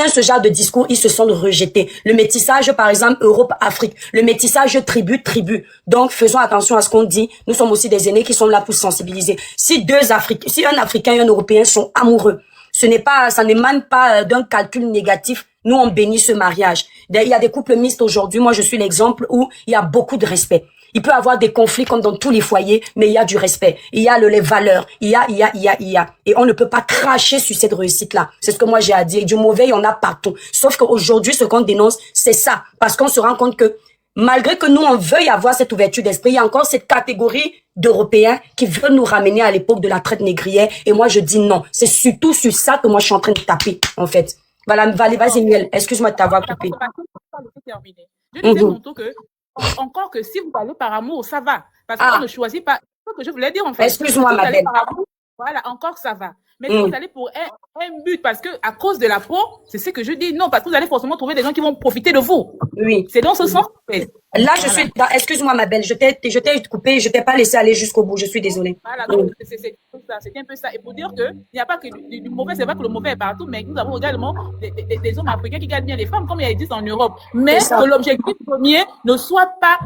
ce genre de discours, ils se sont rejetés. Le métissage, par exemple, Europe-Afrique. Le métissage tribu. Donc, faisons attention à ce qu'on dit. Nous sommes aussi des aînés qui sont là pour sensibiliser. Si un Africain et un Européen sont amoureux, ça n'émane pas d'un calcul négatif. Nous, on bénit ce mariage. Il y a des couples mixtes aujourd'hui. Moi, je suis l'exemple où il y a beaucoup de respect. Il peut y avoir des conflits comme dans tous les foyers, mais il y a du respect. Il y a les valeurs. Il y a. Et on ne peut pas cracher sur cette réussite-là. C'est ce que moi j'ai à dire. Du mauvais, il y en a partout. Sauf qu'aujourd'hui, ce qu'on dénonce, c'est ça. Parce qu'on se rend compte que malgré que nous, on veuille avoir cette ouverture d'esprit, il y a encore cette catégorie d'Européens qui veulent nous ramener à l'époque de la traite négrière. Et moi, je dis non. C'est surtout sur ça que moi, je suis en train de taper, en fait. Voilà, vas-y, Miel. Excuse-moi de t'avoir coupé. Je disais tantôt que encore que si vous allez par amour, ça va. Parce qu'on ne choisit pas. C'est ce que je voulais dire en fait. Excuse-moi, ma belle. Voilà, encore ça va. Mais si vous allez pour un but, parce que à cause de la peau, c'est ce que je dis, non, parce que vous allez forcément trouver des gens qui vont profiter de vous. Oui. C'est dans ce sens. Là, je suis dans, excuse-moi, ma belle, je t'ai coupé, je t'ai pas laissé aller jusqu'au bout, je suis désolée. Voilà, donc c'est un peu ça. Et pour dire que il n'y a pas que du mauvais, c'est vrai que le mauvais est partout, mais nous avons également des hommes africains qui gagnent bien les femmes, comme il existe en Europe. Mais que l'objectif premier ne soit pas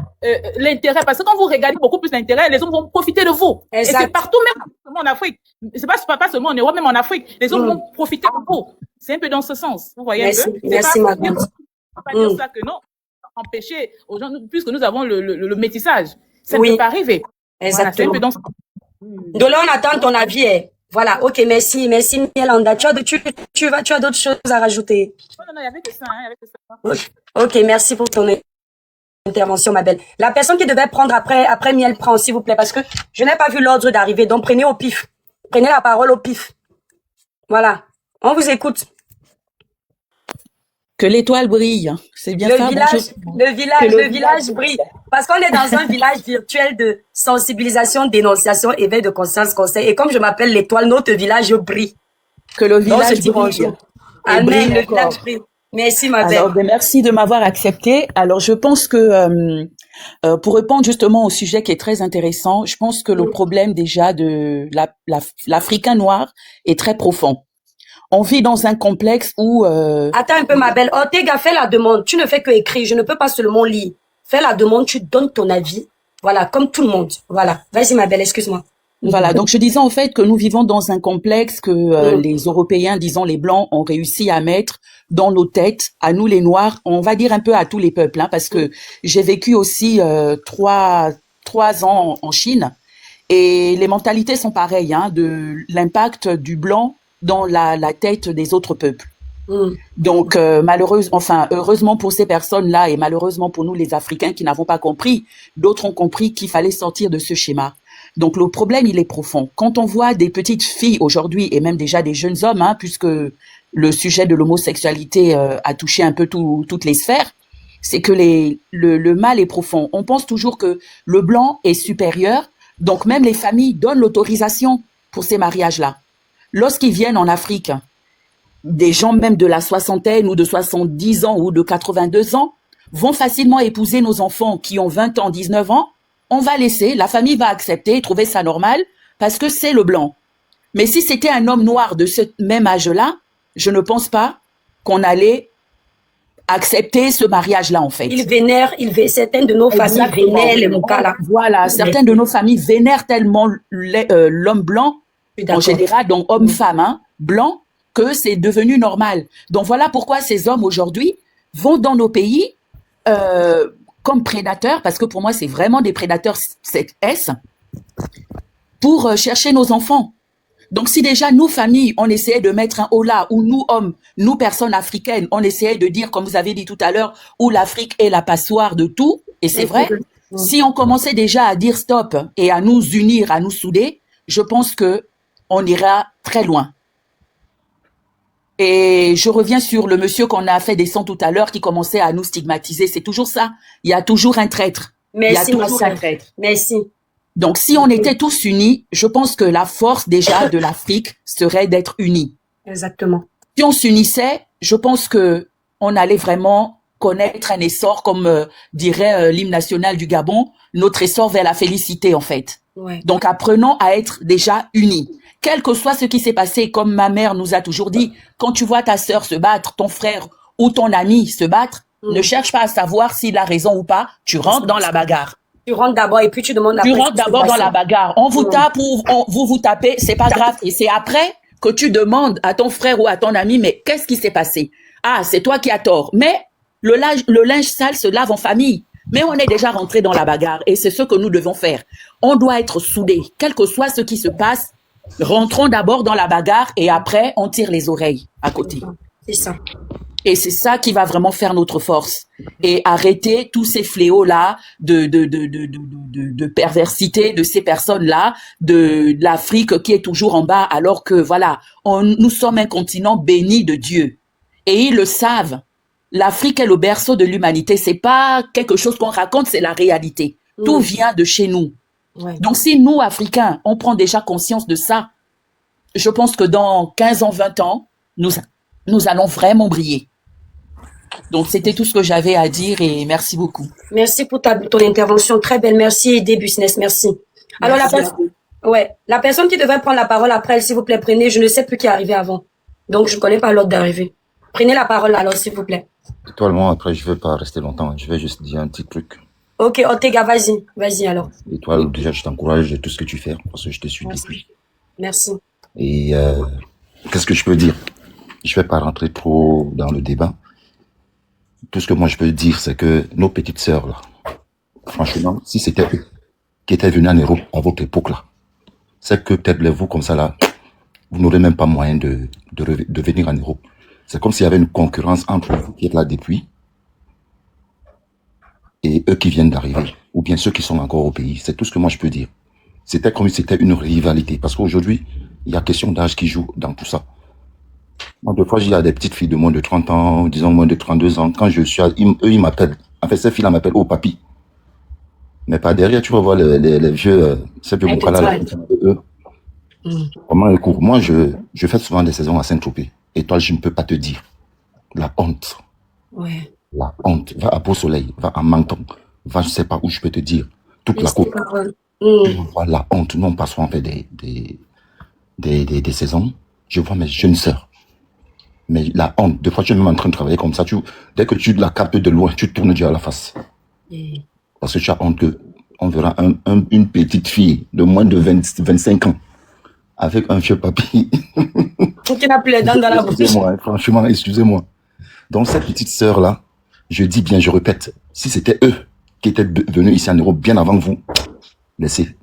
l'intérêt, parce que quand vous regardez beaucoup plus l'intérêt, les hommes vont profiter de vous. Exact. Et c'est partout, même en Afrique. C'est pas seulement en Europe, même en Afrique. Les hommes vont profiter de vous. C'est un peu dans ce sens. Vous voyez un peu? Merci, madame. On ne peut pas dire ça que non. Empêcher aux gens, puisque nous avons le métissage. Ça ne peut pas arriver. Exactement. Voilà, de là, on attend ton avis. Voilà, ok, merci, Mielanda. Tu as d'autres choses à rajouter? Non, il n'y avait que ça. Ok, merci pour ton intervention, ma belle. La personne qui devait prendre après Miel prend, s'il vous plaît, parce que je n'ai pas vu l'ordre d'arriver, donc prenez au pif. Prenez la parole au pif. Voilà, on vous écoute. Que l'étoile brille, c'est bien ça. Le village brille. Parce qu'on est dans un village virtuel de sensibilisation, dénonciation, éveil de conscience, conseil. Et comme je m'appelle l'étoile, notre village brille. Que le village brille. Amen, le village brille. Merci, ma belle. Alors, merci de m'avoir accepté. Alors, je pense que pour répondre justement au sujet qui est très intéressant, je pense que le problème déjà de l'Africain noir est très profond. On vit dans un complexe où... Attends un peu, ma belle. Ortega, fais la demande. Tu ne fais que écrire. Je ne peux pas seulement lire. Fais la demande, tu donnes ton avis. Voilà, comme tout le monde. Voilà. Vas-y, ma belle, excuse-moi. Voilà, donc je disais en fait que nous vivons dans un complexe que les Européens, disons les Blancs, ont réussi à mettre dans nos têtes, à nous les Noirs, on va dire un peu à tous les peuples, hein, parce que j'ai vécu aussi 3 ans en Chine, et les mentalités sont pareilles, hein, de l'impact du Blanc dans la tête des autres peuples. Donc heureusement pour ces personnes-là et malheureusement pour nous les Africains qui n'avons pas compris, d'autres ont compris qu'il fallait sortir de ce schéma. Donc le problème il est profond. Quand on voit des petites filles aujourd'hui et même déjà des jeunes hommes, hein, puisque le sujet de l'homosexualité a touché un peu toutes les sphères, c'est que le mal est profond. On pense toujours que le blanc est supérieur, donc même les familles donnent l'autorisation pour ces mariages-là. Lorsqu'ils viennent en Afrique, des gens même de la soixantaine ou de 70 ans ou de 82 ans vont facilement épouser nos enfants qui ont 20 ans, 19 ans. On va laisser, la famille va accepter, trouver ça normal parce que c'est le blanc. Mais si c'était un homme noir de ce même âge-là, je ne pense pas qu'on allait accepter ce mariage-là en fait. Certaines de nos familles vénèrent les Moukala. Voilà, certaines de nos familles vénèrent tellement l'homme blanc, en général, donc homme-femme, hein, blanc, que c'est devenu normal. Donc voilà pourquoi ces hommes aujourd'hui vont dans nos pays comme prédateurs, parce que pour moi c'est vraiment des prédateurs S, pour chercher nos enfants. Donc si déjà nous familles on essayait de mettre un holà, ou nous hommes, nous personnes africaines, on essayait de dire comme vous avez dit tout à l'heure, où l'Afrique est la passoire de tout, et c'est vrai, si on commençait déjà à dire stop et à nous unir, à nous souder, je pense que on ira très loin. Et je reviens sur le monsieur qu'on a fait descendre tout à l'heure qui commençait à nous stigmatiser. C'est toujours ça. Il y a toujours un traître. Merci, Merci. Donc, si on était tous unis, je pense que la force déjà de l'Afrique serait d'être unis. Exactement. Si on s'unissait, je pense que on allait vraiment connaître un essor, comme dirait l'hymne national du Gabon, notre essor vers la félicité en fait. Ouais. Donc, apprenons à être déjà unis. quel que soit ce qui s'est passé, comme ma mère nous a toujours dit, quand tu vois ta sœur se battre, ton frère ou ton ami se battre, ne cherche pas à savoir s'il a raison ou pas, tu rentres dans la bagarre. Tu rentres d'abord et puis tu demandes Tu rentres d'abord dans la bagarre. On vous tape ou vous vous tapez, c'est pas grave. Et c'est après que tu demandes à ton frère ou à ton ami, mais qu'est-ce qui s'est passé? Ah, c'est toi qui as tort. Mais le linge sale se lave en famille. Mais on est déjà rentré dans la bagarre et c'est ce que nous devons faire. On doit être soudés. Quel que soit ce qui se passe, rentrons d'abord dans la bagarre et après, on tire les oreilles à côté. C'est ça. Et c'est ça qui va vraiment faire notre force. Et arrêter tous ces fléaux-là de perversité de ces personnes-là, de l'Afrique qui est toujours en bas, alors que voilà, nous sommes un continent béni de Dieu. Et ils le savent. L'Afrique est le berceau de l'humanité. C'est pas quelque chose qu'on raconte, c'est la réalité. Tout vient de chez nous. Ouais. Donc si nous, Africains, on prend déjà conscience de ça, je pense que dans 15 ans, 20 ans, nous allons vraiment briller. Donc, c'était tout ce que j'avais à dire et merci beaucoup. Merci pour ton intervention. Très belle. Merci, Idée Business. Merci. Alors, la personne qui devait prendre la parole après elle, s'il vous plaît, prenez. Je ne sais plus qui est arrivé avant. Donc, je ne connais pas l'ordre d'arrivée. Prenez la parole alors, s'il vous plaît. Étoile, après, je ne vais pas rester longtemps. Je vais juste dire un petit truc. Ok, Ortega, vas-y. Vas-y alors. Étoile, déjà, je t'encourage de tout ce que tu fais parce que je te suis depuis. Merci. Et qu'est-ce que je peux dire? Je ne vais pas rentrer trop dans le débat. Tout ce que moi je peux dire, c'est que nos petites sœurs, là, franchement, si c'était eux qui étaient venus en Europe à votre époque, là, c'est que peut-être vous, comme ça, là, vous n'aurez même pas moyen de venir en Europe. C'est comme s'il y avait une concurrence entre vous qui êtes là depuis et eux qui viennent d'arriver, ou bien ceux qui sont encore au pays. C'est tout ce que moi je peux dire. C'était comme si c'était une rivalité, parce qu'aujourd'hui, il y a question d'âge qui joue dans tout ça. Moi, des fois, il y a des petites filles de moins de 30 ans, disons moins de 32 ans. Quand je suis, eux, ils m'appellent. En fait, ces filles-là m'appellent « Oh, papy ». Mais par derrière, tu vas voir les vieux, ces vieux boucala-là, eux. Comment ils courent. Moi, je fais souvent des saisons à Saint-Tropez. Et toi, je ne peux pas te dire. La honte. Ouais. La honte. Va à Beau-Soleil, va à Menton, va, je sais pas où je peux te dire. Toute la côte. Je vois la honte. Nous, on passe souvent fait des saisons. Je vois mes jeunes sœurs. Mais la honte, des fois tu es même en train de travailler comme ça, dès que tu la captes de loin, tu tournes déjà à la face. Parce que tu as honte qu'on verra une petite fille de moins de 25 ans avec un vieux papy. Tu n'as plus les dents dans la bouche. Excusez-moi, franchement, excusez-moi. Donc cette petite sœur-là, je dis bien, je répète, si c'était eux qui étaient venus ici en Europe bien avant vous, laissez,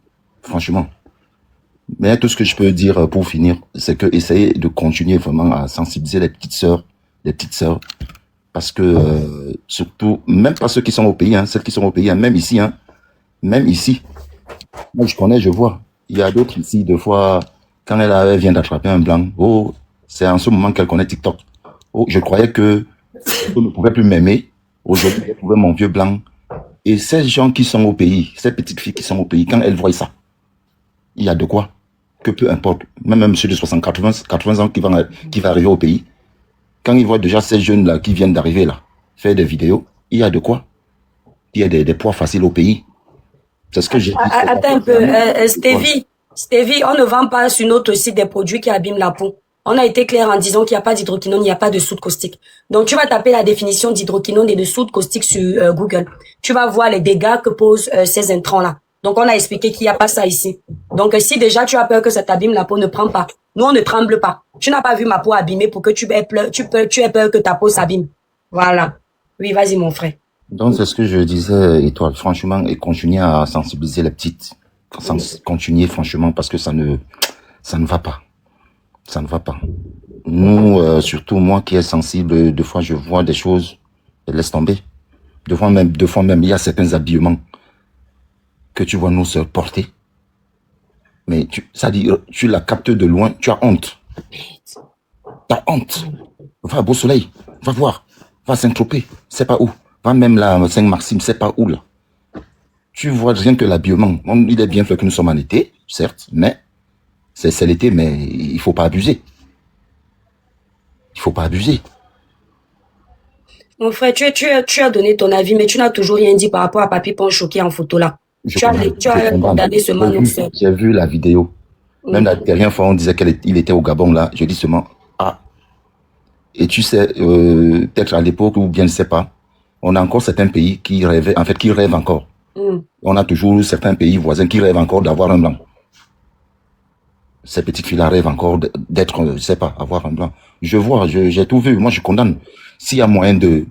franchement. Mais tout ce que je peux dire pour finir, c'est que essayez de continuer vraiment à sensibiliser les petites sœurs, parce que surtout, même pas ceux qui sont au pays, celles qui sont au pays, même ici, moi je connais, je vois. Il y a d'autres ici, des fois, quand elle vient d'attraper un blanc, oh, c'est en ce moment qu'elle connaît TikTok. Oh, je croyais que on ne pouvait plus m'aimer. Aujourd'hui, j'ai trouvé mon vieux blanc. Et ces gens qui sont au pays, ces petites filles qui sont au pays, quand elles voient ça, il y a de quoi. Que peu importe, même un monsieur de 80 ans qui va arriver au pays, quand il voit déjà ces jeunes-là qui viennent d'arriver là, faire des vidéos, il y a de quoi. Il y a des poids faciles au pays. C'est ce que j'ai dit. Attends un peu, Stevie, on ne vend pas sur notre site des produits qui abîment la peau. On a été clair en disant qu'il n'y a pas d'hydroquinone, il n'y a pas de soude caustique. Donc, tu vas taper la définition d'hydroquinone et de soude caustique sur Google. Tu vas voir les dégâts que posent ces intrants-là. Donc, on a expliqué qu'il n'y a pas ça ici. Donc, si déjà tu as peur que ça t'abîme la peau, ne prends pas. Nous, on ne tremble pas. Tu n'as pas vu ma peau abîmée pour que tu aies peur que ta peau s'abîme. Voilà. Oui, vas-y, mon frère. Donc, c'est ce que je disais, Étoile, franchement, et continuer à sensibiliser les petites. Continuer, franchement, parce que ça ne va pas. Ça ne va pas. Nous, surtout moi qui est sensible, des fois, je vois des choses, laisse tomber. Deux fois même, il y a certains habillements que tu vois nos sœurs porter. Mais tu la captes de loin, tu as honte. T'as honte. Va à Beau-Soleil, va voir. Va à Saint-Tropez, c'est pas où. Va même là, à Saint-Maxime, c'est pas où là. Tu vois rien que l'habillement. Il est bien fait que nous sommes en été, certes, mais c'est l'été, mais il faut pas abuser. Il faut pas abuser. Mon frère, tu as donné ton avis, mais tu n'as toujours rien dit par rapport à Papy Poncho qui est en photo là. Tu as condamné ce man. J'ai vu la vidéo. Même la dernière fois, on disait qu'il était au Gabon, là. Je dis seulement, ah. Et tu sais, peut-être à l'époque, ou bien je ne sais pas, on a encore certains pays qui rêvaient, en fait, qui rêvent encore. On a toujours certains pays voisins qui rêvent encore d'avoir un blanc. Ces petites filles-là rêvent encore d'être, je ne sais pas, avoir un blanc. Je vois, j'ai tout vu. Moi, je condamne. S'il y a moyen de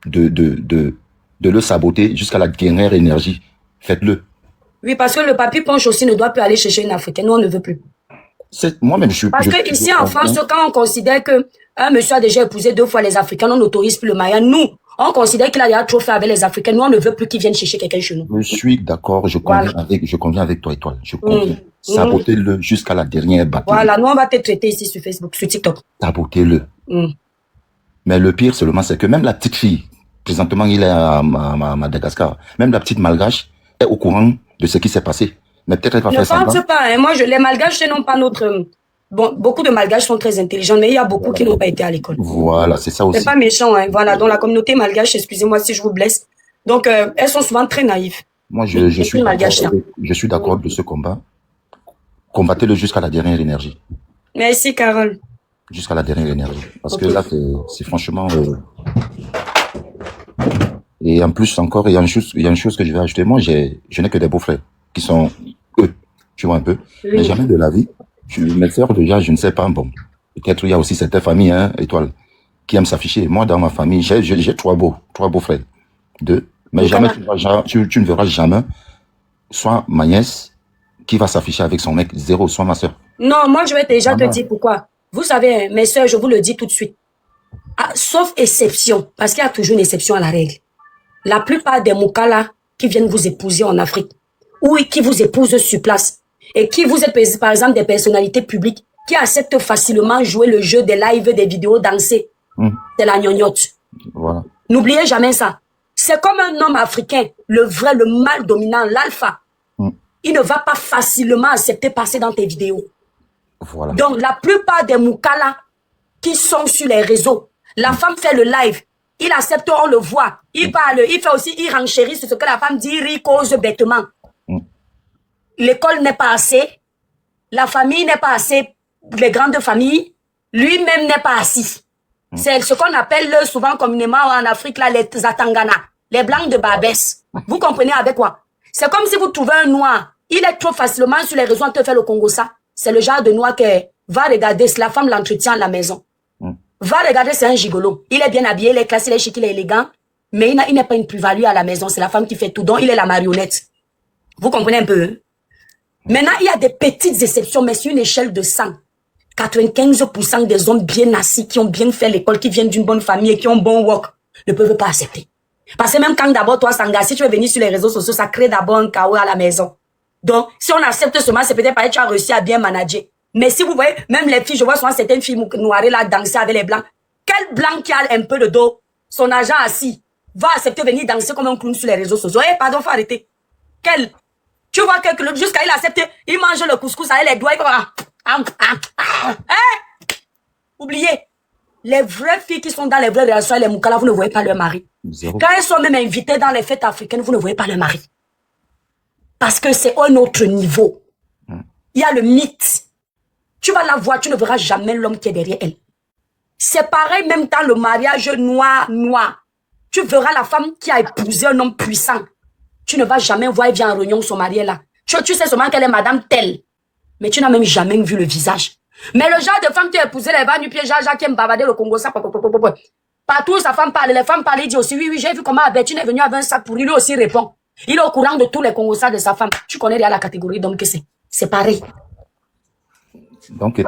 le saboter jusqu'à la dernière énergie, faites-le. Oui, parce que le papy Ponche aussi ne doit plus aller chercher une Africaine. Nous, on ne veut plus. Moi-même, je suis... Parce que ici, en France, quand on considère que un monsieur a déjà épousé 2 fois les Africains, on n'autorise plus le mariage. Nous, on considère qu'il a déjà trop fait avec les Africains. Nous, on ne veut plus qu'ils viennent chercher quelqu'un chez nous. Je suis d'accord, je conviens avec toi, Étoile. Je conviens. Sabotez-le jusqu'à la dernière bataille. Voilà, nous, on va te traiter ici sur Facebook, sur TikTok. Sabotez-le. Mais le pire seulement, c'est que même la petite fille, présentement, il est à Madagascar, même la petite malgache est au courant de ce qui s'est passé. Mais peut-être elle va faire ça. Ne pense pas, hein. Moi, les malgaches n'ont pas notre... Bon, beaucoup de malgaches sont très intelligents, mais il y a beaucoup qui n'ont pas été à l'école. Voilà, c'est ça aussi. C'est pas méchant, hein. Voilà, dans la communauté malgache, excusez-moi si je vous blesse. Donc, elles sont souvent très naïves. Moi, je suis d'accord de ce combat. Combattez-le jusqu'à la dernière énergie. Merci, Carole. Jusqu'à la dernière énergie. Parce que là, c'est franchement... Et en plus, encore, il y a une chose que je vais ajouter. Moi, je n'ai que des beaux-frères qui sont eux. Tu vois un peu. Oui. Mais jamais de la vie. Mes sœurs, déjà, je ne sais pas. Bon, peut-être il y a aussi certaines familles, hein, Étoile, qui aiment s'afficher. Moi, dans ma famille, j'ai 3 beaux-frères. 2. Mais jamais, tu ne verras jamais soit ma nièce qui va s'afficher avec son mec, 0, soit ma sœur. Non, moi, je vais déjà te dire pourquoi. Vous savez, mes sœurs, je vous le dis tout de suite. Ah, sauf exception, parce qu'il y a toujours une exception à la règle. La plupart des Moukala qui viennent vous épouser en Afrique, ou qui vous épousent sur place, et qui vous êtes, par exemple, des personnalités publiques, qui acceptent facilement jouer le jeu des lives, des vidéos, danser. C'est la gnognotte. Voilà. N'oubliez jamais ça. C'est comme un homme africain, le vrai, le mâle dominant, l'alpha. Il ne va pas facilement accepter passer dans tes vidéos. Voilà. Donc, la plupart des Moukala qui sont sur les réseaux, la femme fait le live, il accepte, on le voit, il parle, il fait aussi, il renchérit sur ce que la femme dit, il cause bêtement. L'école n'est pas assez, la famille n'est pas assez, les grandes familles, lui-même n'est pas assis. C'est ce qu'on appelle souvent communément en Afrique, là, les Zatangana, les blancs de Barbès. Vous comprenez avec quoi? C'est comme si vous trouvez un noir, il est trop facilement sur les réseaux, on te fait le Congo ça. C'est le genre de noir que va regarder, la femme l'entretient à la maison. Va regarder, c'est un gigolo. Il est bien habillé, il est classé, il est chic, il est élégant, mais il n'est pas une plus-value à la maison. C'est la femme qui fait tout, donc il est la marionnette. Vous comprenez un peu? Hein? Maintenant, il y a des petites exceptions, mais sur une échelle de 100. 95% des hommes bien assis, qui ont bien fait l'école, qui viennent d'une bonne famille et qui ont bon work, ne peuvent pas accepter. Parce que même quand d'abord, toi, Sanga, si tu veux venir sur les réseaux sociaux, ça crée d'abord un chaos à la maison. Donc, si on accepte seulement, c'est peut-être parce que tu as réussi à bien manager. Mais si vous voyez, même les filles, je vois souvent certaines filles noires là danser avec les blancs. Quel blanc qui a un peu de dos, son agent assis, va accepter venir danser comme un clown sur les réseaux sociaux? Eh, pardon, faut arrêter. Quel? Tu vois que jusqu'à il accepte, il mange le couscous avec les doigts, il va... Oubliez. Les vraies filles qui sont dans les vraies relations avec les Moukala, vous ne voyez pas leur mari. Quand elles sont même invitées dans les fêtes africaines, vous ne voyez pas leur mari. Parce que c'est un autre niveau. Il y a le mythe. Tu vas la voir, tu ne verras jamais l'homme qui est derrière elle. C'est pareil même dans le mariage noir. Tu verras la femme qui a épousé un homme puissant. Tu ne vas jamais voir, elle vient en réunion, son mari est là. Tu sais seulement qu'elle est madame telle. Mais tu n'as même jamais vu le visage. Mais le genre de femme qui a épousé les bas du pied, Jacques qui aime bavarder le Congo, ça, partout où sa femme parle, les femmes parlent, il dit aussi, oui, j'ai vu comment Bertine est venue avec un sac pour lui, lui aussi répond. Il est au courant de tous les Congosas de sa femme. Tu connais déjà la catégorie d'homme que c'est. C'est pareil. Donc, et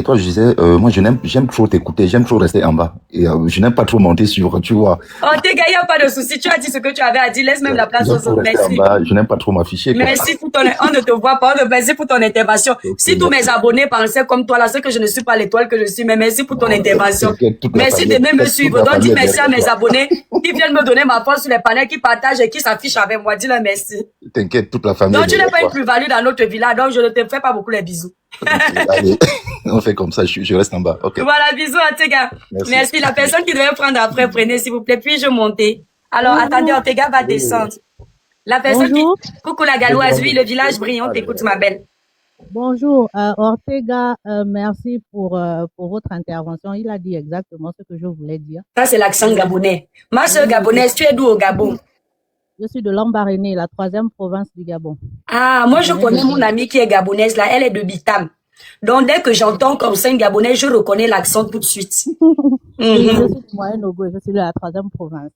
toi, je disais, moi, j'aime trop t'écouter, j'aime trop rester en bas. Et je n'aime pas trop monter sur, tu vois. Oh, t'es gars, il n'y a pas de souci. Tu as dit ce que tu avais à dire. Laisse même la place aux autres. Merci. Je n'aime pas trop m'afficher. Merci pour ton, on ne te voit pas. Merci pour ton intervention. Si tous mes abonnés pensaient comme toi, là, c'est que je ne suis pas l'étoile que je suis, mais merci pour ton intervention. Merci de même me suivre. Donc, dis merci à mes abonnés qui viennent me donner ma force sur les panels, qui partagent et qui s'affichent avec moi. Dis-leur merci. T'inquiète, toute la famille. Donc, tu n'es pas une plus-value dans notre village, donc je ne te fais pas beaucoup les bisous. Allez, on fait comme ça, je reste en bas. Okay. Voilà, bisous à Ortega. Merci. La personne qui devait prendre après, prenez s'il vous plaît. Puis-je monter? Alors, attendez, Ortega va descendre. La personne qui... Coucou la Galoise, oui, le village brillant, t'écoute ma belle. Bonjour, Ortega, merci pour votre intervention. Il a dit exactement ce que je voulais dire. Ça, c'est l'accent gabonais. Ma soeur gabonaise, tu es d'où au Gabon? Je suis de Lambaréné, la 3e province du Gabon. Ah, moi, je connais mon amie qui est gabonaise, là. Elle est de Bitam. Donc, dès que j'entends comme ça une gabonaise, je reconnais l'accent tout de suite. Oui, je suis de Moyen-Ogo, je suis de la 3e province.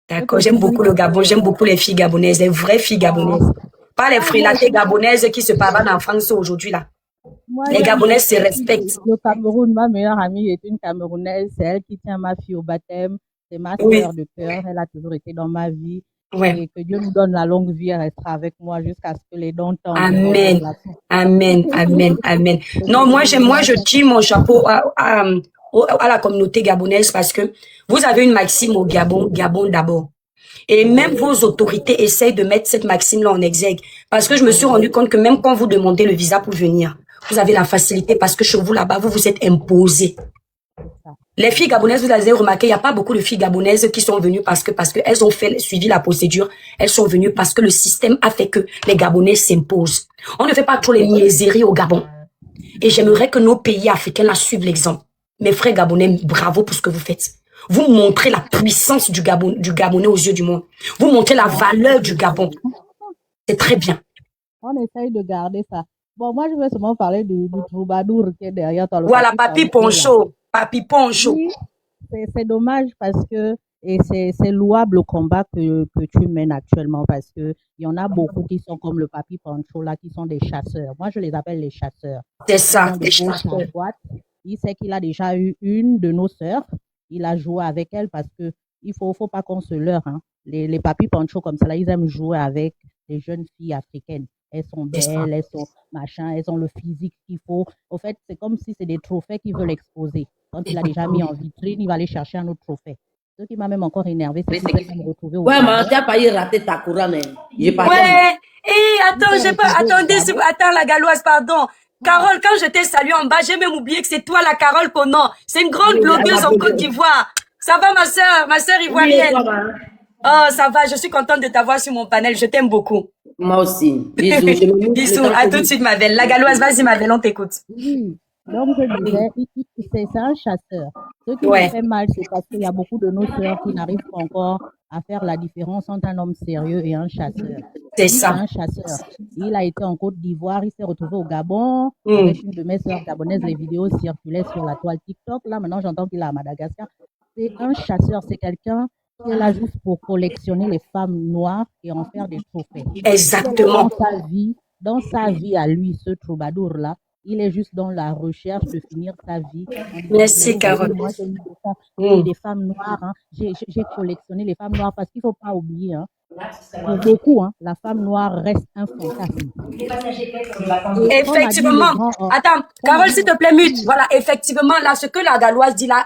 D'accord, j'aime beaucoup le Gabon, j'aime beaucoup les filles gabonaises, les vraies filles gabonaises. Pas les frilatées gabonaises qui se parlent en France aujourd'hui, là. Moi, Les j'aime Gabonaises se beaucoup respectent. le Cameroun. Ma meilleure amie est une Camerounaise. C'est elle qui tient ma fille au baptême. C'est ma Oui, sœur de cœur. Elle a toujours été dans ma vie. ouais. Et que Dieu nous donne la longue vie. Elle restera avec moi jusqu'à ce que les dons tombent de notre Amen. relation. Amen. Amen. Amen. Non, moi, je tire mon chapeau à la communauté gabonaise parce que vous avez une maxime au Gabon, Gabon d'abord. Et même vos autorités essayent de mettre cette maxime-là en exergue. Parce que je me suis rendu compte que même quand vous demandez le visa pour venir, vous avez la facilité parce que chez vous là-bas, vous vous êtes imposé. Les filles gabonaises, vous avez remarqué, il n'y a pas beaucoup de filles gabonaises qui sont venues parce que elles ont suivi la procédure. Elles sont venues parce que le système a fait que les Gabonais s'imposent. On ne fait pas trop les niaiseries au Gabon. Et j'aimerais que nos pays africains là suivent l'exemple. Mes frères gabonais, bravo pour ce que vous faites. Vous montrez la puissance du Gabonais aux yeux du monde. Vous montrez la valeur du Gabon. C'est très bien. On essaye de garder ça. Bon, moi, je vais seulement parler du troubadour qui est derrière toi, le Voilà, Papi Papi Pancho, là. Poncho. Papi Poncho. Oui, c'est dommage parce que, et c'est louable le combat que tu mènes actuellement parce que il y en a beaucoup qui sont comme le Papi Pancho là, qui sont des chasseurs. Moi, je les appelle les chasseurs. C'est Ils ça. vont de gauche à droite. Il sait qu'il a déjà eu une de nos sœurs. Il a joué avec elle parce que il faut pas qu'on se leurre, hein. Les Papi Pancho comme ça là, ils aiment jouer avec les jeunes filles africaines. Elles sont C'est ça. belles, elles sont machin, elles ont le physique qu'il faut. Au fait, c'est comme si c'est des trophées qu'ils veulent exposer. Quand il a déjà mis en vitrine, il va aller chercher un autre trophée. Ce qui m'a même encore énervé, c'est qu'il peut me retrouver au Ouais, mais Gabon. tu n'as pas eu raté ta couronne. J'ai pas Ouais. Et Il attends, s'est j'ai pas, retrouvé au attendez, Gabon. attends la galoise, pardon. Carole, quand je t'ai salué en bas, j'ai même oublié que c'est toi la Carole Conan. C'est une grande blogueuse en Côte d'Ivoire. Ça va ma sœur Oui, et ivoirienne? toi, ben? Oh, ça va, je suis contente de t'avoir sur mon panel. Je t'aime beaucoup. Moi aussi. Bisous. Je me mets Bisous, le temps à que tout de vous- suite, ma belle. La galoise, vas-y, ma belle, on t'écoute. Oui. Donc, je disais, c'est un chasseur. Ce qui me Ouais, fait mal, c'est parce qu'il y a beaucoup de nos sœurs qui n'arrivent pas encore à faire la différence entre un homme sérieux et un chasseur. c'est Lui, c'est ça. un chasseur. Il a été en Côte d'Ivoire, il s'est retrouvé au Gabon Hmm. avec une de mes sœurs gabonaises. Les vidéos circulaient sur la toile TikTok. Là, maintenant, j'entends qu'il est à Madagascar. C'est un chasseur, c'est quelqu'un qui est là juste pour collectionner les femmes noires et en faire des trophées. Il est là Exactement. dans sa vie à lui, ce troubadour-là. Il est juste dans la recherche de finir sa vie. En disant, Merci, mais vous voyez, Carole. moi, j'ai Hmm. eu des femmes noires, hein. J'ai collectionné les femmes noires parce qu'il ne faut pas oublier, hein. Pour beaucoup, hein, la femme noire reste un fantasme. Et comme a dit Effectivement. le grand, Attends, comme a Carole, dit s'il te plaît, mute. Voilà, effectivement, là, ce que la galoise dit là,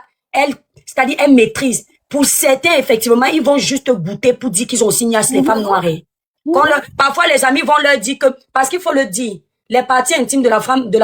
c'est-à-dire, elle maîtrise. Pour certains, effectivement, ils vont juste goûter pour dire qu'ils ont signé les femmes noires. Parfois, les amis vont leur dire que, parce qu'il faut le dire, les parties intimes de la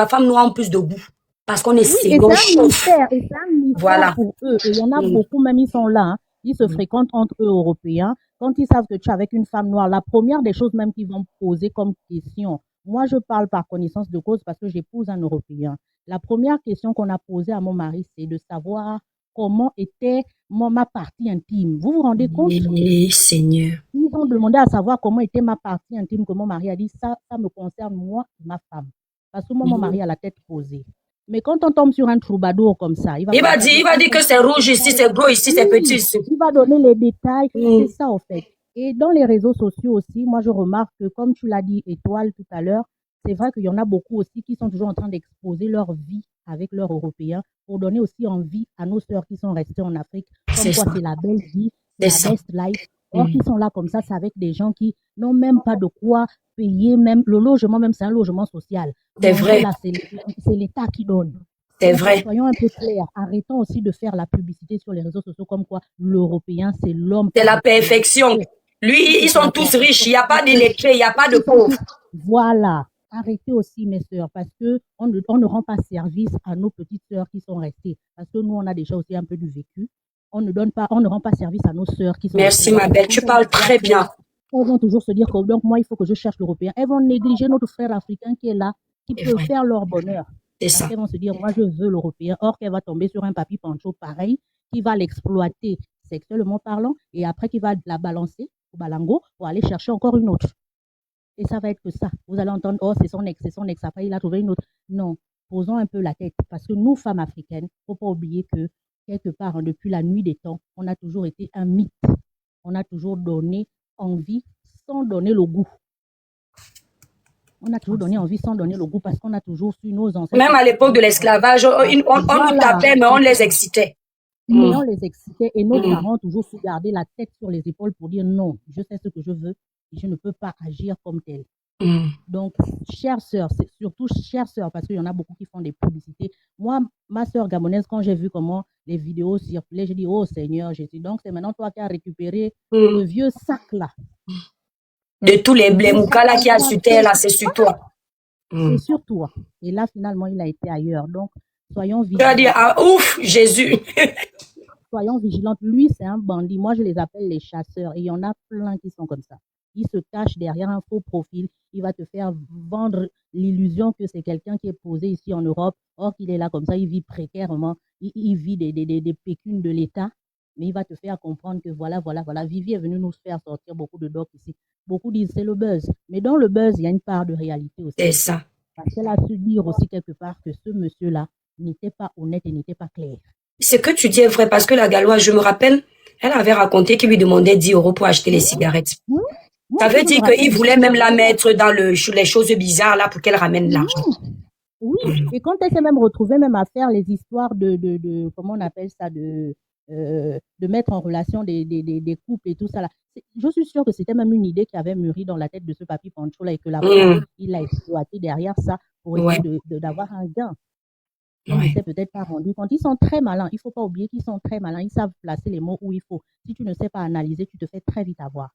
femme noire ont plus de goût. Parce qu'on est oui, et ségon c'est un chauffe. mystère, et c'est un mystère Voilà. pour eux. Et il y en a Mm. beaucoup, même ils sont là, hein. Ils se fréquentent entre eux, Européens. Quand ils savent que tu es avec une femme noire, la première des choses même qu'ils vont poser comme question, moi je parle par connaissance de cause parce que j'épouse un Européen. La première question qu'on a posée à mon mari, c'est de savoir comment était ma partie intime. Vous vous rendez compte? Eh, Seigneur. Ils ont demandé à savoir comment était ma partie intime, que mon mari a dit, ça me concerne moi et ma femme. Parce que moi, mon mari a la tête posée. Mais quand on tombe sur un troubadour comme ça, il va dire que c'est rouge ici, c'est gros ici, c'est petit ici. il va donner les détails. Mm. C'est ça, en fait. Et dans les réseaux sociaux aussi, moi, je remarque que, comme tu l'as dit, Étoile, tout à l'heure, c'est vrai qu'il y en a beaucoup aussi qui sont toujours en train d'exposer leur vie avec leurs Européens pour donner aussi envie à nos sœurs qui sont restées en Afrique. Comme C'est quoi, ça. c'est la belle vie, C'est c'est ça. la best life. Or, qui sont là comme ça, c'est avec des gens qui n'ont même pas de quoi payer, même le logement, même c'est un logement social. C'est Manger, vrai. là, c'est l'État qui donne. C'est Donc, vrai. soyons un peu clairs. Arrêtons aussi de faire la publicité sur les réseaux sociaux comme quoi l'Européen, c'est l'homme. C'est la perfection. Lui, ils sont tous riches. Il n'y a pas d'illettrés, il n'y a pas de pauvres. Voilà. Arrêtez aussi, mes sœurs, parce que on ne rend pas service à nos petites sœurs qui sont restées. Parce que nous, on a déjà aussi un peu du vécu. On ne rend pas service à nos sœurs qui sont Merci, restées. ma belle. Tu parles très bien. Elles vont toujours se dire que donc moi, il faut que je cherche l'Européen. Elles vont négliger notre frère africain qui est là. qui C'est peut vrai. faire leur bonheur. C'est Parce ça. qu'elles vont se dire, moi, je veux l'Européen. Or, qu'elle va tomber sur un papy pancho pareil, qui va l'exploiter sexuellement parlant, et après, qui va la balancer au balango pour aller chercher encore une autre. Et ça va être que ça. Vous allez entendre, oh, c'est son ex. Après, il a trouvé une autre. Non, posons un peu la tête. Parce que nous, femmes africaines, il ne faut pas oublier que, quelque part, depuis la nuit des temps, on a toujours été un mythe. On a toujours donné envie sans donner le goût. On a toujours donné envie sans donner le goût parce qu'on a toujours su nos ancêtres. Même à l'époque de l'esclavage, on nous tapait, mais on les excitait. Mais on les excitait et nos parents ont toujours su garder la tête sur les épaules pour dire non, je sais ce que je veux et je ne peux pas agir comme tel. Donc, chère sœur, c'est surtout chère sœur, parce qu'il y en a beaucoup qui font des publicités. Moi, ma sœur gabonaise, quand j'ai vu comment les vidéos circulaient, j'ai dit, oh Seigneur Jésus, donc c'est maintenant toi qui as récupéré le vieux sac là. De tous les moukas là qui a sur terre, là, c'est sur toi. C'est sur toi. Et là, finalement, il a été ailleurs. Donc, soyons Tu vas dire, vigilants. ah, ouf, Jésus. Soyons vigilantes. Lui, c'est un bandit. Moi, je les appelle les chasseurs. Et il y en a plein qui sont comme ça. Il se cache derrière un faux profil. Il va te faire vendre l'illusion que c'est quelqu'un qui est posé ici en Europe. Or qu'il est là comme ça, il vit précairement. Il vit des pécunes de l'État. Mais il va te faire comprendre que voilà. Vivi est venu nous faire sortir beaucoup de docs ici. Beaucoup disent c'est le buzz. Mais dans le buzz, il y a une part de réalité aussi. C'est ça. Parce qu'elle a su dire aussi quelque part que ce monsieur-là n'était pas honnête et n'était pas clair. Ce que tu dis est vrai parce que la Galloise, je me rappelle, elle avait raconté qu'il lui demandait 10 € pour acheter les cigarettes. Ça veut dire qu'il voulait même la mettre dans les choses bizarres là pour qu'elle ramène l'argent. Oui, et quand elle s'est même retrouvée même à faire les histoires de comment on appelle ça, de mettre en relation des couples et tout ça là. Je suis sûre que c'était même une idée qui avait mûri dans la tête de ce papy Pancho là et que il l'a exploité derrière ça pour essayer d'avoir un gain. Il ne s'est peut-être pas rendu compte. Ils sont très malins. Il ne faut pas oublier qu'ils sont très malins. Ils savent placer les mots où il faut. Si tu ne sais pas analyser, tu te fais très vite avoir.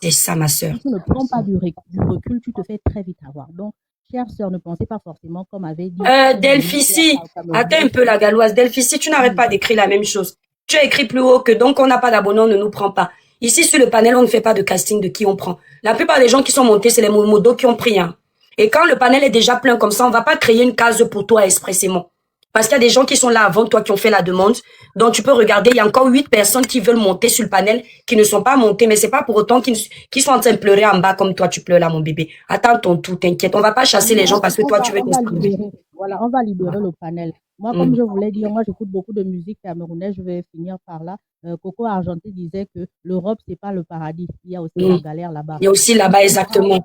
C'est ça, ma sœur. Si tu ne prends pas du recul, tu te fais très vite avoir. Donc, chère sœur, ne pensez pas forcément comme avait dit. Delphici, attends un peu la Galloise. Delphici, tu n'arrêtes pas d'écrire la même chose. Tu as écrit plus haut que donc on n'a pas d'abonnés, on ne nous prend pas. Ici, sur le panel, on ne fait pas de casting de qui on prend. La plupart des gens qui sont montés, c'est les modos qui ont pris. Hein. Et quand le panel est déjà plein comme ça, on ne va pas créer une case pour toi expressément. Parce qu'il y a des gens qui sont là avant toi qui ont fait la demande. Donc, tu peux regarder, il y a encore 8 personnes qui veulent monter sur le panel, qui ne sont pas montées, mais c'est pas pour autant qu'ils sont en train de pleurer en bas comme toi, tu pleures là, mon bébé. Attends ton tour, t'inquiète. On va pas chasser les gens parce que toi, tu veux t'exprimer. Voilà, on va libérer le panel. Moi, comme je voulais dire, moi, j'écoute beaucoup de musique camerounaise. Je vais finir par là. Coco Argenté disait que l'Europe, c'est pas le paradis. Il y a aussi la galère là-bas. Il y a aussi là-bas, exactement.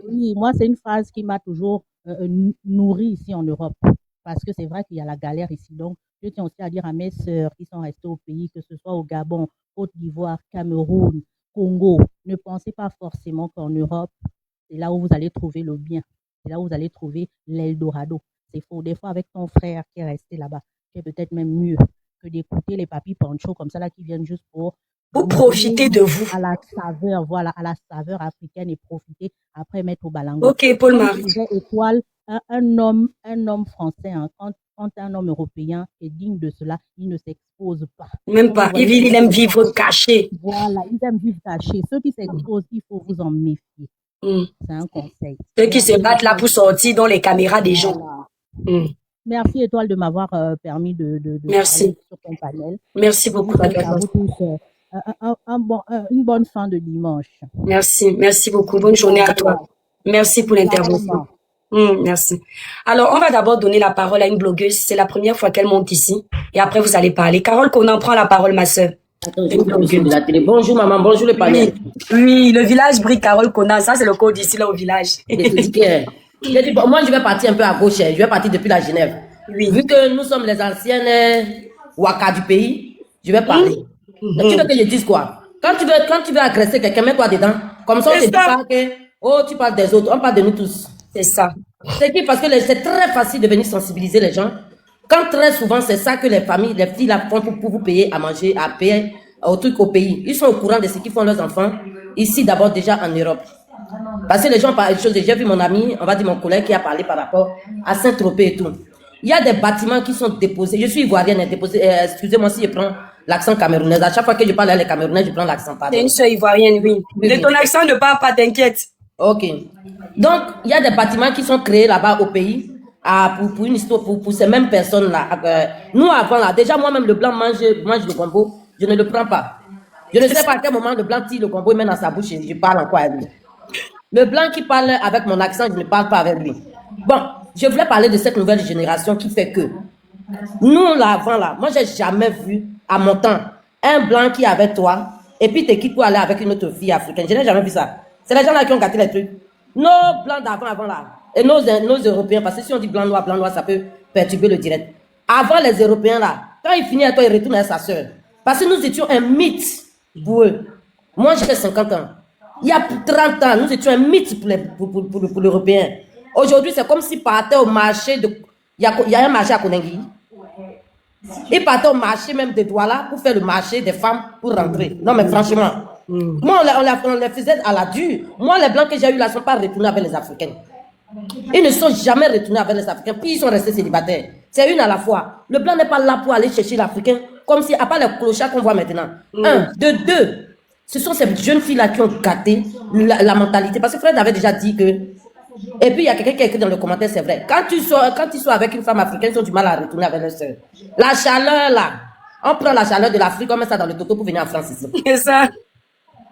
Oui, moi, c'est une phrase qui m'a toujours nourrie ici en Europe. Parce que c'est vrai qu'il y a la galère ici. Donc, je tiens aussi à dire à mes sœurs qui sont restées au pays, que ce soit au Gabon, Côte d'Ivoire, Cameroun, Congo, ne pensez pas forcément qu'en Europe, c'est là où vous allez trouver le bien. C'est là où vous allez trouver l'Eldorado. C'est faux. Des fois, avec ton frère qui est resté là-bas, c'est peut-être même mieux que d'écouter les papis pancho comme ça là qui viennent juste pour profiter de vous. À la saveur, voilà, à la saveur africaine et profiter après mettre au balango. Ok, Paul-Marie. Étoile, un homme français, hein, quand un homme européen est digne de cela, il ne s'expose pas. Même pas. Il aime vivre caché. Voilà, il aime vivre caché. Ceux qui s'exposent, il faut vous en méfier. C'est un conseil. Ceux qui se battent là pour sortir dans les caméras des gens. Merci Étoile de m'avoir permis de Merci. sur ton panel. Merci beaucoup. À vous tous une bonne fin de dimanche. Merci beaucoup. Bonne journée à toi. Merci pour l'intervention. Merci. Alors, on va d'abord donner la parole à une blogueuse. C'est la première fois qu'elle monte ici. Et après, vous allez parler. Carole Conan prend la parole, ma soeur. De la télé. Bonjour maman, bonjour le panel. Oui, le village brille Carole Conan. Ça, c'est le code ici, là, au village. Moi, je vais partir un peu à gauche. Je vais partir depuis la Genève. Oui. Vu que nous sommes les anciennes Waka du pays, je vais parler. Donc, tu veux que je dise quoi? Quand tu veux agresser quelqu'un, mets-toi dedans. Comme ça, on ne dit pas que, oh, tu parles des autres. On parle de nous tous. C'est ça. C'est parce que c'est très facile de venir sensibiliser les gens. Quand très souvent, c'est ça que les familles, les filles la font pour vous payer à manger, à payer au truc au pays. Ils sont au courant de ce qu'ils font leurs enfants, ici d'abord déjà en Europe. Parce que les gens parlent de choses. J'ai vu mon ami, on va dire mon collègue qui a parlé par rapport à Saint-Tropez et tout. Il y a des bâtiments qui sont déposés. Je suis ivoirienne, excusez-moi si je prends l'accent camerounais. À chaque fois que je parle à les Camerounais, je prends l'accent. T'es une soeur ivoirienne, oui. De ton accent ne parle pas, t'inquiète. Ok. Donc, il y a des bâtiments qui sont créés là-bas au pays pour une histoire, pour ces mêmes personnes-là. Nous, avant, là, déjà, moi-même, le blanc mange le gombo, je ne le prends pas. Je ne sais pas à quel moment le blanc tire le gombo, il met dans sa bouche et je parle en quoi avec lui. Le blanc qui parle avec mon accent, je ne parle pas avec lui. Bon, je voulais parler de cette nouvelle génération qui fait que nous, là, avant, là, moi, j'ai jamais vu, à mon temps, un blanc qui est avec toi et puis te quitte pour aller avec une autre fille africaine. Je n'ai jamais vu ça. C'est les gens là qui ont gâté les trucs. Nos blancs d'avant, avant là, et nos Européens, parce que si on dit blanc, noir, ça peut perturber le direct. Avant les Européens là, quand il finit avec toi, il retourne avec sa soeur. Parce que nous étions un mythe pour eux. Moi, j'ai 50 ans. Il y a 30 ans, nous étions un mythe pour l'Européen. Aujourd'hui, c'est comme s'ils partaient au marché de... Il y a un marché à Konengui. Ils partaient au marché même de Douala pour faire le marché des femmes pour rentrer. Non, mais franchement, moi, on les faisait à la dure. Moi, les blancs que j'ai eu là ne sont pas retournés avec les Africains. Ils ne sont jamais retournés avec les Africains, puis ils sont restés célibataires. C'est une à la fois. Le blanc n'est pas là pour aller chercher l'Africain, comme si, à part les clochards qu'on voit maintenant. Un, de deux, ce sont ces jeunes filles-là qui ont gâté la mentalité. Parce que Fred avait déjà dit que... Et puis, il y a quelqu'un qui a écrit dans le commentaire, c'est vrai. Quand ils sont avec une femme africaine, ils ont du mal à retourner avec leur soeur. La chaleur, là. On prend la chaleur de l'Afrique, on met ça dans le toto pour venir en France ici. C'est ça.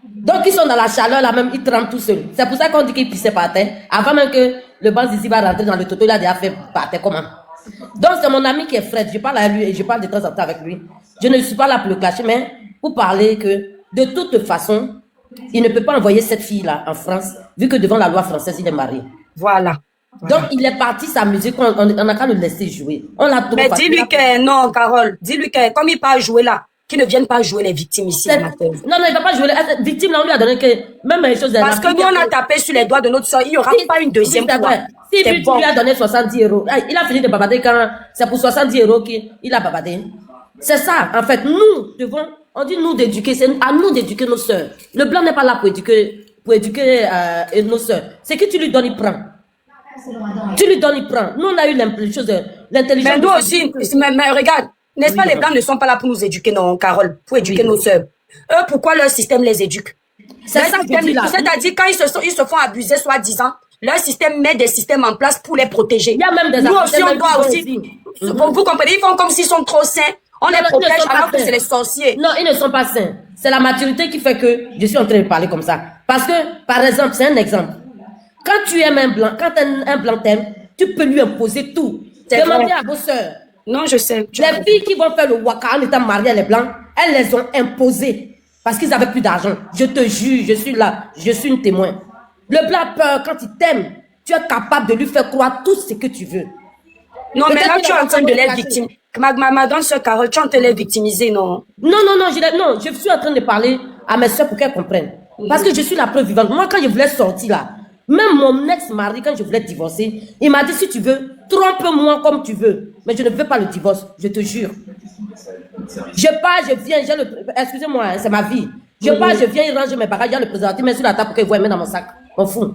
Donc, ils sont dans la chaleur, là même, ils trempent tout seuls. C'est pour ça qu'on dit qu'ils pissaient par terre. Avant même que le banc ici va rentrer dans le toto, il a déjà fait par terre comment. Donc, c'est mon ami qui est Fred. Je parle à lui et je parle de temps en temps avec lui. Je ne suis pas là pour le cacher, mais pour parler que, de toute façon, il ne peut pas envoyer cette fille-là en France, vu que devant la loi française, il est marié. Voilà. Donc, il est parti sa musique, on n'a qu'à le laisser jouer. On l'a trop Mais dis-lui que, non, Carole, dis-lui que, comme il part jouer là, qu'ils ne viennent pas jouer les victimes ici. Non, il ne va pas jouer les victimes, là, on lui a donné que, même les choses... Parce que nous, on a tapé sur les doigts de notre soeur, il n'y aura pas une deuxième fois. Si tu lui as donné 70 €, il a fini de babader quand c'est pour 70 € qu'il a babadé. C'est ça, en fait, nous devons, on dit nous d'éduquer, c'est à nous d'éduquer nos soeurs. Le blanc n'est pas là pour éduquer nos soeurs. C'est que tu lui donnes, il prend. Tu lui donnes, il prend. Nous, on a eu l'intelligence. Mais nous aussi, mais regarde, n'est-ce pas, les blancs ne sont pas là pour nous éduquer, non, Carole, pour éduquer nos soeurs. Eux, pourquoi leur système les éduque? C'est ça, c'est-à-dire, quand ils se font abuser, soi-disant, leur système met des systèmes en place pour les protéger. Il y a même des nous aussi, on doit aussi. Vous comprenez, ils font comme s'ils sont trop sains. On les protège alors que c'est les sorciers. Non, ils ne sont pas sains. C'est la maturité qui fait que je suis en train de parler comme ça. Parce que, par exemple, c'est un exemple. Quand tu aimes un blanc, quand un blanc t'aime, tu peux lui imposer tout. Demandez à vos sœurs. Non, je sais. Les filles qui vont faire le waka en étant mariées à les blancs, elles les ont imposées. Parce qu'ils avaient plus d'argent. Je te jure, je suis là. Je suis une témoin. Le blanc a peur, quand il t'aime, tu es capable de lui faire croire tout ce que tu veux. Non, mais là, tu es en train de les victimiser. Ma grande soeur Carole, tu es en train de les victimiser, non? Non, je suis en train de parler à mes soeurs pour qu'elles comprennent. Parce que je suis la preuve vivante. Moi, quand je voulais sortir là, même mon ex-mari, quand je voulais divorcer, il m'a dit, si tu veux, trompe-moi comme tu veux. Mais je ne veux pas le divorce, je te jure. Je pars, je viens, excusez-moi, hein, c'est ma vie. Je pars, je viens, il range mes bagages, il y a le préservatif, mais sur la table pour qu'il voit, il met dans mon sac. On fout.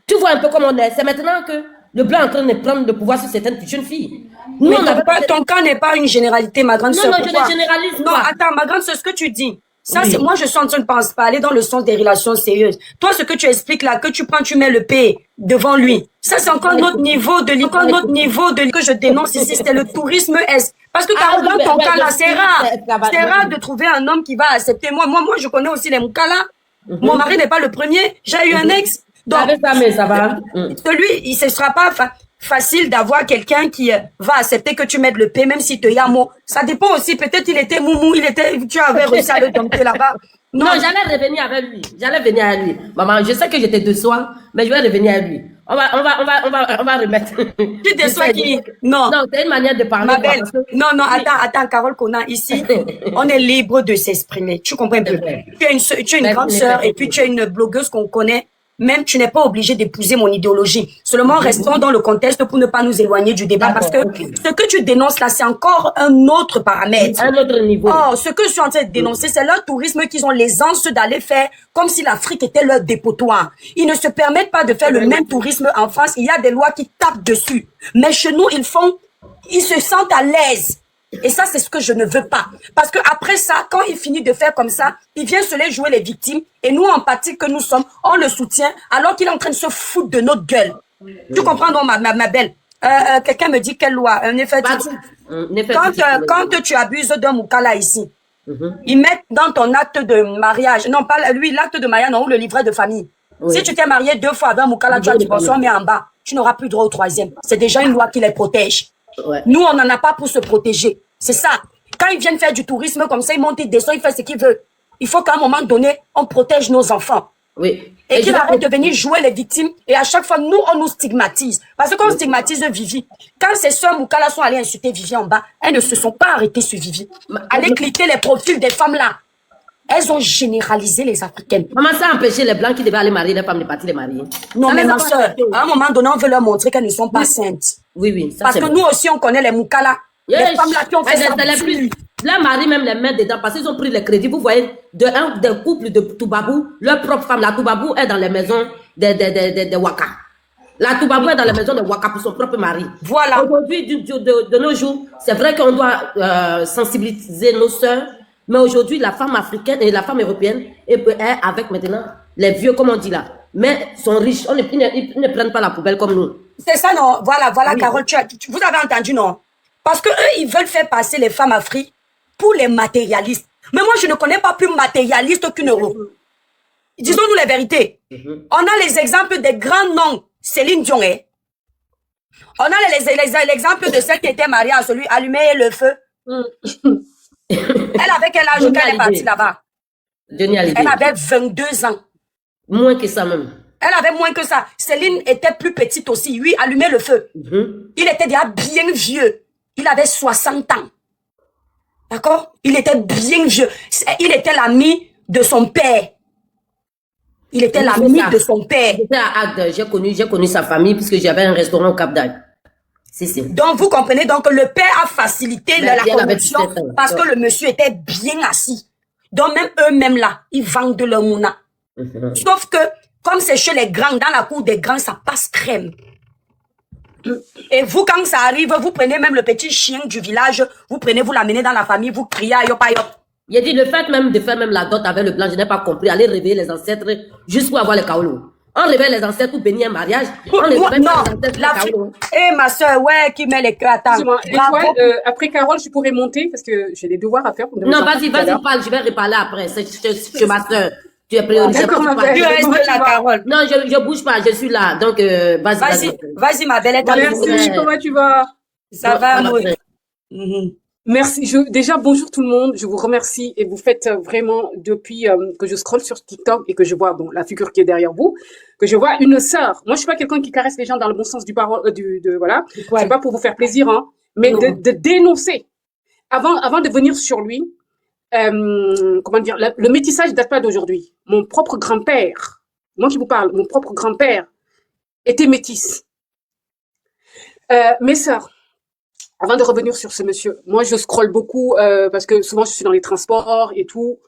Tu vois un peu comment on est. C'est maintenant que le blanc est en train de prendre le pouvoir sur certaines jeunes filles. Nous, mais ton cas n'est pas une généralité, ma grande soeur. Non, je ne généralise pas. Non, attends, ma grande soeur, ce que tu dis, ça, c'est, moi, je suis en train de parler dans le sens des relations sérieuses. Toi, ce que tu expliques là, que tu prends, tu mets le P devant lui. Ça, c'est encore notre niveau de, que je dénonce ici, c'est le tourisme est. Parce que, dans ton cas là, c'est rare. C'est rare de trouver un homme qui va accepter. Moi, je connais aussi les moukas là. Mon mari n'est pas le premier. J'ai eu un ex. Donc, ça va. Celui, ce sera pas facile d'avoir quelqu'un qui va accepter que tu mettes le P, même si te yamo. Ça dépend aussi. Peut-être il était moumou, tu avais réussi à le dompter là-bas. Non, j'allais revenir avec lui. Maman, je sais que j'étais de soi, mais je vais revenir à lui. On va remettre. Tu déçois qui? Non. Non, c'est une manière de parler. Ma belle. Non, attends, Carole Kona, ici, on est libre de s'exprimer. Tu comprends un peu? Tu es une grande sœur et puis tu es une blogueuse qu'on connaît. Même tu n'es pas obligé d'épouser mon idéologie. Seulement restons dans le contexte pour ne pas nous éloigner du débat parce que ce que tu dénonces là, c'est encore un autre paramètre. Un autre niveau. Oh, ce que je suis en train de dénoncer, c'est leur tourisme qu'ils ont l'aisance d'aller faire comme si l'Afrique était leur dépotoir. Ils ne se permettent pas de faire le même tourisme en France. Il y a des lois qui tapent dessus. Mais chez nous, ils se sentent à l'aise. Et ça, c'est ce que je ne veux pas. Parce que après ça, quand il finit de faire comme ça, il vient se les jouer les victimes. Et nous, empathiques que nous sommes, on le soutient alors qu'il est en train de se foutre de notre gueule. Tu comprends, non, ma belle? Quelqu'un me dit quelle loi? En effet, quand tu abuses d'un moukala ici, ils mettent dans ton acte de mariage, non pas lui, l'acte de mariage, non, ou le livret de famille. Oui. Si tu t'es marié 2 fois avec un moukala, tu as divorcé, on met en bas. Tu n'auras plus droit au 3e. C'est déjà une loi qui les protège. Ouais. Nous, on n'en a pas pour se protéger. C'est ça. Quand ils viennent faire du tourisme comme ça, ils montent, ils descendent, ils font ce qu'ils veulent. Il faut qu'à un moment donné, on protège nos enfants. Oui. Et qu'ils arrêtent de venir jouer les victimes. Et à chaque fois, nous, on nous stigmatise. Parce qu'on stigmatise Vivi. Quand ces sœurs Moukala sont allées insulter Vivi en bas, elles ne se sont pas arrêtées sur Vivi. Allez cliquer les profils des femmes là. Elles ont généralisé les Africaines. Maman, ça a empêché les Blancs qui devaient aller marier les femmes de partir les marier. Non, mais ma soeur, à un moment donné, on veut leur montrer qu'elles ne sont pas saintes. Oui, oui. Ça, parce que nous aussi, on connaît les Moukala. Les femmes là qui ont fait ça. Les maris même les mettent dedans parce qu'ils ont pris les crédits. Vous voyez, des couples de Toubabou, leur propre femme, la Toubabou est dans les maisons de Waka. La Toubabou est dans les maisons de Waka pour son propre mari. Voilà. Aujourd'hui, de nos jours, c'est vrai qu'on doit sensibiliser nos sœurs. Mais aujourd'hui, la femme africaine et la femme européenne est avec maintenant les vieux, comme on dit là. Mais sont riches. Ils ne prennent pas la poubelle comme nous. C'est ça, non? Voilà, oui. Carole, vous avez entendu, non? Parce que eux, ils veulent faire passer les femmes africaines pour les matérialistes. Mais moi, je ne connais pas plus matérialiste qu'une euro. Disons-nous la vérité. On a les exemples des grands noms. Céline Dion, hein? On a l'exemple de celle qui était mariée à celui allumer le feu. Elle avait quel âge quand elle est partie là-bas? Elle avait 22 ans. Moins que ça même. Elle avait moins que ça. Céline était plus petite aussi. Lui, allumait le feu. Il était déjà bien vieux. Il avait 60 ans. D'accord? Il était bien vieux. Il était l'ami de son père. Il était l'ami de son père. J'étais à Agde. J'ai connu sa famille puisque j'avais un restaurant au Cap d'Agde. Donc, vous comprenez, donc le père a facilité la corruption parce que le monsieur était bien assis. Donc, même eux-mêmes là, ils vendent de leur mouna. Sauf que, comme c'est chez les grands, dans la cour des grands, ça passe crème. Et vous, quand ça arrive, vous prenez même le petit chien du village, vous l'amenez dans la famille, vous criez ayop ayop. Il a dit, le fait même de faire même la dot avec le blanc, je n'ai pas compris, aller réveiller les ancêtres juste pour avoir les kaolo. On réveille les ancêtres pour bénir un mariage. On les réveille les ancêtres. Eh, ma soeur, ouais, qui met les cœurs à temps. Après Carole, je pourrais monter parce que j'ai des devoirs à faire. Non, vas-y, parle. Je vais reparler après. C'est ma soeur. Tu es prioritaire. Tu restes là, Carole. Non, je bouge pas. Je suis là. Donc, vas-y. Vas-y, ma belle. Merci. Comment tu vas? Ça va, Merci. Déjà, bonjour tout le monde. Je vous remercie et vous faites vraiment depuis que je scrolle sur TikTok et que je vois la figure qui est derrière vous, que je vois une sœur. Moi, je suis pas quelqu'un qui caresse les gens dans le bon sens du parole, voilà. Ouais. C'est pas pour vous faire plaisir, hein, mais de dénoncer. Avant de venir sur lui, comment dire, le métissage date pas d'aujourd'hui. Mon propre grand-père, moi qui vous parle, mon propre grand-père était métis. Mes sœurs. Avant de revenir sur ce monsieur, moi je scrolle beaucoup parce que souvent je suis dans les transports et tout.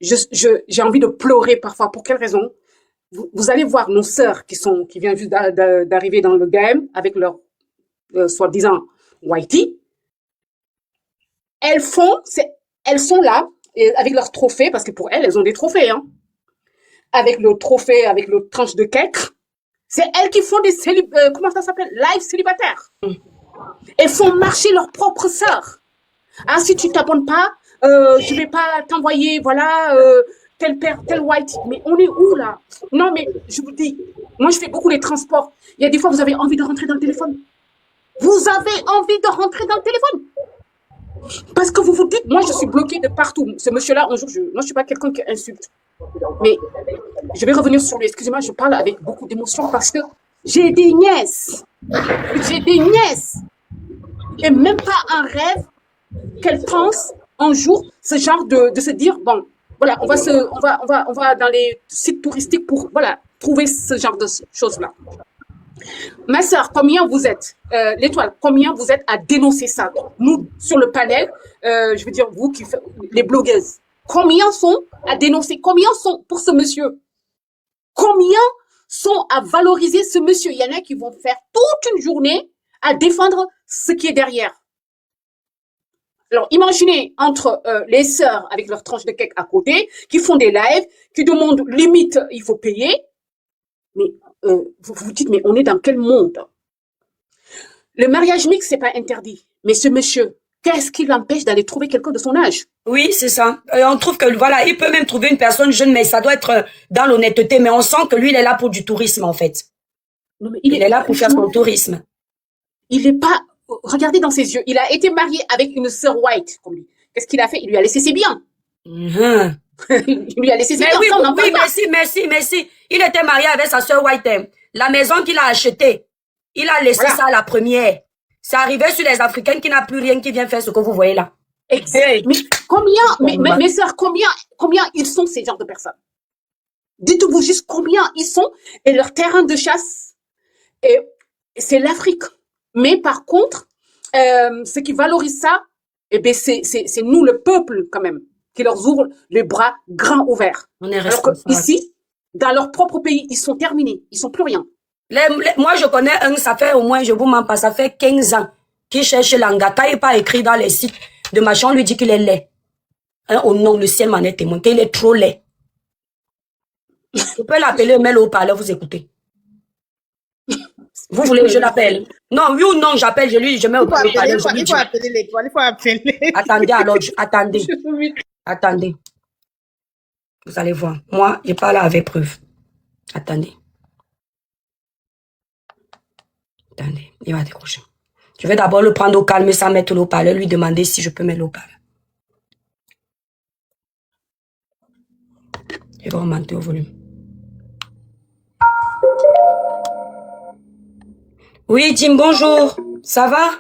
J'ai envie de pleurer parfois. Pour quelle raison? Vous allez voir nos sœurs qui viennent juste d'arriver dans le game avec leur soi-disant whitey. Elles sont là et avec leurs trophées parce que pour elles ont des trophées, hein. Avec le trophée, avec le tranche de cake, c'est elles qui font des comment ça s'appelle? Live célibataires. Elles font marcher leurs propres sœurs. Ah, si tu t'abonnes pas, je vais pas t'envoyer, voilà, tel père, tel white. Mais on est où, là? Non, mais je vous dis, moi, je fais beaucoup les transports. Il y a des fois, vous avez envie de rentrer dans le téléphone. Vous avez envie de rentrer dans le téléphone. Parce que vous vous dites, moi, je suis bloquée de partout. Ce monsieur-là, un jour, moi, je suis pas quelqu'un qui insulte. Mais je vais revenir sur lui. Excusez-moi, je parle avec beaucoup d'émotion parce que j'ai des nièces. Et même pas un rêve qu'elles pensent un jour ce genre de se dire, bon, voilà, on va dans les sites touristiques pour, voilà, trouver ce genre de choses-là. Ma sœur, combien vous êtes, l'étoile, combien vous êtes à dénoncer ça? Nous, sur le panel, je veux dire, vous qui faites, les blogueuses, combien sont à dénoncer? Combien sont pour ce monsieur? Combien sont à valoriser ce monsieur? Il y en a qui vont faire toute une journée à défendre ce qui est derrière. Alors, imaginez entre les sœurs avec leur tranche de cake à côté, qui font des lives, qui demandent limite, il faut payer. Mais vous vous dites, mais on est dans quel monde? Le mariage mixte, c'est pas interdit. Mais ce monsieur, qu'est-ce qui l'empêche d'aller trouver quelqu'un de son âge? Oui, c'est ça. On trouve que, voilà, il peut même trouver une personne jeune, mais ça doit être dans l'honnêteté. Mais on sent que lui, il est là pour du tourisme, en fait. Non, mais Il est là pour faire son tourisme. il est pas, regardez dans ses yeux, il a été marié avec une sœur white, comme lui. Qu'est-ce qu'il a fait? Il lui a laissé ses biens. Mhm. Il lui a laissé ses Mais biens. oui, Ça, on n'en oui, parle pas. merci. Il était marié avec sa sœur White. La maison qu'il a achetée, il a laissé Voilà. ça à la première. C'est arrivé sur les Africaines qui n'a plus rien, qui vient faire ce que vous voyez là. Hey. Mais combien, mes sœurs, combien ils sont ces genres de personnes? Dites-vous juste combien ils sont et leur terrain de chasse. Et c'est l'Afrique. Mais par contre, ce qui valorise ça, eh ben c'est nous, le peuple, quand même, qui leur ouvre les bras grands ouverts. On est Alors que responsable. ici, dans leur propre pays, ils sont terminés. Ils sont plus rien. Moi, je connais un, ça fait au moins, je vous mens pas, ça fait 15 ans qu'il cherche l'angata et pas écrit dans les sites de machin, on lui dit qu'il est laid. Hein, oh non, le ciel m'en est témoin, qu'il est trop laid. Vous pouvez l'appeler, mais le haut-parleur, vous écoutez. Vous voulez que je l'appelle? Non, oui ou non, j'appelle, je mets au Il faut appeler, haut-parleur, il je lui faut dis. appeler l'étoile, il faut appeler. Attendez alors, attendez. Vous allez voir. Moi, je parle avec preuve. Attendez, il va décrocher. Je vais d'abord le prendre au calme sans mettre le haut-parleur, lui demander si je peux mettre le haut-parleur. Je vais augmenter au volume. Oui, Jim, bonjour. Ça va?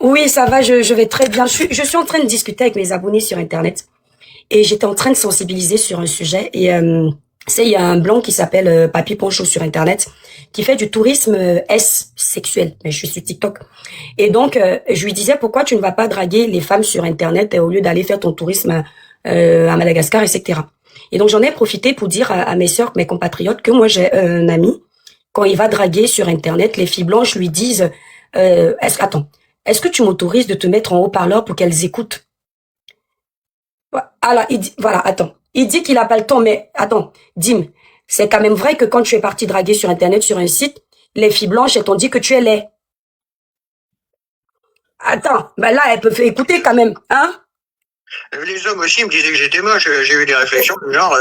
Oui, ça va, je vais très bien. Je suis en train de discuter avec mes abonnés sur Internet et j'étais en train de sensibiliser sur un sujet. Et il y a un blanc qui s'appelle Papy Poncho sur Internet qui fait du tourisme sexuel. Mais je suis sur TikTok. Et donc, je lui disais, pourquoi tu ne vas pas draguer les femmes sur Internet au lieu d'aller faire ton tourisme à Madagascar, etc. Et donc, j'en ai profité pour dire à mes sœurs, mes compatriotes, que moi, j'ai un ami, quand il va draguer sur Internet, les filles blanches lui disent, est-ce que tu m'autorises de te mettre en haut-parleur pour qu'elles écoutent? Alors, il dit qu'il n'a pas le temps, mais attends, Dim, c'est quand même vrai que quand tu es parti draguer sur Internet, sur un site, les filles blanches, elles t'ont dit que tu es laid. Attends, ben là, elles peuvent écouter quand même, hein? Les hommes aussi me disaient que j'étais moche. J'ai eu des réflexions du genre,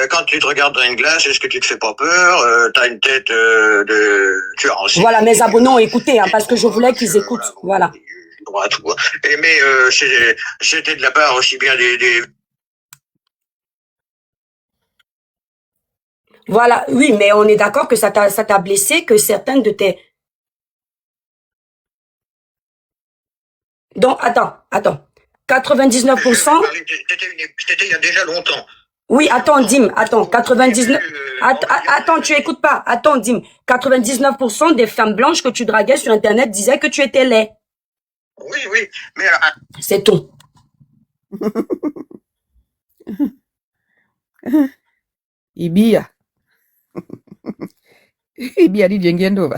quand tu te regardes dans une glace, est-ce que tu te fais pas peur? T'as une tête de tueur en série. Voilà, mes abonnés ont écouté, hein, parce que je voulais qu'ils écoutent. Voilà. Droit à tout. Mais c'était de la part aussi bien des... Voilà, oui, mais on est d'accord que ça t'a blessé, que certaines de tes... Donc, attends. 99%... C'était il y a déjà longtemps. Oui, attends, Dim, attends, 99... Attends, tu écoutes pas. Attends, Dim, 99% des femmes blanches que tu draguais sur Internet disaient que tu étais laid. Oui, mais... C'est tout. Ibia. Ibia di jengendo ba.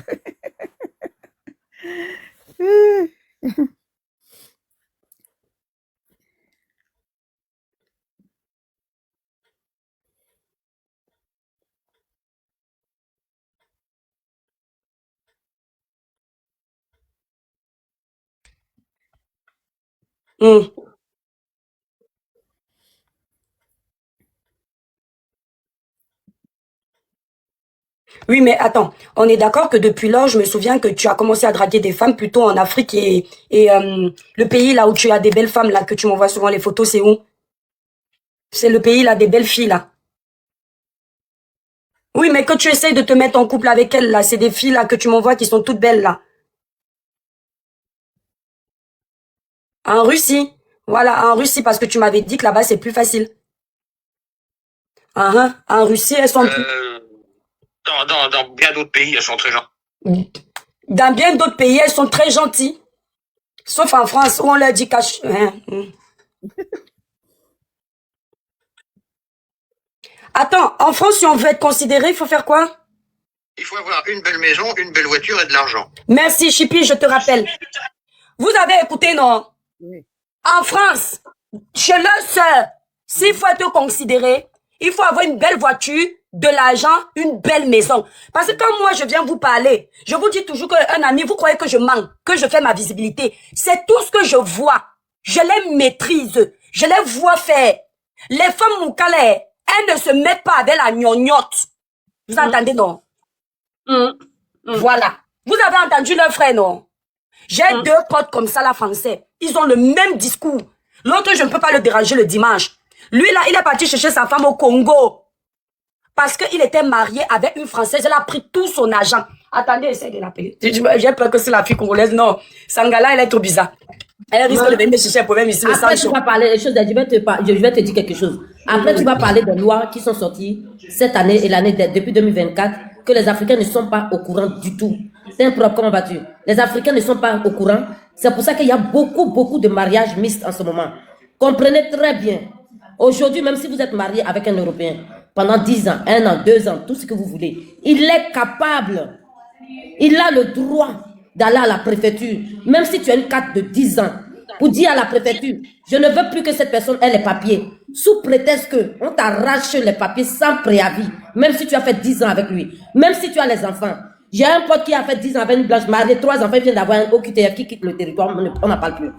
Oui, mais attends, on est d'accord que depuis lors, je me souviens que tu as commencé à draguer des femmes plutôt en Afrique et le pays là où tu as des belles femmes là, que tu m'envoies souvent les photos, c'est où? C'est le pays là des belles filles là. Oui, mais que tu essayes de te mettre en couple avec elles là, c'est des filles là que tu m'envoies qui sont toutes belles là. En Russie. Voilà, en Russie, parce que tu m'avais dit que là-bas c'est plus facile. En Russie, elles sont plus... Dans bien d'autres pays, elles sont très gentilles. Dans bien d'autres pays, elles sont très gentilles. Sauf en France, où on leur dit cache... Attends, en France, si on veut être considéré, il faut faire quoi? Il faut avoir une belle maison, une belle voiture et de l'argent. Merci, Chippy, je te rappelle. Vous avez écouté, non? Oui. En France, chez leur sœur, s'il faut être considéré, il faut avoir une belle voiture, de l'argent, une belle maison. Parce que quand moi je viens vous parler, je vous dis toujours qu'un ami, vous croyez que je mens, que je fais ma visibilité. C'est tout ce que je vois. Je les maîtrise. Je les vois faire. Les femmes moukale, elles ne se mettent pas avec la gnognotte. Vous entendez, non? Voilà. Vous avez entendu leur frère, non? J'ai deux potes comme ça, là, français. Ils ont le même discours. L'autre, je ne peux pas le déranger le dimanche. Lui, là, il est parti chercher sa femme au Congo. Parce qu'il était marié avec une Française. Elle a pris tout son argent. Attendez, essaye de l'appeler. J'ai peur que c'est la fille congolaise. Non. Sangala, elle est trop bizarre. Elle risque de venir me chercher un problème ici. Après, tu vas parler, je vais te dire quelque chose. Après, tu vas parler des lois qui sont sorties cette année et l'année depuis 2024, que les Africains ne sont pas au courant du tout. C'est un problème, comment vas-tu? Les Africains ne sont pas au courant. C'est pour ça qu'il y a beaucoup de mariages mixtes en ce moment. Comprenez très bien. Aujourd'hui, même si vous êtes marié avec un Européen, pendant 10 ans, 1 an, 2 ans, tout ce que vous voulez, il est capable, il a le droit d'aller à la préfecture, même si tu as une carte de 10 ans, pour dire à la préfecture, je ne veux plus que cette personne ait les papiers, sous prétexte qu'on t'arrache les papiers sans préavis, même si tu as fait 10 ans avec lui, même si tu as les enfants. J'ai un pote qui a fait 10 ans avec une blanche mariée, 3 enfants, il vient d'avoir un OQTF qui quitte le territoire, on n'en parle plus.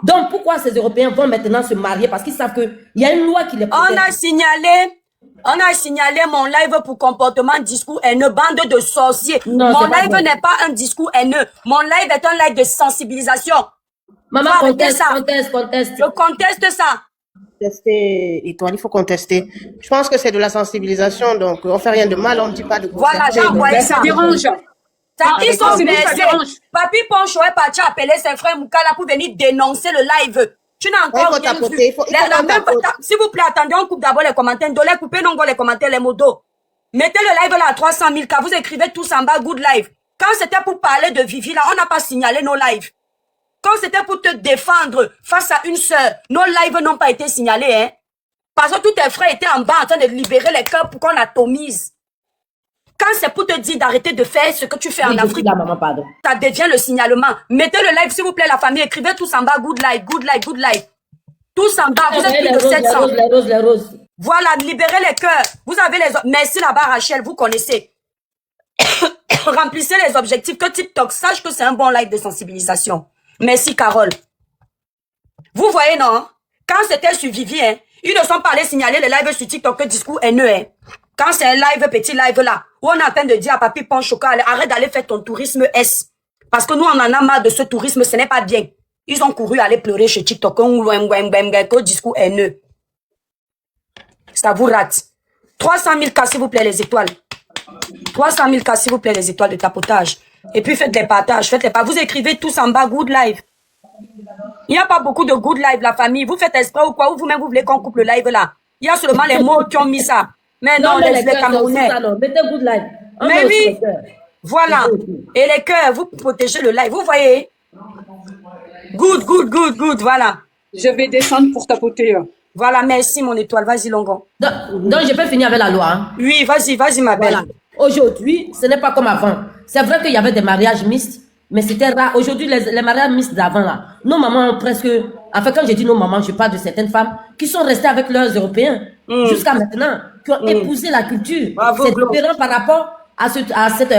Donc pourquoi ces Européens vont maintenant se marier? Parce qu'ils savent qu'il y a une loi qui les protège. On a signalé mon live pour comportement, discours haineux, bande de sorciers. Non, mon live n'est pas un discours haineux. Mon live est un live de sensibilisation. Maman, conteste. Je conteste ça. Contester, Étoile, il faut contester. Je pense que c'est de la sensibilisation, donc on fait rien de mal, on ne dit pas de Voilà, j'ai envoyé ça. Ça dérange. Ils sont ça blessés. dérange. Papi Poncho est parti appeler ses frères Moukala pour venir dénoncer le live. Tu n'as encore faut rien tapoter, vu. il faut tapoter. S'il vous plaît, attendez, on coupe d'abord les commentaires. Donnez, coupez non les commentaires, les modos. Mettez le live là à 300 000 cas. Vous écrivez tous en bas, good live. Quand c'était pour parler de Vivi là, on n'a pas signalé nos lives. Quand c'était pour te défendre face à une sœur, nos lives n'ont pas été signalés, hein. Parce que tous tes frères étaient en bas en train de libérer les cœurs pour qu'on atomise. Quand c'est pour te dire d'arrêter de faire ce que tu fais en Afrique, ça devient le signalement. Mettez le live, s'il vous plaît, la famille. Écrivez tous en bas, good live, good live, good live. Tous en bas, vous êtes plus de 700. Les roses. Voilà, libérez les cœurs. Vous avez les... Merci là-bas, Rachel, vous connaissez. Remplissez les objectifs. Que TikTok sache que c'est un bon live de sensibilisation. Merci, Carole. Vous voyez, non? Quand c'était sur Vivi, hein, ils ne sont pas allés signaler les lives sur TikTok que discours haineux, hein. Quand c'est un live, petit live là, où on est en train de dire à Papi Ponchoka, arrête d'aller faire ton tourisme S. Parce que nous, on en a marre de ce tourisme, ce n'est pas bien. Ils ont couru aller pleurer chez TikTok, que discours haineux. Ça vous rate. 300 000 cas, s'il vous plaît, les étoiles. 300 000 cas, s'il vous plaît, les étoiles de tapotage. Et puis faites les partages, faites les partages. Vous écrivez tous en bas, good live. Il n'y a pas beaucoup de good live, la famille. Vous faites exprès ou quoi? Ou vous-même, vous voulez qu'on coupe le live là? Il y a seulement les mots qui ont mis ça. Mais non, les Camerounais. Mettez good live. Mais oui, voilà. Et les cœurs, vous protégez le live. Vous voyez? Good, voilà. Je vais descendre pour tapoter. Voilà, merci mon étoile. Vas-y, Longon. Donc, je peux finir avec la loi. Hein? Oui, vas-y, ma belle. Voilà. Aujourd'hui, ce n'est pas comme avant. C'est vrai qu'il y avait des mariages mixtes, mais c'était rare. Aujourd'hui, les mariages mixtes d'avant, là, nos mamans ont presque... Enfin, quand je dis nos mamans, je parle de certaines femmes qui sont restées avec leurs Européens jusqu'à maintenant, qui ont épousé la culture. C'est différent par rapport à cette...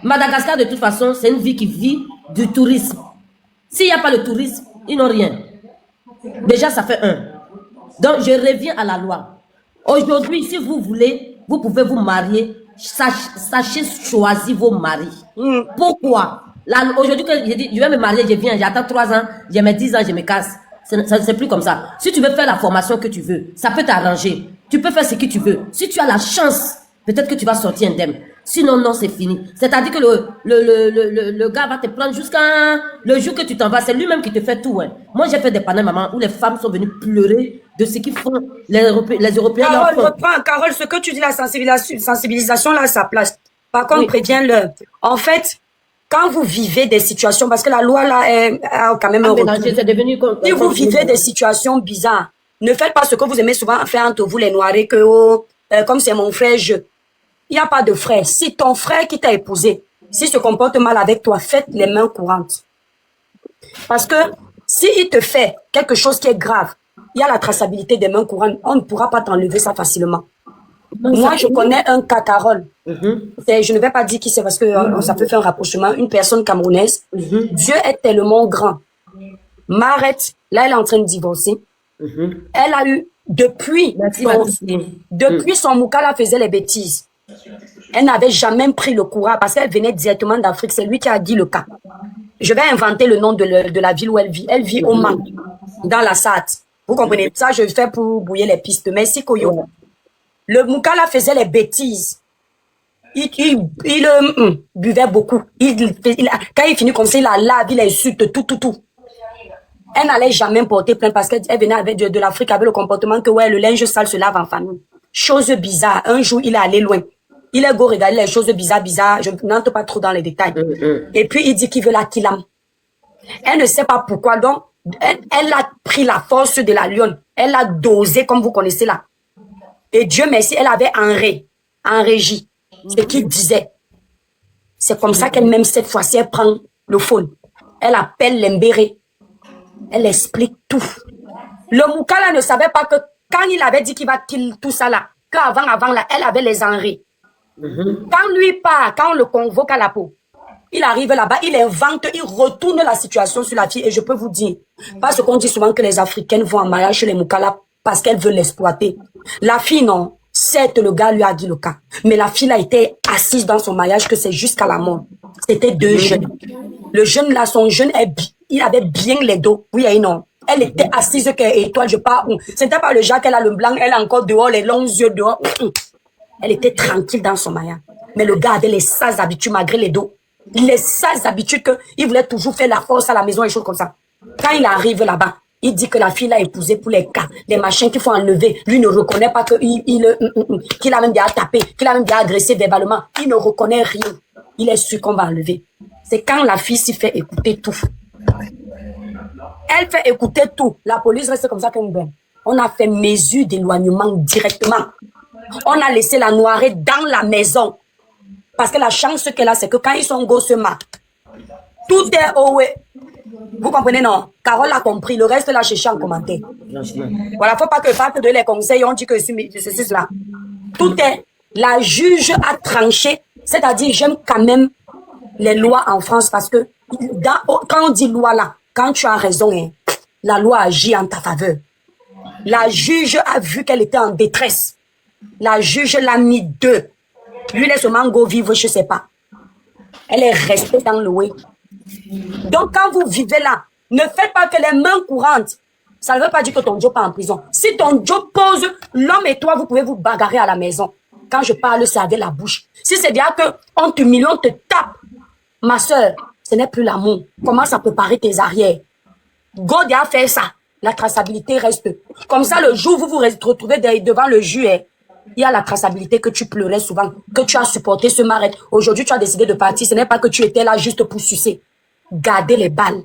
Madagascar, de toute façon, c'est une vie qui vit du tourisme. S'il n'y a pas le tourisme, ils n'ont rien. Déjà, ça fait 1. Donc, je reviens à la loi. Aujourd'hui, si vous voulez, vous pouvez vous marier. Sachez choisir vos maris. Pourquoi? Aujourd'hui, quand je dis, je vais me marier, je viens, j'attends 3 ans, j'ai mes 10 ans, je me casse. C'est plus comme ça. Si tu veux faire la formation que tu veux, ça peut t'arranger. Tu peux faire ce que tu veux. Si tu as la chance, peut-être que tu vas sortir indemne. Sinon, non, c'est fini. C'est-à-dire que le gars va te prendre jusqu'à le jour que tu t'en vas. C'est lui-même qui te fait tout. Hein. Moi, j'ai fait des panels, maman, où les femmes sont venues pleurer de ce qu'ils font les Européens. Carole, ce que tu dis, la sensibilisation, là, ça place. Par contre, préviens-le. En fait, quand vous vivez des situations, parce que la loi, là, a quand même un recul. Si vous vivez des situations bizarres, ne faites pas ce que vous aimez souvent faire entre vous, les noirs, comme c'est mon frère, il n'y a pas de frère. Si ton frère qui t'a épousé, s'il se comporte mal avec toi, faites les mains courantes. Parce que S'il te fait quelque chose qui est grave, il y a la traçabilité des mains courantes, on ne pourra pas t'enlever ça facilement. Moi, je connais un cas, Carole. Je ne vais pas dire qui c'est parce que ça peut faire un rapprochement. Une personne camerounaise. Dieu est tellement grand. Marette, là, elle est en train de divorcer. Elle a eu, depuis son Moukala faisait les bêtises. Elle n'avait jamais pris le courage parce qu'elle venait directement d'Afrique. C'est lui qui a dit le cas. Je vais inventer le nom de la ville où elle vit. Elle vit au Mans, dans la SAT. Vous comprenez? Ça, je fais pour brouiller les pistes. Merci, Koyo. Le Moukala faisait les bêtises. Il buvait beaucoup. Quand il finit comme ça, il la lave, il insulte, tout. Elle n'allait jamais porter plainte parce qu'elle venait avec de l'Afrique avec le comportement que ouais, le linge sale se lave en famille. Chose bizarre. Un jour, il est allé loin. Il est go regarder les choses bizarres. Je n'entre pas trop dans les détails. Et puis, il dit qu'il veut la killam. Elle ne sait pas pourquoi. Donc, elle a pris la force de la lionne. Elle a dosé, comme vous connaissez là. Et Dieu merci, elle avait en régie, ce qu'il disait. C'est comme ça qu'elle, même cette fois-ci, elle prend le phone. Elle appelle l'Embéré. Elle explique tout. Le Moukala ne savait pas que quand il avait dit qu'il va kill tout ça là, qu'avant là, elle avait les enrées. Quand lui part, quand on le convoque à la peau, il arrive là-bas, il invente, il retourne la situation sur la fille. Et je peux vous dire, parce qu'on dit souvent que les Africaines vont en mariage chez les Moukala parce qu'elles veulent l'exploiter. La fille, non. Certes, le gars lui a dit le cas. Mais la fille a été assise dans son mariage que c'est jusqu'à la mort. C'était deux jeunes. Le jeune là, son jeune, il avait bien les dos. Oui et non. Elle était assise que étoile, je pars où. C'était pas le Jacques, elle a le blanc, elle a encore dehors, les longs yeux dehors. Elle était tranquille dans son mariage. Mais le gars avait les sales habitudes malgré les dos. Les sales habitudes qu'il voulait toujours faire la force à la maison et choses comme ça. Quand il arrive là-bas, il dit que la fille l'a épousé pour les cas, les machins qu'il faut enlever. Lui ne reconnaît pas qu'il a même déjà tapé, qu'il a même déjà agressé verbalement. Il ne reconnaît rien. Il est sûr qu'on va enlever. C'est quand la fille s'y fait écouter tout. Elle fait écouter tout. La police reste comme ça qu'elle nous. On a fait mesure d'éloignement directement. On a laissé la noirer dans la maison. Parce que la chance qu'elle a, c'est que quand ils sont gossement, tout est au Vous comprenez, non? Carole a compris. Le reste, là, cherché en commentaire. Voilà, faut pas que de les conseils, on dit que c'est cela. Tout est, la juge a tranché. C'est-à-dire, j'aime quand même les lois en France parce que quand on dit loi là, quand tu as raison, hein, la loi agit en ta faveur. La juge a vu qu'elle était en détresse. La juge l'a mis 2. Lui, laisse mango vivre, je sais pas. Elle est restée dans le way. Donc, quand vous vivez là, ne faites pas que les mains courantes. Ça ne veut pas dire que ton job pas en prison. Si ton job pose, l'homme et toi, vous pouvez vous bagarrer à la maison. Quand je parle, c'est avec la bouche. Si c'est bien qu'on t'humilie, on te tape. Ma soeur, ce n'est plus l'amour. Commence à préparer tes arrières. God a fait ça. La traçabilité reste. Comme ça, le jour où vous vous retrouvez devant le juge, il y a la traçabilité que tu pleurais souvent, que tu as supporté ce marret. Aujourd'hui, tu as décidé de partir. Ce n'est pas que tu étais là juste pour sucer. Gardez les balles.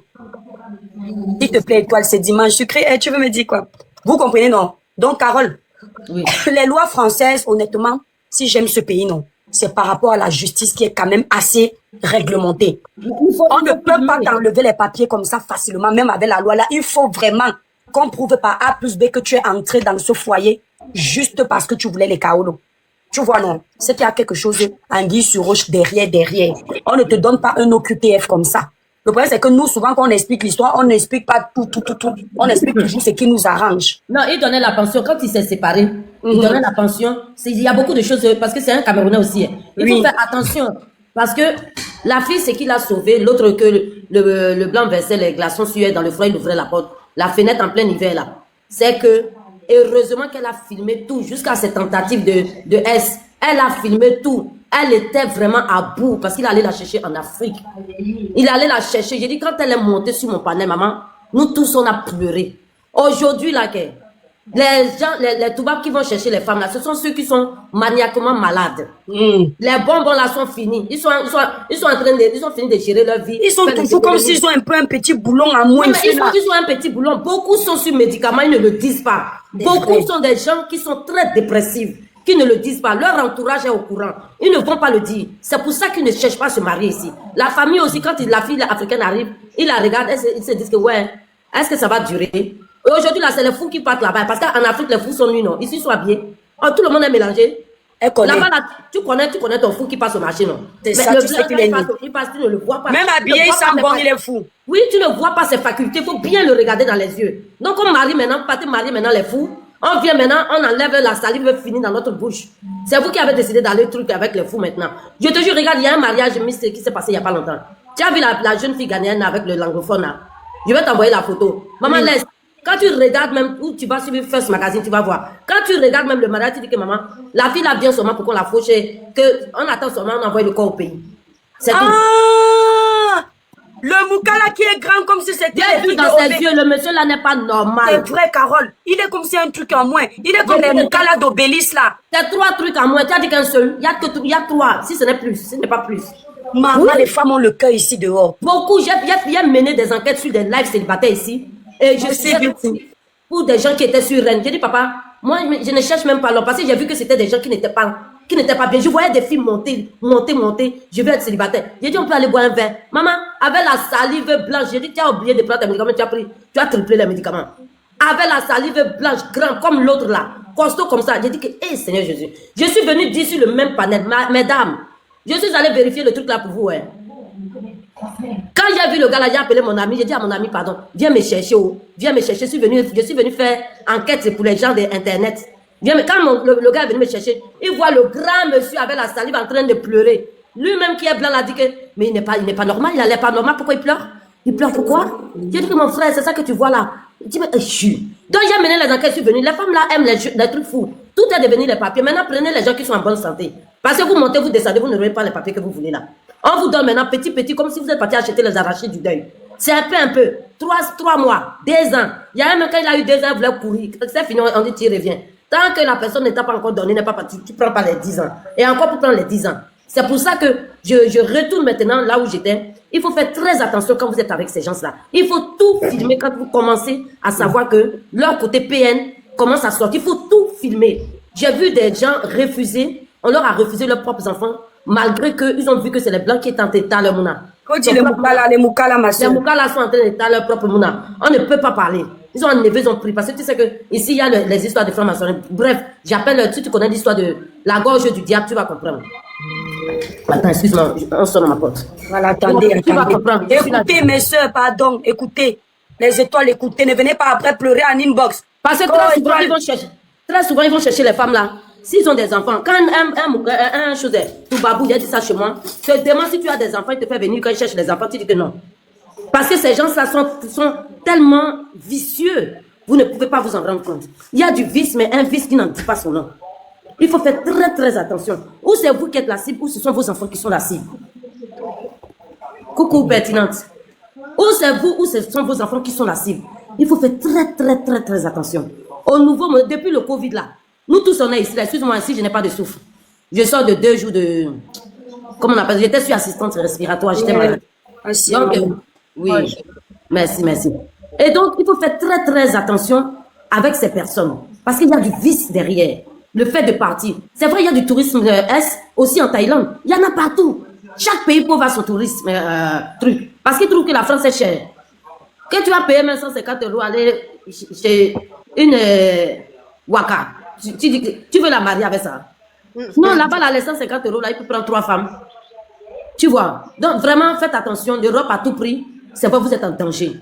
S'il te plaît, étoile, c'est dimanche sucré. Tu veux me dire quoi? Vous comprenez, non? Donc, Carole, oui. Les lois françaises, honnêtement, si j'aime ce pays, non. C'est par rapport à la justice qui est quand même assez réglementée. On ne peut pas t'enlever les papiers comme ça facilement, même avec la loi là. Il faut vraiment qu'on prouve par A plus B que tu es entré dans ce foyer juste parce que tu voulais les kaolo. Tu vois, non? C'est qu'il y a quelque chose anguille sur roche derrière. On ne te donne pas un OQTF comme ça. Le problème, c'est que nous, souvent, quand on explique l'histoire, on n'explique pas tout. On explique toujours ce qui nous arrange. Non, il donnait la pension. Quand il s'est séparé, il donnait la pension. Il y a beaucoup de choses, parce que c'est un Camerounais aussi. Il faut faire attention. Parce que la fille, c'est qu'il a sauvé. L'autre, que le blanc versait les glaçons sur elle dans le froid, il ouvrait la porte. La fenêtre en plein hiver, là. C'est que, heureusement qu'elle a filmé tout, jusqu'à ses tentatives de S. Elle a filmé tout. Elle était vraiment à bout parce qu'il allait la chercher en Afrique. Il allait la chercher. J'ai dit, quand elle est montée sur mon panel, maman, nous tous, on a pleuré. Aujourd'hui, là, les gens, les toubabs qui vont chercher les femmes, là, ce sont ceux qui sont maniaquement malades. Les bonbons, là, sont finis. Ils sont en train de, ils ont fini de gérer leur vie. Ils sont toujours comme s'ils ont un peu un petit boulon à moins. Ils ont un petit boulon. Beaucoup sont sur médicaments, ils ne le disent pas. Beaucoup sont des gens qui sont très dépressifs, qui ne le disent pas. Leur entourage est au courant. Ils ne vont pas le dire. C'est pour ça qu'ils ne cherchent pas à se marier ici. La famille aussi, quand la fille africaine arrive, ils la regardent, ils se disent que ouais, Est-ce que ça va durer? Et aujourd'hui, là, c'est les fous qui partent là-bas. Parce qu'en Afrique, les fous sont nus, non? Ici, ils sont habillés. Oh, tout le monde est mélangé. Là-bas, là, tu connais ton fou qui passe au marché, non? C'est Mais ça, le tu sais blanc, qu'il quand est il passe, nu. tu ne le vois pas. Même Tu ne habillé, il vois pas sent ses bon, facultés. il est fou. Oui, tu ne vois pas ses facultés. Il faut bien le regarder dans les yeux. Donc, on marie maintenant, partez marier maintenant les fous. On vient maintenant, on enlève la salive finie dans notre bouche. C'est vous qui avez décidé d'aller truc avec les fous maintenant. Je te jure, regarde, il y a un mariage qui s'est passé il n'y a pas longtemps. Tu as vu la jeune fille ghanéenne avec le langlophone là? Je vais t'envoyer la photo. Maman, laisse. Quand tu regardes même où tu vas suivre First Magazine, tu vas voir. Quand tu regardes même le mariage, tu dis que maman, la fille là vient seulement pour qu'on la fauche, qu'on attend seulement, on envoie le corps au pays. C'est tout. Ah! Le Moukala qui est grand comme si c'était... J'ai vu dans ses yeux, le monsieur là n'est pas normal. C'est vrai, Carole. Il est comme si un truc en moins. Il est comme les Moukala d'Obélis là. C'est 3 trucs en moins. Tu as dit qu'un seul. Il y a 3. Si ce n'est plus, ce n'est pas plus. Maman, Oui. les femmes ont le cœur ici dehors. Beaucoup. J'ai mené des enquêtes sur des lives célibataires ici. Et je sais pour des gens qui étaient sur Rennes. J'ai dit, papa, moi, je ne cherche même pas l'homme. Parce que j'ai vu que c'était des gens qui n'étaient pas bien. Je voyais des filles monter. Je veux être célibataire. J'ai dit, on peut aller boire un verre. Maman, avec la salive blanche, j'ai dit, tu as oublié de prendre tes médicaments, tu as triplé les médicaments. Avec la salive blanche, grande, comme l'autre là, costaud comme ça. J'ai dit que, hé, Seigneur Jésus, je suis venue dire sur le même panel, mesdames, je suis allée vérifier le truc là pour vous, hein. Quand j'ai vu le gars là, j'ai appelé mon ami, j'ai dit à mon ami, pardon, viens me chercher, viens me chercher, je suis venu faire enquête pour les gens d'Internet. Quand le gars est venu me chercher, il voit le grand monsieur avec la salive en train de pleurer. Lui-même qui est blanc, a dit que, mais il n'est pas normal, il n'a l'air pas normal, pourquoi il pleure? Il pleure pourquoi? J'ai dit que mon frère, c'est ça que tu vois là. Il dit, mais donc j'ai mené les enquêtes, je suis venue. Les femmes là aiment les trucs fous. Tout est devenu les papiers. Maintenant, prenez les gens qui sont en bonne santé. Parce que vous montez, vous descendez, vous n'aurez pas les papiers que vous voulez là. On vous donne maintenant petit, comme si vous êtes parti acheter les arachides du deuil. C'est un peu. 3 mois, 2 ans. Il y a même quand il a eu 2 ans, il voulait courir. C'est fini, on dit, tu reviens. Tant que la personne ne t'a pas encore donné, n'est pas parti, tu ne prends pas les 10 ans. Et encore pour prendre les 10 ans. C'est pour ça que je retourne maintenant là où j'étais. Il faut faire très attention quand vous êtes avec ces gens-là. Il faut tout filmer quand vous commencez à savoir que leur côté PN commence à sortir. Il faut tout filmer. J'ai vu des gens refuser, on leur a refusé leurs propres enfants, malgré qu'ils ont vu que c'est les Blancs qui étaient en train d'étaler leur mouna. Quand tu les Moukala, ma soeur. Les Moukala sont en train d'étaler leur propre mouna. On ne peut pas parler. Ils ont enlevé, ils ont pris. Parce que tu sais que ici, il y a les histoires de francs-maçonnerie. Bref, j'appelle, si tu connais l'histoire de la gorge du diable, tu vas comprendre. Attends, excuse-moi, on sonne à ma porte. Voilà, attendez. Tu vas comprendre. Écoutez, mes soeurs, pardon, écoutez. Les étoiles, écoutez. Ne venez pas après pleurer en inbox. Parce que très souvent, ils vont chercher les femmes là. S'ils ont des enfants, quand un chose est, tout babou, il a dit ça chez moi, te demande si tu as des enfants, il te fait venir quand il cherche les enfants, tu dis que non. Parce que ces gens-là sont tellement vicieux, vous ne pouvez pas vous en rendre compte. Il y a du vice, mais un vice qui n'en dit pas son nom. Il faut faire très attention. Ou c'est vous qui êtes la cible, ou ce sont vos enfants qui sont la cible. Coucou pertinente. Ou c'est vous, ou ce sont vos enfants qui sont la cible. Il faut faire très attention. Au nouveau, depuis le Covid là, nous tous on est ici. Excuse-moi, ici je n'ai pas de souffle. Je sors de 2 jours de... Comment on appelle? J'étais sur assistance respiratoire, j'étais malade. Donc, oui, merci. Et donc, il faut faire très attention avec ces personnes. Parce qu'il y a du vice derrière. Le fait de partir. C'est vrai, il y a du tourisme S aussi en Thaïlande. Il y en a partout. Chaque pays pauvre a son tourisme truc. Parce qu'il trouve que la France est chère. Que tu vas payer même 150 € aller chez une Waka. Tu dis que tu veux la marier avec ça. Non, là-bas, là, les 150 € là, il peut prendre 3 femmes. Tu vois. Donc, vraiment, faites attention. L'Europe à tout prix, c'est pas vous êtes en danger.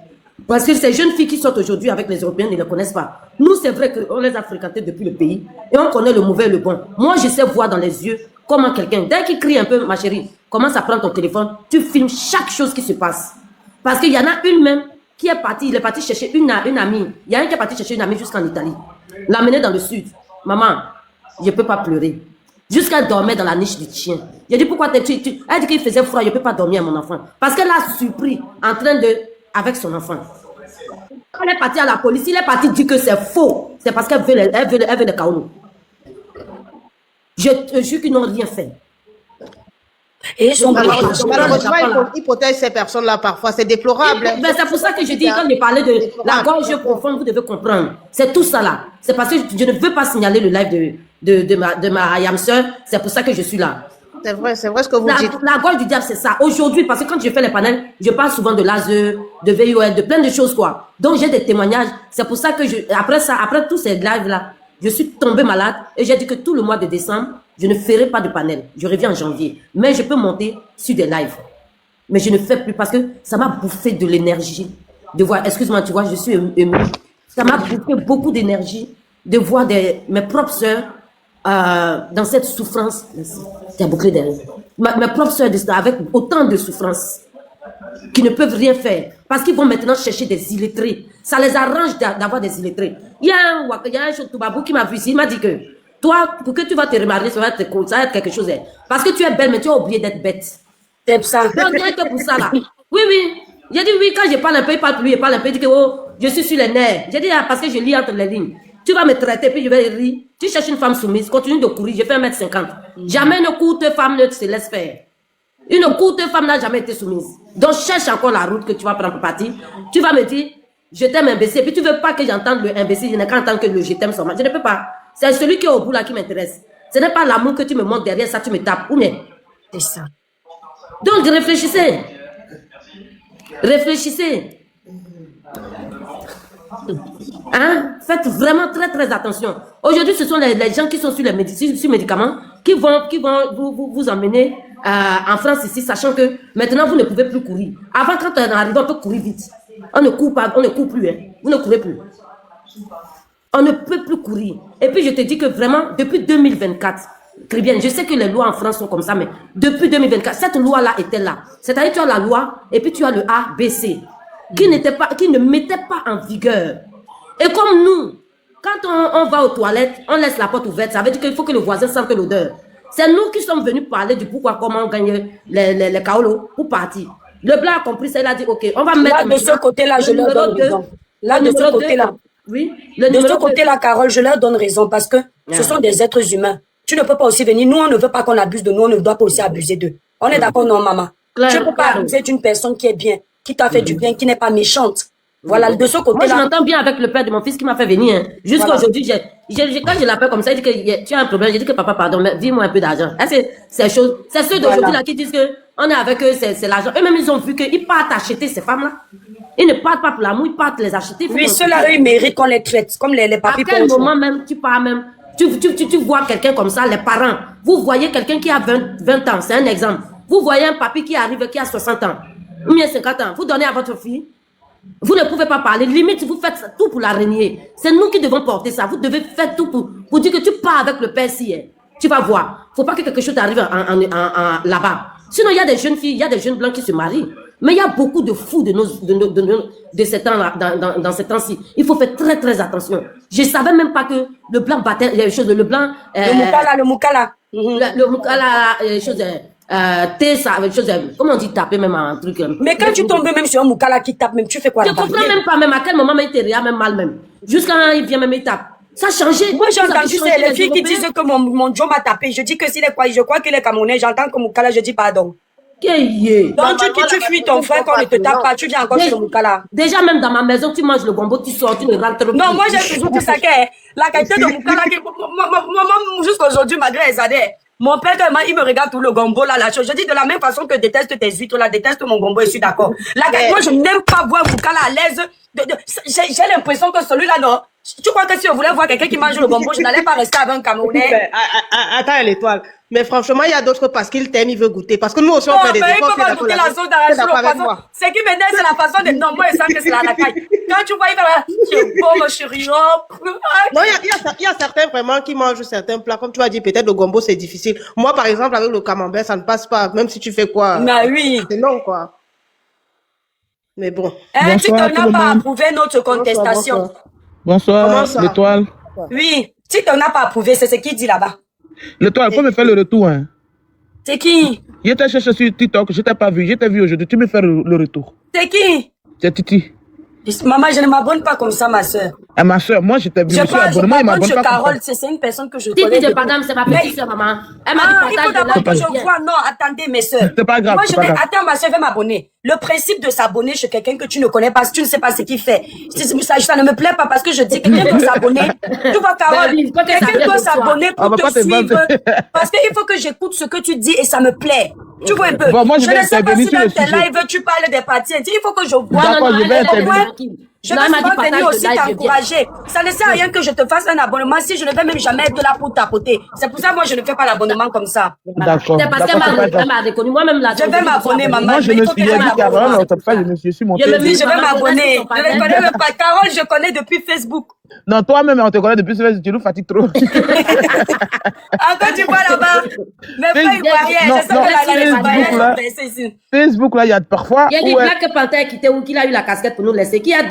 Parce que ces jeunes filles qui sortent aujourd'hui avec les Européens ne les connaissent pas. Nous, c'est vrai qu'on les a fréquentés depuis le pays et on connaît le mauvais et le bon. Moi, je sais voir dans les yeux comment quelqu'un, dès qu'il crie un peu, ma chérie, commence à prendre ton téléphone, tu filmes chaque chose qui se passe. Parce qu'il y en a une même qui est partie, il est parti chercher une amie. Il y a un qui est parti chercher une amie jusqu'en Italie. L'amener dans le sud. Maman, je ne peux pas pleurer. Jusqu'à dormir dans la niche du chien. J'ai dit, pourquoi elle dit qu'il faisait froid, je ne peux pas dormir à mon enfant. Parce qu'elle a surpris en train de... avec son enfant. Quand elle est partie à la police, il est parti dire que c'est faux. C'est parce qu'elle veut le Kaoulou. Je te jure qu'ils n'ont rien fait. Et ils sont malheureusement, ils protègent ces personnes-là parfois. C'est déplorable. Ben, c'est pour ça que je dis, quand je parlais de la gorge profonde, vous devez comprendre. C'est tout ça là. C'est parce que je ne veux pas signaler le live de ma Ayam sœur. C'est pour ça que je suis là. C'est vrai ce que vous dites. La gorge du diable, c'est ça. Aujourd'hui, parce que quand je fais les panels, je parle souvent de l'ASE, de VIOL, de plein de choses, quoi. Donc, j'ai des témoignages. C'est pour ça que après tous ces lives-là, je suis tombée malade et j'ai dit que tout le mois de décembre, je ne ferai pas de panel. Je reviens en janvier. Mais je peux monter sur des lives. Mais je ne fais plus parce que ça m'a bouffé de l'énergie de voir. Excuse-moi, tu vois, je suis émue. Ça m'a bouffé beaucoup d'énergie de voir mes propres sœurs dans cette souffrance. C'est bouclé derrière. Mes propres sœurs avec autant de souffrance qui ne peuvent rien faire parce qu'ils vont maintenant chercher des illettrés. Ça les arrange d'avoir des illettrés. Il y a un Chotoubabou qui m'a vu ici, il m'a dit que toi, pour que tu vas te remarier, ça va être quelque chose. Parce que tu es belle, mais tu as oublié d'être bête. C'est pour ça. Donc, rien que pour ça, là. Oui, oui. J'ai dit oui, quand je parle un peu, il parle plus, il parle un peu, il dit que oh, je suis sur les nerfs. J'ai dit parce que je lis entre les lignes. Tu vas me traiter, puis je vais rire. Tu cherches une femme soumise, continue de courir, je fais 1m50. Jamais une courte femme ne se laisse faire. Une courte femme n'a jamais été soumise. Donc, cherche encore la route que tu vas prendre pour partir. Tu vas me dire, je t'aime imbécile, puis tu veux pas que j'entende le imbécile, je n'ai qu'à entendre que le je t'aime seulement. Je ne peux pas. C'est celui qui est au bout là qui m'intéresse. Ce n'est pas l'amour que tu me montres derrière ça, tu me tapes. Ou bien. C'est ça. Donc, réfléchissez. Réfléchissez. Hein? Faites vraiment très très attention. Aujourd'hui, ce sont les gens qui sont sur les médicaments qui vont vous emmener en France ici, sachant que maintenant vous ne pouvez plus courir. Avant, quand on arrive, on peut courir vite. On ne court pas, on ne court plus. Hein. Vous ne courez plus. On ne peut plus courir. Et puis je te dis que vraiment, depuis 2024, très bien, je sais que les lois en France sont comme ça, mais depuis 2024, cette loi-là était là. C'est-à-dire tu as la loi et puis tu as le A, B, C, qui ne mettait pas en vigueur. Et comme nous, quand on va aux toilettes, on laisse la porte ouverte, ça veut dire qu'il faut que le voisin sente l'odeur. C'est nous qui sommes venus parler du pourquoi, comment on gagne les kaolos pour partir. Le blanc a compris ça, il a dit, ok, on va mettre... Là, de ce côté-là, je leur donne raison. Là, de ce côté-là. Oui. De ce côté-là, Carole, je leur donne raison parce que ce sont des êtres humains. Tu ne peux pas aussi venir. Nous, on ne veut pas qu'on abuse de nous. On ne doit pas aussi abuser d'eux. On est d'accord, non, maman? Tu ne peux pas abuser d'une personne qui est bien, qui t'a fait du bien, qui n'est pas méchante. Voilà, de ce côté-là. Moi, je m'entends bien avec le père de mon fils qui m'a fait venir. Hein. Jusqu'à aujourd'hui, quand je l'appelle comme ça, il dit que tu as un problème. J'ai dit que papa, pardon, mais dis-moi un peu d'argent. C'est ceux d'aujourd'hui là qui disent que on est avec eux, c'est l'argent. Eux-mêmes, ils ont vu qu'ils partent acheter ces femmes-là. Ils ne partent pas pour l'amour, ils partent les acheter. Oui, ceux-là, eux, ils méritent qu'on les traite, comme les papis. À quel moment même, tu pars même, tu vois quelqu'un comme ça, les parents, vous voyez quelqu'un qui a 20 ans, c'est un exemple. Vous voyez un papy qui arrive, qui a 60 ans, ou bien 50 ans, vous donnez à votre fille, vous ne pouvez pas parler, limite, vous faites tout pour la renier. C'est nous qui devons porter ça, vous devez faire tout pour dire que tu pars avec le père si, tu vas voir. Faut pas que quelque chose t'arrive là-bas. Sinon, il y a des jeunes filles, il y a des jeunes blancs qui se marient. Mais il y a beaucoup de fous de ces temps-là, dans ces temps-ci. Il faut faire très, très attention. Je savais même pas que le blanc battait les choses, le blanc... le moukala. Le moukala, comment on dit taper même un truc. Mais quand tu tombes même sur un moukala qui tape, même tu fais quoi? Je comprends même pas même à quel moment il te regarde même mal même. Jusqu'à il vient même il tape. Ça a changé. Moi, j'ai entendu les filles qui disent que mon Joe m'a tapé. Je dis que s'il est quoi, je crois qu'il est camerounais. J'entends que Moukala, je dis pardon. Donc, tu fuis ton frère quand il ne te tape pas. Tu viens encore sur le Moukala. Déjà, même dans ma maison, tu manges le gombo, tu sors, tu ne rentres plus. Non, moi, j'ai toujours dit ça. La qualité de Moukala, jusqu'à aujourd'hui, malgré les années, mon père, il me regarde tout le gombo là, la chose. Je dis de la même façon que déteste tes huîtres là, déteste mon gombo, je suis d'accord. Moi, je n'aime pas voir Moukala à l'aise. J'ai l'impression que celui-là, non. Tu crois que si on voulait voir quelqu'un qui mange le gombo, je n'allais pas rester avec un Camerounais? Attends, l'étoile. Mais franchement, il y a d'autres parce qu'il t'aime, il veut goûter. Parce que nous aussi, on fait des efforts. Il peut pas goûter la sauce d'arachide au poisson. Ce qui m'énerve, c'est la façon de... Non, moi, je sens que c'est la caille. Quand tu vois, il va c'est bon, mon chéri. Non, il y a certains vraiment qui mangent certains plats. Comme tu as dit, peut-être le gombo, c'est difficile. Moi, par exemple, avec le camembert, ça ne passe pas. Même si tu fais quoi. Mais oui. C'est non, quoi. Mais bon. Tu n'as pas approuvé notre contestation. Bonsoir, l'étoile. Oui, si tu n'as pas approuvé, c'est ce qu'il dit là-bas. L'étoile, il faut me faire le retour. Hein. C'est qui? Je t'ai cherché sur TikTok, je t'ai pas vu, je t'ai vu aujourd'hui, tu me fais le retour. C'est qui? C'est Titi. Maman, je ne m'abonne pas comme ça, ma soeur. Et ma soeur, moi, je suis abonnement, il m'abonne Je pas Carole, comme ça. c'est une personne que je Si connais. tu dis madame, c'est ma petite soeur, maman. Elle m'a dit Il faut partage d'abord que de je vois. Non, attendez, mes soeurs. C'est pas grave, Moi, c'est pas grave. attends, ma soeur va m'abonner. Le principe de s'abonner chez quelqu'un que tu ne connais pas, si tu ne sais pas ce qu'il fait, ça ne me plaît pas parce que je dis que quelqu'un doit s'abonner. Tu vois, Carole, quelqu'un doit s'abonner pour te suivre. Parce qu'il faut que j'écoute ce que tu dis et ça me plaît. Tu vois un peu. Bon, moi, je ne sais pas si dans tes sujet. lives, tu parles des parties. Il faut que je vois. D'accord, je vais intervenir. Je vais souvent venir aussi t'encourager. Ça ne sert à rien que je te fasse un abonnement si je ne vais même jamais être là pour tapoter. C'est pour ça que moi, je ne fais pas l'abonnement comme ça. D'accord. C'est parce qu'elle m'a reconnu. Moi-même, là. Je vais m'abonner, maman. Moi, je me suis dit, Carole, c'est pour ça que je suis monté. Je vais m'abonner. Je ne connais même pas. Carole, je connais depuis Facebook. Non, toi-même, on te connaît depuis ce tu nous fatigues trop. Encore tu vois là-bas. Mais pas ivoirienne. Je sais que la Facebook, là, il y a parfois. Il y a dit Black Panther qui a eu la casquette pour nous laisser. Qui a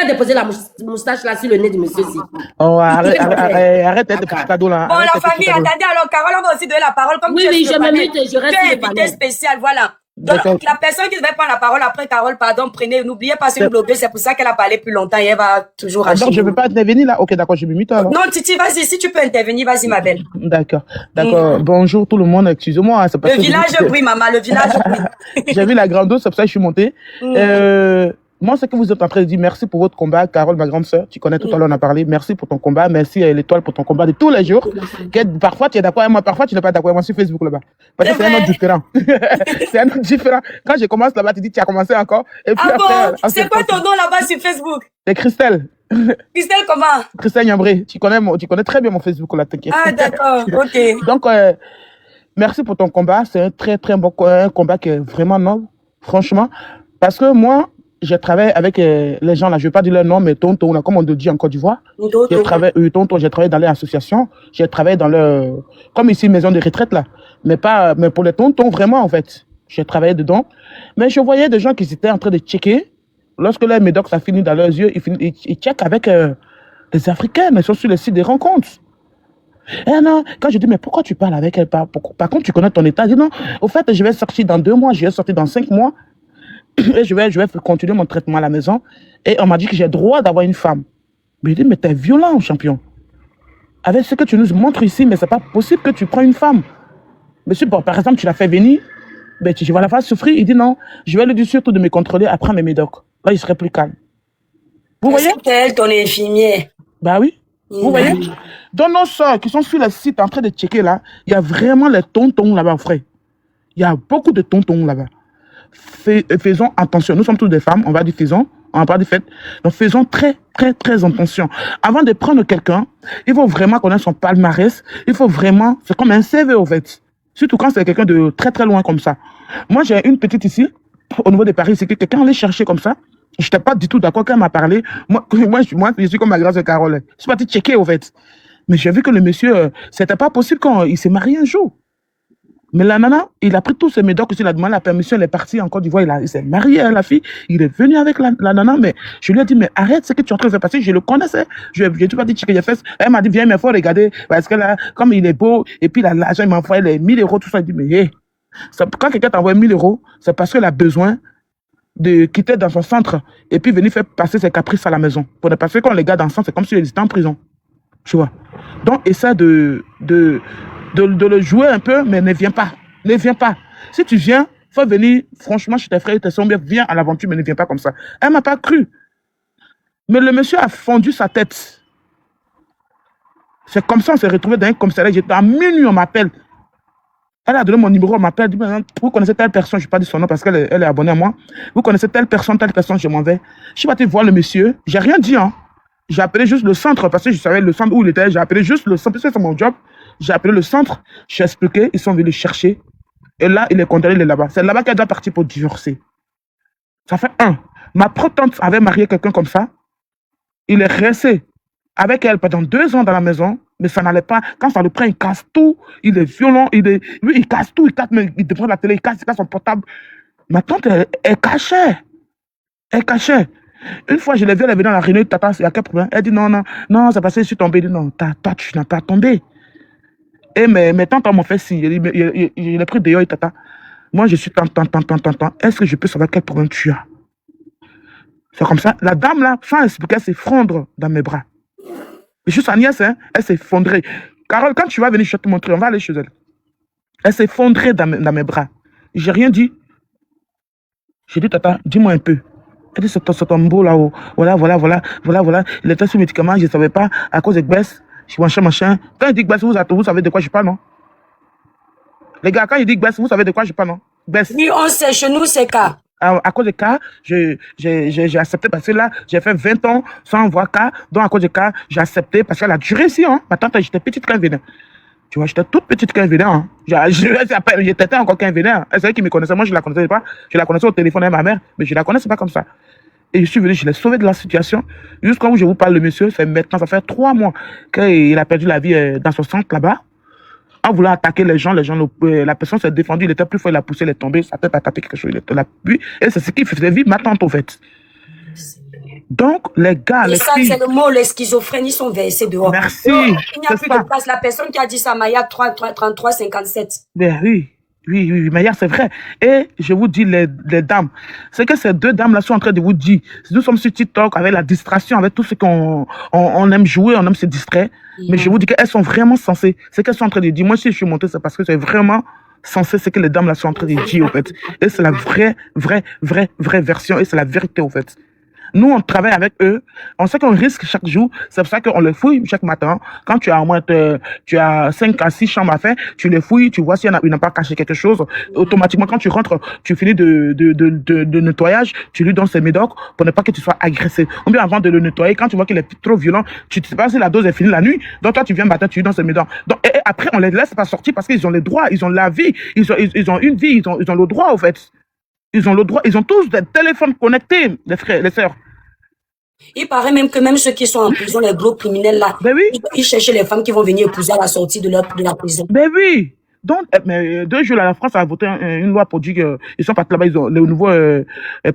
déposé la moustache là sur le nez du monsieur-ci? Oh, arrête de petits cadeaux là. Bon, la famille, attendez, alors, Carole, on va aussi donner la parole. Comme oui, je me mute, je reste sur le panel. Invité spécial, voilà. Donc, la personne qui devait prendre la parole après Carole, pardon, prenez, n'oubliez pas sur le blog, c'est pour ça qu'elle a parlé plus longtemps et elle va toujours acheter. Donc, je ne peux pas intervenir là? Ok, d'accord, je me mute alors. Non, Titi, vas-y, si tu peux intervenir, vas-y, ma belle. D'accord. Bonjour tout le monde, excusez-moi. Le village brille, maman, le village brille. J'ai vu la grande c'est pour ça que je suis montée. Moi, ce que vous êtes en train de dire, merci pour votre combat, Carole, ma grande sœur. Tu connais tout à l'heure, on a parlé. Merci pour ton combat. Merci à l'Étoile pour ton combat de tous les jours. Parfois, tu es d'accord avec moi, parfois, tu n'es pas d'accord avec moi sur Facebook là-bas. Parce que c'est un autre différent. C'est un autre différent. Quand je commence là-bas, tu dis, tu as commencé encore. Et puis après, c'est quoi ton nom là-bas sur Facebook? C'est Christelle. Christelle, comment? Christelle Niambré. Tu connais très bien mon Facebook là, t'inquiète. Ah, d'accord, ok. Donc, merci pour ton combat. C'est un très, très bon combat qui est vraiment noble, franchement. Parce que moi, je travaille avec les gens là, je ne vais pas dire leur nom, mais tonton, comme on le dit en Côte d'Ivoire. J'ai travaillé dans les associations, j'ai travaillé dans comme ici, maison de retraite là. Mais pour les tontons, vraiment, en fait. J'ai travaillé dedans. Mais je voyais des gens qui étaient en train de checker. Lorsque leur médoc, ça finit dans leurs yeux, ils checkent avec les Africaines, ils sont sur le site des rencontres. Et non, quand je dis, mais pourquoi tu parles avec elle? Par contre, tu connais ton état. Je dis, non, au fait, je vais sortir dans 2 mois, je vais sortir dans 5 mois. Et je vais continuer mon traitement à la maison. Et on m'a dit que j'ai droit d'avoir une femme. Mais je dis, mais t'es violent, champion. Avec ce que tu nous montres ici, mais c'est pas possible que tu prends une femme. Monsieur, bon, par exemple, tu l'as fait venir, ben, tu vas la faire souffrir. Il dit non, je vais lui dire surtout de me contrôler après mes médocs. Là, il serait plus calme. Vous voyez? C'est elle, ton infirmier. Bah oui. Vous voyez? Dans nos soeurs qui sont sur le site en train de checker là, il y a vraiment les tontons là-bas, frère. Il y a beaucoup de tontons là-bas. Faisons attention. Nous sommes tous des femmes, on va dire faisons, on va pas dire faites. Donc faisons très, très, très attention. Avant de prendre quelqu'un, il faut vraiment connaître son palmarès. Il faut vraiment, c'est comme un CV au fait. Surtout quand c'est quelqu'un de très, très loin comme ça. Moi, j'ai une petite ici, au niveau de Paris, c'est que quelqu'un allait chercher comme ça. Je n'étais pas du tout d'accord quand elle m'a parlé. Moi, je suis comme ma grâce de Carole. Je suis parti checker au fait. Mais j'ai vu que le monsieur, c'était pas possible quand il s'est marié un jour. Mais la nana, il a pris tous ses médocs, il a demandé la permission, il est parti en Côte d'Ivoire, il s'est marié à la fille, il est venu avec la nana, mais je lui ai dit, mais arrête ce que tu es en train de faire passer, je le connaissais, je lui ai pas dit que j'ai fait, elle m'a dit, viens, mais il faut regarder, parce que là, comme il est beau, et puis l'argent, il m'a envoyé les 1000 euros, tout ça, il dit, mais hey, quand quelqu'un t'envoie 1000 euros, c'est parce qu'il a besoin de quitter dans son centre, et puis venir faire passer ses caprices à la maison. Parce que quand les gars dans le centre, c'est comme s'il était en prison, tu vois. Donc, essaie de le jouer un peu, mais ne viens pas. Ne viens pas. Si tu viens, faut venir, franchement, chez tes frères et tes soeurs, viens à l'aventure, mais ne viens pas comme ça. Elle m'a pas cru. Mais le monsieur a fondu sa tête. C'est comme ça, on s'est retrouvé dans un commissariat. J'étais à minuit, on m'appelle. Elle a donné mon numéro, on m'appelle. Elle dit, vous connaissez telle personne, je ne vais pas dire son nom parce qu'elle est abonnée à moi. Vous connaissez telle personne, je m'en vais. Je suis parti voir le monsieur. J'ai rien dit, hein. J'ai appelé juste le centre parce que je savais le centre où il était. J'ai appelé juste le centre parce que c'est mon job. J'ai appelé le centre. J'ai expliqué. Ils sont venus le chercher. Et là, il est condamné, il est là-bas. C'est là-bas qu'elle doit partir pour divorcer. Ça fait un. Ma propre tante avait marié quelqu'un comme ça. Il est resté avec elle pendant 2 ans dans la maison, mais ça n'allait pas. Quand ça le prend, il casse tout. Il est violent. Lui, il casse tout. Il prend la télé, il casse son portable. Ma tante, elle cachait. Elle cachait. Une fois, je l'ai vu, elle est venue dans la réunion de Tata, il y a quel problème? Elle dit non, c'est parce que je suis tombée. Elle dit non, toi, tu n'as pas tombé. Et mes tantes m'ont fait signe. Il est pris dehors, Tata. Moi, je suis tant. Est-ce que je peux savoir quel problème tu as? C'est comme ça. La dame, là, sans expliquer, elle s'effondre dans mes bras. Et juste sa nièce, hein, elle s'est effondrée. Carole, quand tu vas venir, je vais te montrer, on va aller chez elle. Elle s'est effondrée dans mes bras. J'ai rien dit. J'ai dit, tata, dis-moi un peu. Elle dit, c'est ton beau là-haut. Voilà. Il était sous médicament, je ne savais pas, à cause de Gbès. Je suis machin. Quand il dit Gbès, vous savez de quoi je parle, non? Les gars, quand il dit Gbès, vous savez de quoi je parle, non? Gbès. Oui, on sait, chez nous, c'est cas. À cause de cas, j'ai accepté parce que là, j'ai fait 20 ans sans voir cas. Donc, à cause de cas, j'ai accepté parce qu'elle a duré ici. Hein. Ma tante, j'étais petite quand elle venait. Tu vois, j'étais toute petite quand elle venait. Hein. J'étais encore quand elle venait. Hein. C'est elle qui me connaissait. Moi, je ne la connaissais pas. Je la connaissais au téléphone avec ma mère, mais je ne la connaissais pas comme ça. Et je suis venu, je l'ai sauvé de la situation. Jusqu'à où je vous parle, le monsieur, c'est maintenant, ça fait 3 mois qu'il a perdu la vie dans son centre là-bas. En voulant attaquer les gens, la personne s'est défendue, il était plus fort, il a poussé, il est tombé, sa tête a tapé quelque chose, il l'a pu. Et c'est ce qui faisait vivre ma tante, en fait. Donc, les gars, les filles... c'est le mot, les schizophrènes, ils sont versés dehors. Merci. Il n'y a plus de place. La personne qui a dit ça, Maya 3357. Ben oui, Maya, c'est vrai. Et je vous dis, les dames, c'est que ces 2 dames-là sont en train de vous dire, nous sommes sur TikTok avec la distraction, avec tout ce qu'on aime jouer, on aime se distraire. Mais je vous dis qu'elles sont vraiment sensées. C'est qu'elles sont en train de dire, moi, si je suis montée, c'est parce que c'est vraiment sensé ce que les dames-là sont en train de dire, en fait. Et c'est la vraie version, et c'est la vérité, en fait. Nous, on travaille avec eux. On sait qu'on risque chaque jour. C'est pour ça qu'on les fouille chaque matin. Quand tu as au moins tu as 5 à 6 chambres à faire, tu les fouilles, tu vois s'il y en a, il n'a pas caché quelque chose. Automatiquement, quand tu rentres, tu finis de nettoyage, tu lui donnes ses médocs pour ne pas que tu sois agressé. Ou bien avant de le nettoyer, quand tu vois qu'il est trop violent, tu ne sais pas si la dose est finie la nuit. Donc toi, tu viens le matin, tu lui donnes ses médocs. Donc, et après, on les laisse pas sortir parce qu'ils ont les droits, ils ont la vie, ils ont une vie, ils ont le droit, au fait. Ils ont le droit, ils ont tous des téléphones connectés, les frères, les sœurs. Il paraît même que même ceux qui sont en prison, les gros criminels là, ben oui. Ils cherchaient les femmes qui vont venir épouser à la sortie de la prison. Ben oui. Donc, mais 2 jours là, la France a voté une loi pour dire qu'ils sont partis là-bas, ils ont le nouveau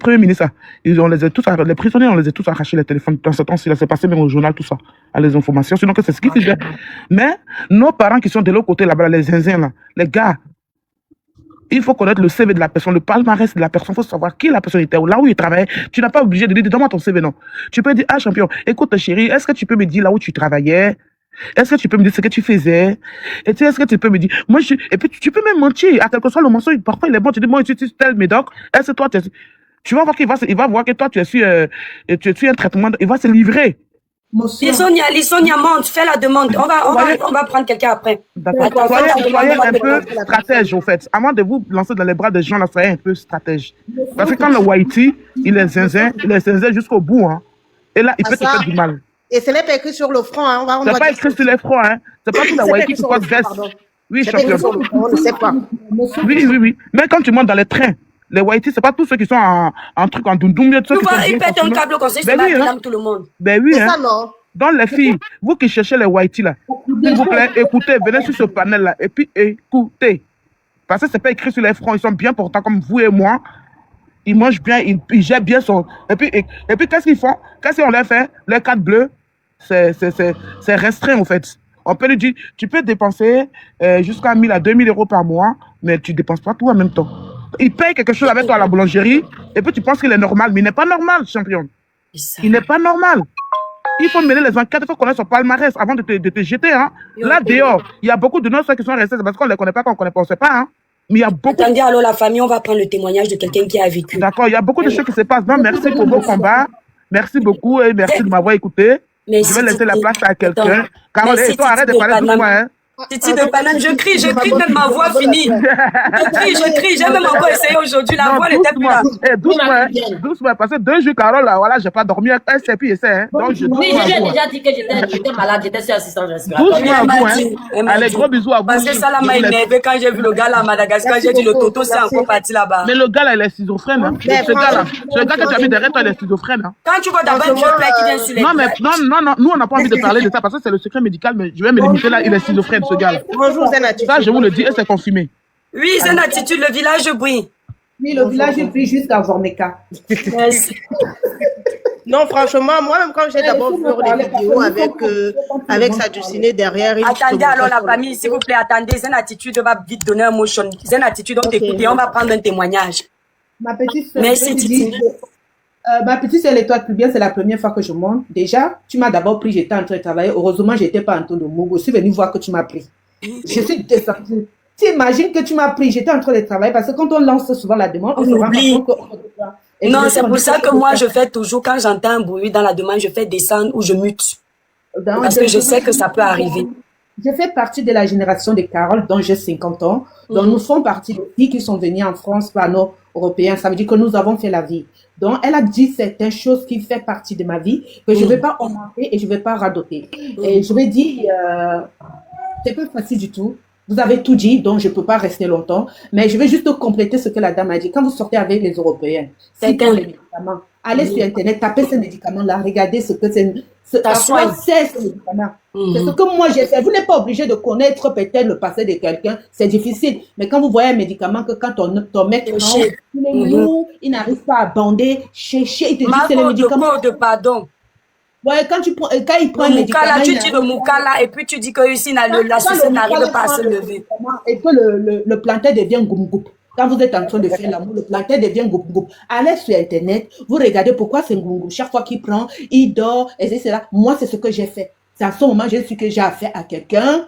premier ministre, les prisonniers, on les a tous arrachés les téléphones. Dans ce temps-ci, là, c'est passé même au journal, tout ça, à les informations. Sinon, que c'est ce qu'ils faisaient. Mais nos parents qui sont de l'autre côté là-bas, les zinzins là, les gars, il faut connaître le CV de la personne, le palmarès de la personne. Il faut savoir qui la personne était, là où il travaillait. Tu n'as pas obligé de dire, donne-moi ton CV, non. Tu peux dire, ah, champion, écoute, chérie, est-ce que tu peux me dire là où tu travaillais? Est-ce que tu peux me dire ce que tu faisais? Et tu sais, est-ce que tu peux me dire, et puis tu peux même mentir, à quel que soit le mensonge, parfois il est bon, tu dis, moi, tu tel médoc, est-ce que toi, tu vas voir qu'il va voir que toi, tu es sur un traitement, il va se livrer. Lissonia, monte, fais la demande. On va prendre quelqu'un après. D'accord. Soyez un peu stratège, au fait. Avant de vous lancer dans les bras des gens, là, soyez un peu stratège. Parce que quand le Whitey, il est zinzin jusqu'au bout, hein. Et là, il peut te faire du mal. Et ce n'est pas écrit sur le front, hein. C'est pas écrit sur les fronts, hein. C'est pas tout la Whitey qui porte veste. Oui, champion. On ne sait pas. Oui. Mais quand tu montes dans les trains, les Whitey, c'est pas tous ceux qui sont en truc en doundoum. Tu vois, ils pètent un câble comme ça, ils se tout le monde. Ben oui, hein. Ça, non. Donc les filles, vous qui cherchez les Whitey là, s'il vous plaît, écoutez, venez sur ce panel là, et puis écoutez. Parce que c'est pas écrit sur les fronts, ils sont bien portants comme vous et moi. Ils mangent bien, ils gèrent bien son... Et puis qu'est-ce qu'ils font? Qu'est-ce qu'on leur fait? Les cartes bleues, c'est restreint en fait. On peut lui dire, tu peux dépenser jusqu'à 1000 à 2000 euros par mois, mais tu dépenses pas tout en même temps. Il paye quelque chose avec toi à la boulangerie, et puis tu penses qu'il est normal, mais il n'est pas normal, champion. Il n'est pas normal. Il faut mener les enquêtes, il faut connaître son palmarès avant de te jeter. Hein. Là, dehors, il y a beaucoup de nos soeurs qui sont restés, c'est parce qu'on ne les connaît pas, qu'on ne connaît pas, on ne sait pas. Hein. Mais il y a beaucoup... Attendez, alors la famille, on va prendre le témoignage de quelqu'un qui a vécu. D'accord, il y a beaucoup de choses qui se passent. Donc, merci pour vos combats. Merci beaucoup et merci de m'avoir écouté. Je vais laisser la place à quelqu'un. Carole, et toi, arrête de parler doucement. Hein. Titi de banane, je crie, même ma voix finie. Je crie, j'ai même encore essayé aujourd'hui, la voix n'était plus là. Doucement, parce que 2 jours, Carole, là, voilà, j'ai pas dormi, elle s'est puis essaie, hein. Donc, oui, j'ai déjà dit que j'étais malade, j'étais sur assistance respiratoire. Doucement à vous, hein. Allez, gros bisous à vous. Parce que ça, là, m'a énervé quand j'ai vu le gars là à Madagascar, j'ai dit le Toto, c'est encore parti là-bas. Mais le gars là, il est schizophrène, hein. Ce gars que tu as mis derrière toi, il est schizophrène, hein. Quand tu vois d'abord un vieux père qui vient sur les... Non, nous, on n'a pas envie de parler de ça, parce que c'est le secret médical, mais je vais me limiter là, il est schizophrène, ce gars là. Bonjour, Zenati. Ça, je vous le dis, et c'est confirmé. Oui, c'est une attitude, le village brille. Oui, le village brille jusqu'à Vormeka. Non, franchement, moi-même, quand j'ai d'abord vu les vidéos avec Sadouciné derrière... Attendez, alors la famille, s'il vous plaît, attendez. C'est une attitude, va vite donner un motion. C'est une attitude, on t'écoute et on va prendre un témoignage. Ma petite soeur, merci, Titi. Ma petite sœur, l'étoile plus bien, c'est la première fois que je monte. Déjà, tu m'as d'abord pris, j'étais en train de travailler. Heureusement, j'étais pas en train de mourir. Je suis venue voir que tu m'as pris. Je suis descendue. Tu imagines que tu m'as pris, j'étais en train de travailler parce que quand on lance souvent la demande, on se rend oublie. compte que... Non, c'est pour ça que moi, je fais toujours, quand j'entends un bruit dans la demande, je fais descendre ou je mute. Parce que je sais que ça peut arriver. Je fais partie de la génération de Carole, dont j'ai 50 ans. Donc, nous faisons partie des filles qui sont venues en France par nos Européens. Ça veut dire que nous avons fait la vie. Donc, elle a dit certaines choses qui font partie de ma vie que je ne vais pas augmenter et je ne vais pas radoter. Et je vais dire, c'est pas facile du tout. Vous avez tout dit, donc je ne peux pas rester longtemps. Mais je vais juste compléter ce que la dame a dit. Quand vous sortez avec les Européens, si vous les médicaments, allez sur Internet, tapez ces médicaments-là, regardez ce que c'est. À quoi sert ce médicament? C'est ce que moi j'ai fait. Vous n'êtes pas obligé de connaître peut-être le passé de quelqu'un. C'est difficile. Mais quand vous voyez un médicament que quand ton mec prend, il est lourd, il n'arrive pas à bander, chercher, il te dit c'est le médicament. De pardon. Ouais, quand il prend un médicament. Là, tu dis le Moukala et puis tu dis que ici, la société n'arrive pas à se lever. Et que le plantain devient goum-goum. Quand vous êtes en train de faire l'amour, le plantain devient goum-goum. Allez sur Internet, vous regardez pourquoi c'est goum-goum. Chaque fois qu'il prend, il dort, etc. Moi, c'est ce que j'ai fait. C'est à ce moment, j'ai su que j'ai affaire à quelqu'un.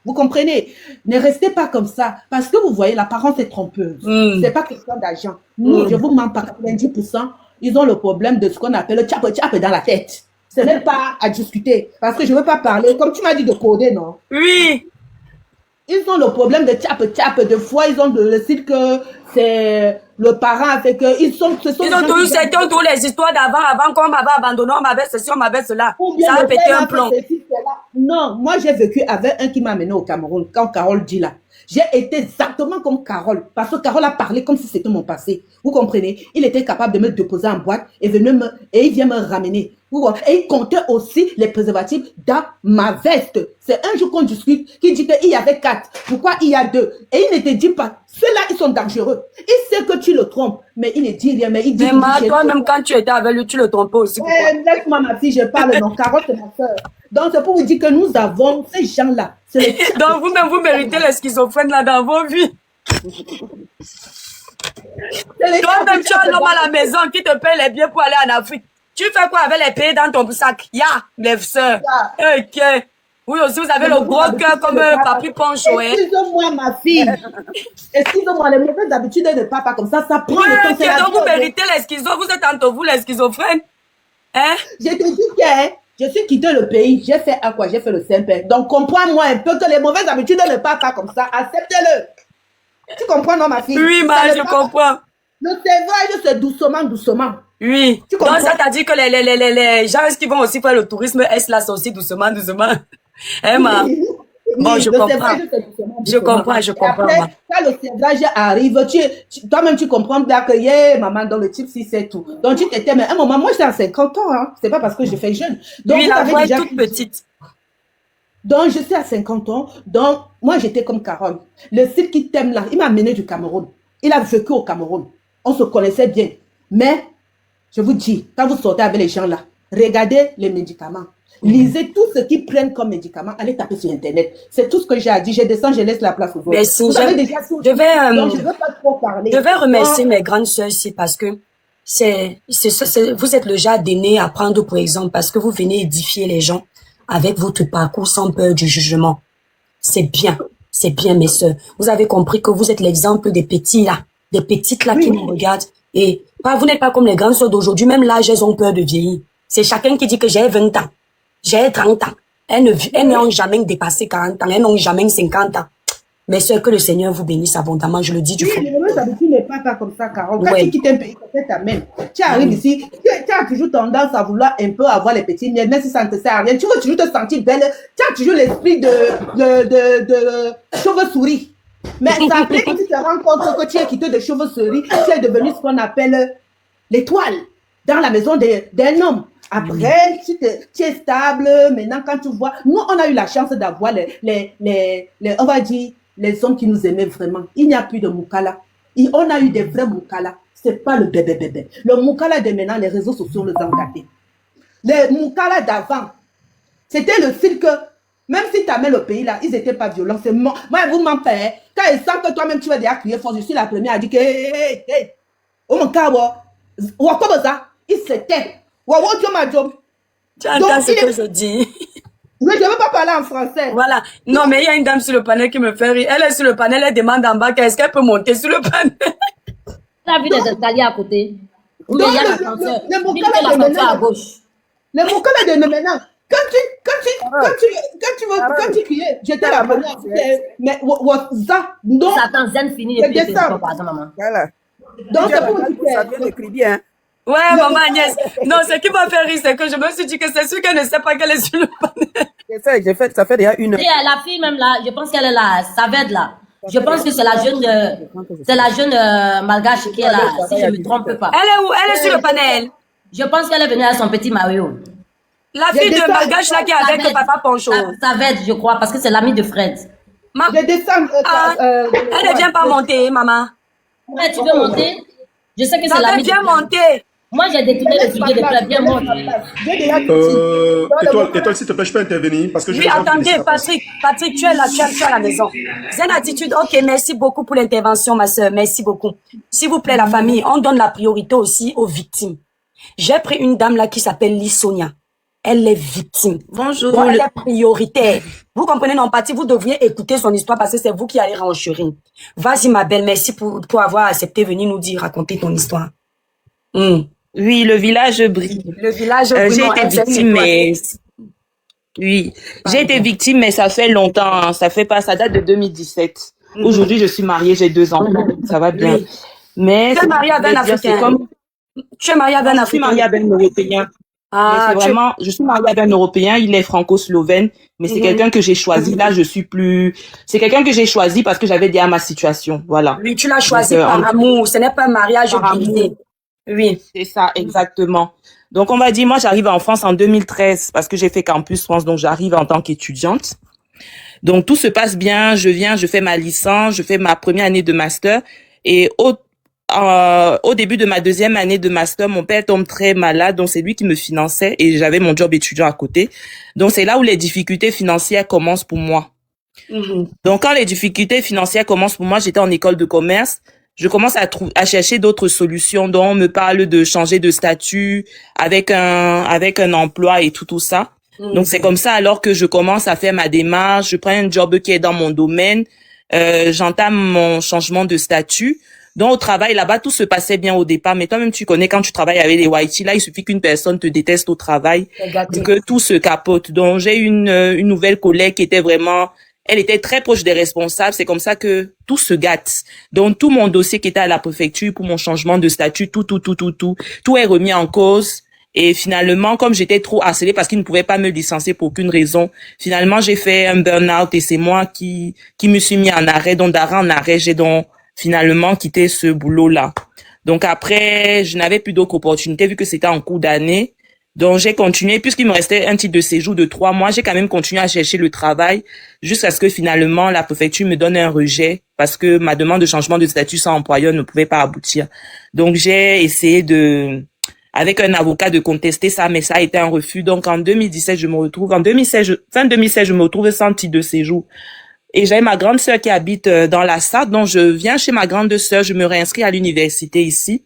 Vous comprenez? Ne restez pas comme ça. Parce que vous voyez, l'apparence est trompeuse. C'est pas question d'argent. Nous, je vous mens pas 90%. Ils ont le problème de ce qu'on appelle le tchap-tchap dans la tête. Ce n'est pas à discuter. Parce que je ne veux pas parler, comme tu m'as dit de coder, non? Oui. Ils ont le problème de tchap-tchap. De fois, ils ont le style que c'est le parent avec eux. Ils ont toujours les histoires d'avant, avant qu'on m'avait abandonné, on m'avait ceci, on m'avait cela. Ça a pété un plomb. Non, moi j'ai vécu avec un qui m'a amené au Cameroun, quand Carole dit là. J'ai été exactement comme Carole, parce que Carole a parlé comme si c'était mon passé. Vous comprenez? Il était capable de me déposer en boîte et il vient me ramener. Et il comptait aussi les préservatifs dans ma veste. C'est un jour qu'on discute, qui dit qu'il y avait 4. Pourquoi il y a 2? Et il ne te dit pas, ceux-là, ils sont dangereux. Il sait que tu le trompes, mais il ne dit rien. Mais il dit. Mais toi-même, quand tu étais avec lui, tu le trompais aussi. Laisse-moi, ma fille, je parle. Non, Carole, c'est ma soeur. Donc, c'est pour vous dire que nous avons ces gens-là. Donc, vous-même, vous méritez les schizophrènes là dans vos vies. Toi-même, tu as un homme à la maison qui te paye les billets pour aller en Afrique. Tu fais quoi avec les pays dans ton sac? Les sœurs. Ok. Oui, aussi, vous avez le gros cœur comme Papi Poncho. Excuse-moi, ma fille. Excuse-moi, les mauvaises habitudes de papa comme ça prend le temps. Donc, vous méritez les schizos. Vous êtes entre vous, les schizophrènes. Hein? Je te dis que je suis quitté le pays. J'ai fait à quoi? J'ai fait le Saint-Père. Donc, comprends-moi un peu que les mauvaises habitudes de papa comme ça, acceptez-le. Tu comprends, non, ma fille? Oui, je comprends. Le sévrage, c'est doucement, doucement. Oui. Donc, ça t'a dit que les gens qui vont aussi faire le tourisme, est-ce là, c'est aussi doucement, doucement. Hein, ma? Bon, je comprends. Je comprends. Après, quand le sévrage arrive, toi-même, tu comprends bien que, maman, dans le type, si c'est tout. Donc, tu t'étais, mais un moment, moi, j'étais à 50 ans, hein. C'est pas parce que je fais jeune. Donc, oui, la voix est toute petite. Donc, je suis à 50 ans. Donc, moi, j'étais comme Carole. Le site qui t'aime là, il m'a amené du Cameroun. Il a vécu au Cameroun. On se connaissait bien. Mais, je vous dis, quand vous sortez avec les gens là, regardez les médicaments. Lisez tout ce qu'ils prennent comme médicaments. Allez taper sur Internet. C'est tout ce que j'ai à dire. Je descends, je laisse la place aux autres. Merci. Vous avez déjà tout. Je vais, donc, je ne veux pas trop parler. Je vais remercier mes grandes sœurs ici parce que vous êtes le genre d'aîné à prendre pour exemple parce que vous venez édifier les gens avec votre parcours sans peur du jugement. C'est bien, mes sœurs. Vous avez compris que vous êtes l'exemple des petits là, des petites là qui nous regardent. Et vous n'êtes pas comme les grandes sœurs d'aujourd'hui, même l'âge, elles ont peur de vieillir. C'est chacun qui dit que j'ai 20 ans, j'ai 30 ans. Elles n'ont jamais dépassé 40 ans, elles n'ont jamais 50 ans. Mes sœurs, que le Seigneur vous bénisse abondamment, je le dis du fond. Oui, mais tu n'es pas comme ça, Carole. Quand tu quittes un pays, peut-être t'amènes. Tu arrives ici, tu as toujours tendance à vouloir un peu avoir les petits miels, même si ça ne te sert à rien. Tu veux toujours te sentir belle. Tu as toujours l'esprit de chauve-souris. Mais ça après que tu te rends compte que tu es quitté de chauve-souris, tu es devenu ce qu'on appelle l'étoile dans la maison d'un homme. Après, tu es stable. Maintenant, quand tu vois, nous, on a eu la chance d'avoir on va dire, les hommes qui nous aimaient vraiment. Il n'y a plus de Moukala. On a eu des vrais Moukala. C'est pas le bébé. Le Moukala de maintenant, les réseaux sociaux nous ont gâtés. Les Moukala d'avant, c'était le style que, même si tu amènes le pays là, ils n'étaient pas violents. Moi, vous m'en faites. Quand ils sentent que toi-même tu vas déjà crier fort, je suis la première à dire que, oh mon cas, Wakoboza, il s'était. Wawo Dioma Diom. Tu entends ce que je dis? Mais je ne veux pas parler en français. Voilà. Non, mais il y a une dame sur le panel qui me fait rire. Elle est sur le panel, elle demande en bas est-ce qu'elle peut monter sur le panel. Tu as vu des escaliers à côté? Ou Non, il y a le l'ascenseur. Mokala Visitez de l'ascenseur à maintenant. gauche. Le Mokala de maintenant. Quand tu criais, j'étais la première. Mais ça, non. Attends, Zen finit et puis c'est pas pardon, maman. Voilà. Donc, c'est pour vous Ça vient de crier, hein. Ouais, maman Agnès. Non, ce qui m'a fait rire, c'est que je me suis dit que c'est sûr qu'elle ne sait pas qu'elle est sur le panel. Ça fait déjà une heure. Et la fille même là, je pense qu'elle est là, Saved là. Je pense que c'est la jeune malgache qui est là, si je ne me trompe pas. Elle est où? Elle est sur le panel. Je pense qu'elle est venue à son petit Mario. La fille de malgache là qui est avec papa Poncho. Saved, je crois, parce que c'est l'ami de Fred. Je descends. Elle ne vient pas monter, maman. Ouais, tu veux monter? Je sais que c'est l'ami de Viens Fred. monter. Moi, j'ai détourné le sujet de Fred. Viens monter. Étoile, s'il te plaît, je peux intervenir parce que je Oui, attendez, Patrick, tu es là, tu es à la maison. C'est une attitude. Ok, merci beaucoup pour l'intervention, ma soeur. Merci beaucoup. S'il vous plaît, la famille, on donne la priorité aussi aux victimes. J'ai pris une dame là qui s'appelle Lissonia. Elle est victime. Bonjour. Donc, elle est prioritaire. Vous comprenez, non, Patrick, vous devriez écouter son histoire parce que c'est vous qui allez renchérir. Vas-y, ma belle, merci pour avoir accepté de venir nous dire, raconter ton histoire. Oui, le village brille. Le village brille. J'ai été victime, mais... Oui, j'ai été victime, mais ça fait longtemps. Hein. Ça date de 2017. Aujourd'hui, je suis mariée, j'ai 2 enfants. Ça va bien. Oui. Mais Tu es mariée avec un Africain. Tu es mariée avec un Je suis Africain. mariée avec un Européen. Ah, Mais c'est vraiment, je suis mariée avec un Européen, il est franco-slovène, mais c'est quelqu'un que j'ai choisi. Là, c'est quelqu'un que j'ai choisi parce que j'avais déjà ma situation. Voilà. Oui, tu l'as choisi par amour. Ce n'est pas un mariage brisé. Oui. C'est ça, exactement. Donc, on va dire, moi, j'arrive en France en 2013 parce que j'ai fait Campus France, donc j'arrive en tant qu'étudiante. Donc, tout se passe bien. Je viens, je fais ma licence, je fais ma première année de master et au début de ma 2e année de master, mon père tombe très malade, donc c'est lui qui me finançait et j'avais mon job étudiant à côté. Donc, c'est là où les difficultés financières commencent pour moi. Donc, quand les difficultés financières commencent pour moi, j'étais en école de commerce. Je commence à chercher d'autres solutions, dont on me parle de changer de statut avec un emploi et tout ça. Donc, c'est comme ça alors que je commence à faire ma démarche. Je prends un job qui est dans mon domaine. J'entame mon changement de statut. Donc, au travail, là-bas, tout se passait bien au départ. Mais toi-même, tu connais quand tu travailles avec les whiteys, là, il suffit qu'une personne te déteste au travail pour que tout se capote. Donc, j'ai une nouvelle collègue qui était vraiment... Elle était très proche des responsables. C'est comme ça que tout se gâte. Donc, tout mon dossier qui était à la préfecture pour mon changement de statut, tout est remis en cause. Et finalement, comme j'étais trop harcelée parce qu'ils ne pouvaient pas me licencier pour aucune raison, finalement, j'ai fait un burn-out et c'est moi qui me suis mis en arrêt. Donc, d'arrêt en arrêt, j'ai donc finalement quitté ce boulot-là. Donc, après, je n'avais plus d'autres opportunités vu que c'était en cours d'année. Donc, j'ai continué, puisqu'il me restait un titre de séjour de 3 mois, j'ai quand même continué à chercher le travail jusqu'à ce que finalement la préfecture me donne un rejet parce que ma demande de changement de statut sans employeur ne pouvait pas aboutir. Donc, j'ai essayé avec un avocat de contester ça, mais ça a été un refus. Donc, en 2017, fin 2016, je me retrouve sans titre de séjour. Et j'avais ma grande sœur qui habite dans la Sarthe, donc je viens chez ma grande sœur, je me réinscris à l'université ici.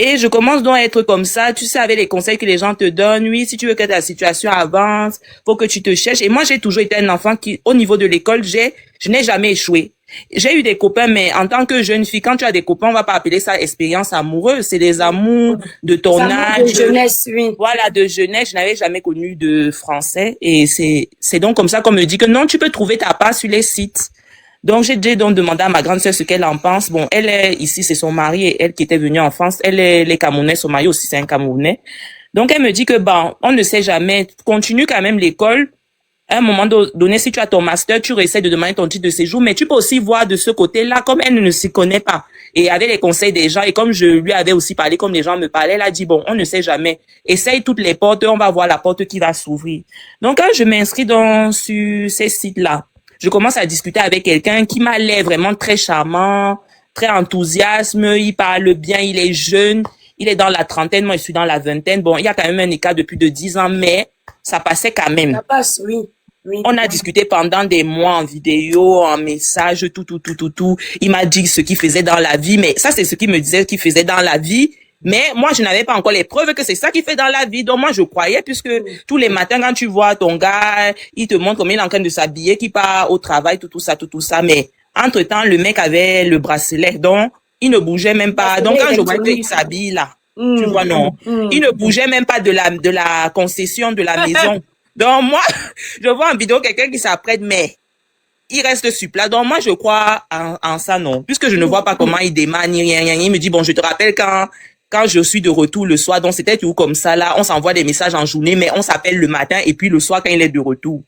Et je commence donc à être comme ça, tu sais, avec les conseils que les gens te donnent. Oui, si tu veux que ta situation avance, faut que tu te cherches. Et moi, j'ai toujours été un enfant qui, au niveau de l'école, je n'ai jamais échoué. J'ai eu des copains, mais en tant que jeune fille, quand tu as des copains, on va pas appeler ça expérience amoureuse. C'est des amours de ton âge. De jeunesse, oui. Voilà, de jeunesse. Je n'avais jamais connu de français. Et c'est donc comme ça qu'on me dit que non, tu peux trouver ta part sur les sites. Donc, j'ai donc demandé à ma grande sœur ce qu'elle en pense. Bon, elle est ici, c'est son mari et elle qui était venue en France. Elle est les Camerounais, son mari aussi, c'est un Camerounais. Donc, elle me dit que, on ne sait jamais. Continue quand même l'école. À un moment donné, si tu as ton master, tu essaies de demander ton titre de séjour, mais tu peux aussi voir de ce côté-là, comme elle ne s'y connaît pas. Et avec les conseils des gens, et comme je lui avais aussi parlé, comme les gens me parlaient, elle a dit, bon, on ne sait jamais. Essaye toutes les portes, on va voir la porte qui va s'ouvrir. Donc, quand je m'inscris sur ces sites-là, je commence à discuter avec quelqu'un qui m'a l'air vraiment très charmant, très enthousiaste, il parle bien, il est jeune, il est dans la trentaine, moi je suis dans la vingtaine. Bon, il y a quand même un écart de plus de 10 ans, mais ça passait quand même. Ça passe, oui. Oui. On a discuté pendant des mois en vidéo, en message, tout. Il m'a dit ce qu'il faisait dans la vie, mais ça c'est ce qu'il me disait qu'il faisait dans la vie. Mais moi, je n'avais pas encore les preuves que c'est ça qu'il fait dans la vie. Donc moi, je croyais, puisque tous les matins, quand tu vois ton gars, il te montre comment il est en train de s'habiller, qu'il part au travail, tout ça. Mais entre-temps, le mec avait le bracelet, donc il ne bougeait même pas. Donc quand je vois qu'il s'habille là, tu vois, non, il ne bougeait même pas de la concession de la maison. Donc moi, je vois en vidéo quelqu'un qui s'apprête, mais il reste sur place. Donc moi, je crois en ça, non. Puisque je ne vois pas comment il démarre, ni rien. Il me dit, bon, je te rappelle quand je suis de retour le soir, donc c'était tout comme ça, là, on s'envoie des messages en journée, mais on s'appelle le matin, et puis le soir, quand il est de retour.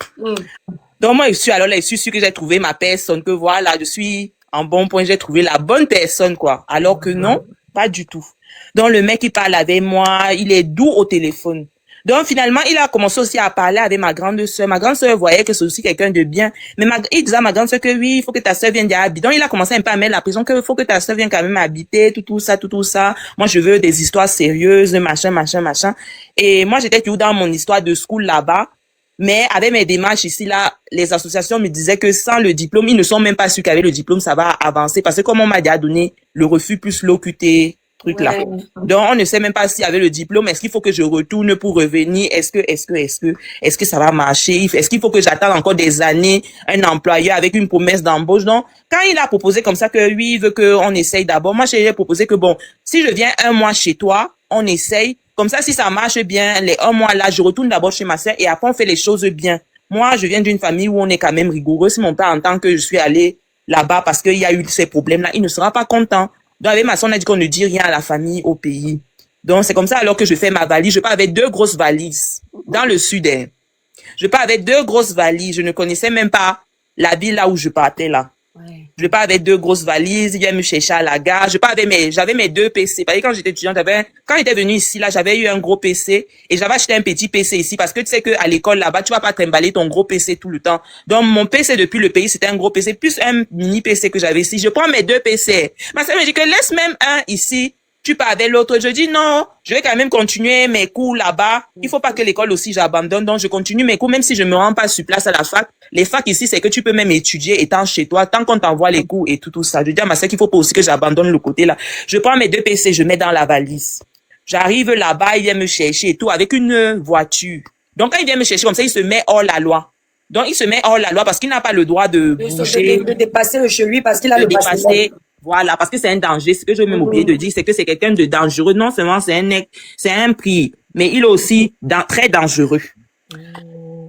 Donc moi, je suis sûr que j'ai trouvé ma personne, que voilà, je suis en bon point, j'ai trouvé la bonne personne, quoi. Alors que non, pas du tout. Donc le mec, il parle avec moi, il est doux au téléphone. Donc finalement, il a commencé aussi à parler avec ma grande sœur. Ma grande sœur voyait que c'est aussi quelqu'un de bien. Mais il disait à ma grande sœur que oui, il faut que ta sœur vienne habiter. Donc il a commencé un peu à mettre la pression qu'il faut que ta sœur vienne quand même habiter, tout ça. Moi, je veux des histoires sérieuses, machin. Et moi, j'étais toujours dans mon histoire de school là-bas. Mais avec mes démarches ici, là, les associations me disaient que sans le diplôme, ils ne sont même pas sûrs qu'avec le diplôme, ça va avancer. Parce que comme on m'a déjà donné le refus plus l'OQT, truc là. Donc, on ne sait même pas si avec le diplôme, est-ce qu'il faut que je retourne pour revenir? Est-ce que ça va marcher? Est-ce qu'il faut que j'attende encore des années un employeur avec une promesse d'embauche? Donc, quand il a proposé comme ça que oui, il veut qu'on essaye d'abord, moi, j'ai proposé que bon, si je viens un mois chez toi, on essaye. Comme ça, si ça marche bien, les un mois là, je retourne d'abord chez ma sœur et après, on fait les choses bien. Moi, je viens d'une famille où on est quand même rigoureux. Si mon père entend que je suis allé là-bas parce qu'il y a eu ces problèmes-là, il ne sera pas content. Donc, avec ma soeur, on a dit qu'on ne dit rien à la famille, au pays. Donc, c'est comme ça alors que je fais ma valise. Je pars avec 2 grosses valises dans le sud. Je pars avec 2 grosses valises. Je ne connaissais même pas la ville là où je partais là. Je pars avec 2 grosses valises. Il vient me chercher à la gare. J'avais mes 2 PC. Parce que quand j'étais étudiante, quand j'étais venue ici là, j'avais eu un gros PC et j'avais acheté un petit PC ici parce que tu sais que à l'école là-bas, tu vas pas t'emballer ton gros PC tout le temps. Donc, mon PC depuis le pays, c'était un gros PC plus un mini PC que j'avais ici. Je prends mes 2 PC. Ma sœur me dit que laisse même un ici. Tu pars avec l'autre. Je dis non, je vais quand même continuer mes cours là-bas. Il faut pas que l'école aussi j'abandonne. Donc je continue mes cours même si je me rends pas sur place à la fac. Les facs ici, c'est que tu peux même étudier étant chez toi, tant qu'on t'envoie les cours et tout ça. Je dis à ma sœur qu'il faut pas aussi que j'abandonne le côté là. Je prends mes 2 PC, je mets dans la valise. J'arrive là-bas, il vient me chercher et tout avec une voiture. Donc quand il vient me chercher comme ça, il se met hors la loi. Donc il se met hors la loi parce qu'il n'a pas le droit de bouger. De dépasser le chez lui parce qu'il a le bracelet. Voilà, parce que c'est un danger. Ce que je vais même oublier de dire, c'est que c'est quelqu'un de dangereux. Non seulement c'est un prix, mais il est aussi très dangereux.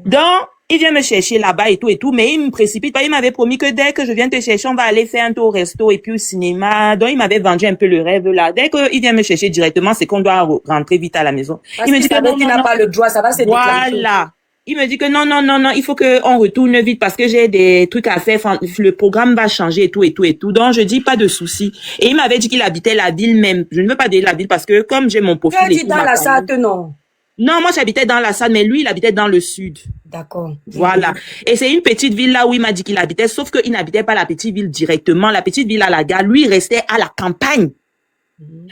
Donc, il vient me chercher là-bas et tout, mais il me précipite pas. Il m'avait promis que dès que je viens te chercher, on va aller faire un tour au resto et puis au cinéma. Donc, il m'avait vendu un peu le rêve là. Dès qu'il vient me chercher directement, c'est qu'on doit rentrer vite à la maison. Parce il me dit que non, n'a pas le droit, ça va se déclencher. Voilà. Il me dit que non, il faut que on retourne vite parce que j'ai des trucs à faire. Le programme va changer et tout. Donc, je dis pas de souci. Et il m'avait dit qu'il habitait la ville même. Je ne veux pas dire la ville parce que comme j'ai mon profil. Tu as dit dans la Sarthe, non? Non, moi, j'habitais dans la Sarthe, mais lui, il habitait dans le sud. D'accord. Voilà. Et c'est une petite ville là où il m'a dit qu'il habitait, sauf qu'il n'habitait pas la petite ville directement. La petite ville à la gare, lui, il restait à la campagne.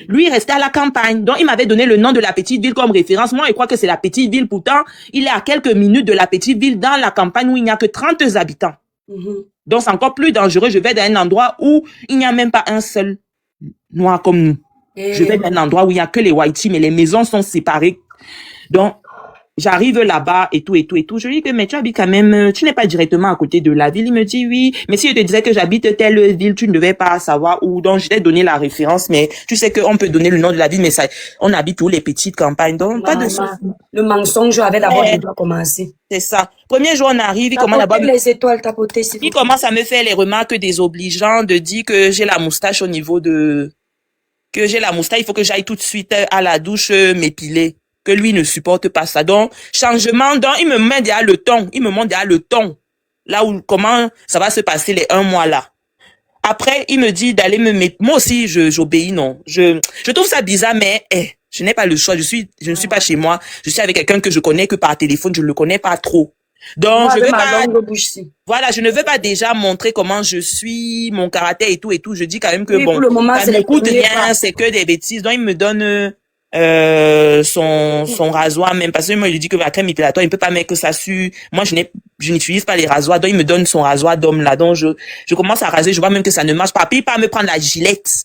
Lui, il restait à la campagne. Donc, il m'avait donné le nom de la petite ville comme référence. Moi, je crois que c'est la petite ville. Pourtant, il est à quelques minutes de la petite ville dans la campagne où il n'y a que 30 habitants. Donc, c'est encore plus dangereux. Je vais dans un endroit où il n'y a même pas un seul noir comme nous. Je vais dans un endroit où il n'y a que les whiteys, mais les maisons sont séparées. Donc, j'arrive là-bas et tout. Je lui dis que, mais tu habites quand même, tu n'es pas directement à côté de la ville. Il me dit oui. Mais si je te disais que j'habite telle ville, tu ne devais pas savoir où. Donc, je t'ai donné la référence, mais tu sais qu'on peut donner le nom de la ville, mais ça, on habite où les petites campagnes. Donc, pas de souci. Le mensonge avait d'abord commencé. C'est ça. Premier jour, on arrive, il commence d'abord. Les étoiles tapoter, il commence à me faire les remarques désobligeantes de dire que j'ai la moustache au niveau que j'ai la moustache, il faut que j'aille tout de suite à la douche m'épiler. Que lui ne supporte pas ça. Donc, changement, donc, il me met derrière le ton. Là où, comment ça va se passer les 1 mois là. Après, il me dit d'aller moi aussi, j'obéis, non. Je trouve ça bizarre, mais, je n'ai pas le choix. Je ne suis pas chez moi. Je suis avec quelqu'un que je connais que par téléphone. Je ne le connais pas trop. Donc, je ne veux pas déjà montrer comment je suis, mon caractère et tout. Je dis quand même que bon, pour le moment, ça ne coûte rien, c'est que des bêtises. Donc, il me donne, son rasoir même parce que moi il lui dit que la crème épilatoire il peut pas mettre que ça sur moi je n'utilise pas les rasoirs donc il me donne son rasoir d'homme là donc je commence à raser je vois même que ça ne marche pas puis il part me prendre la gilette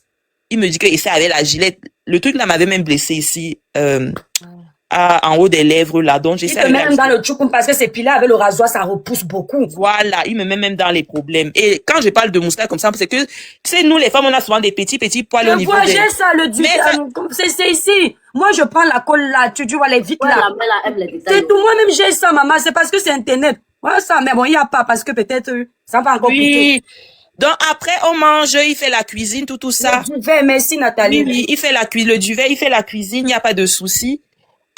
Il me dit qu'il essaie avec la gilette. Le truc là m'avait même blessé ici, en haut des lèvres là. Donc Il j'essaie te avec met la même dans gilette. le tchoukoum parce que c'est pilé avec le rasoir, ça repousse beaucoup. Voilà, il me met même dans les problèmes. Et quand je parle de moustache comme ça, c'est que, tu sais, nous les femmes, on a souvent des petits poils au Je niveau vois, des... j'ai ça, le duvet, Mais ça- c'est ici. Moi, je prends la colle là, tu vois les vitres Ouais, là. la mère, là, aime les détails. C'est tout, moi-même, j'ai ça, maman. C'est parce que c'est Internet. Ouais, ça, mais bon, il n'y a pas parce que peut-être, ça va encore coûter. Oui. Donc après, on mange, il fait la cuisine, tout ça. Le duvet, merci, Nathalie. Oui, il fait le duvet, il fait la cuisine, il n'y a pas de souci.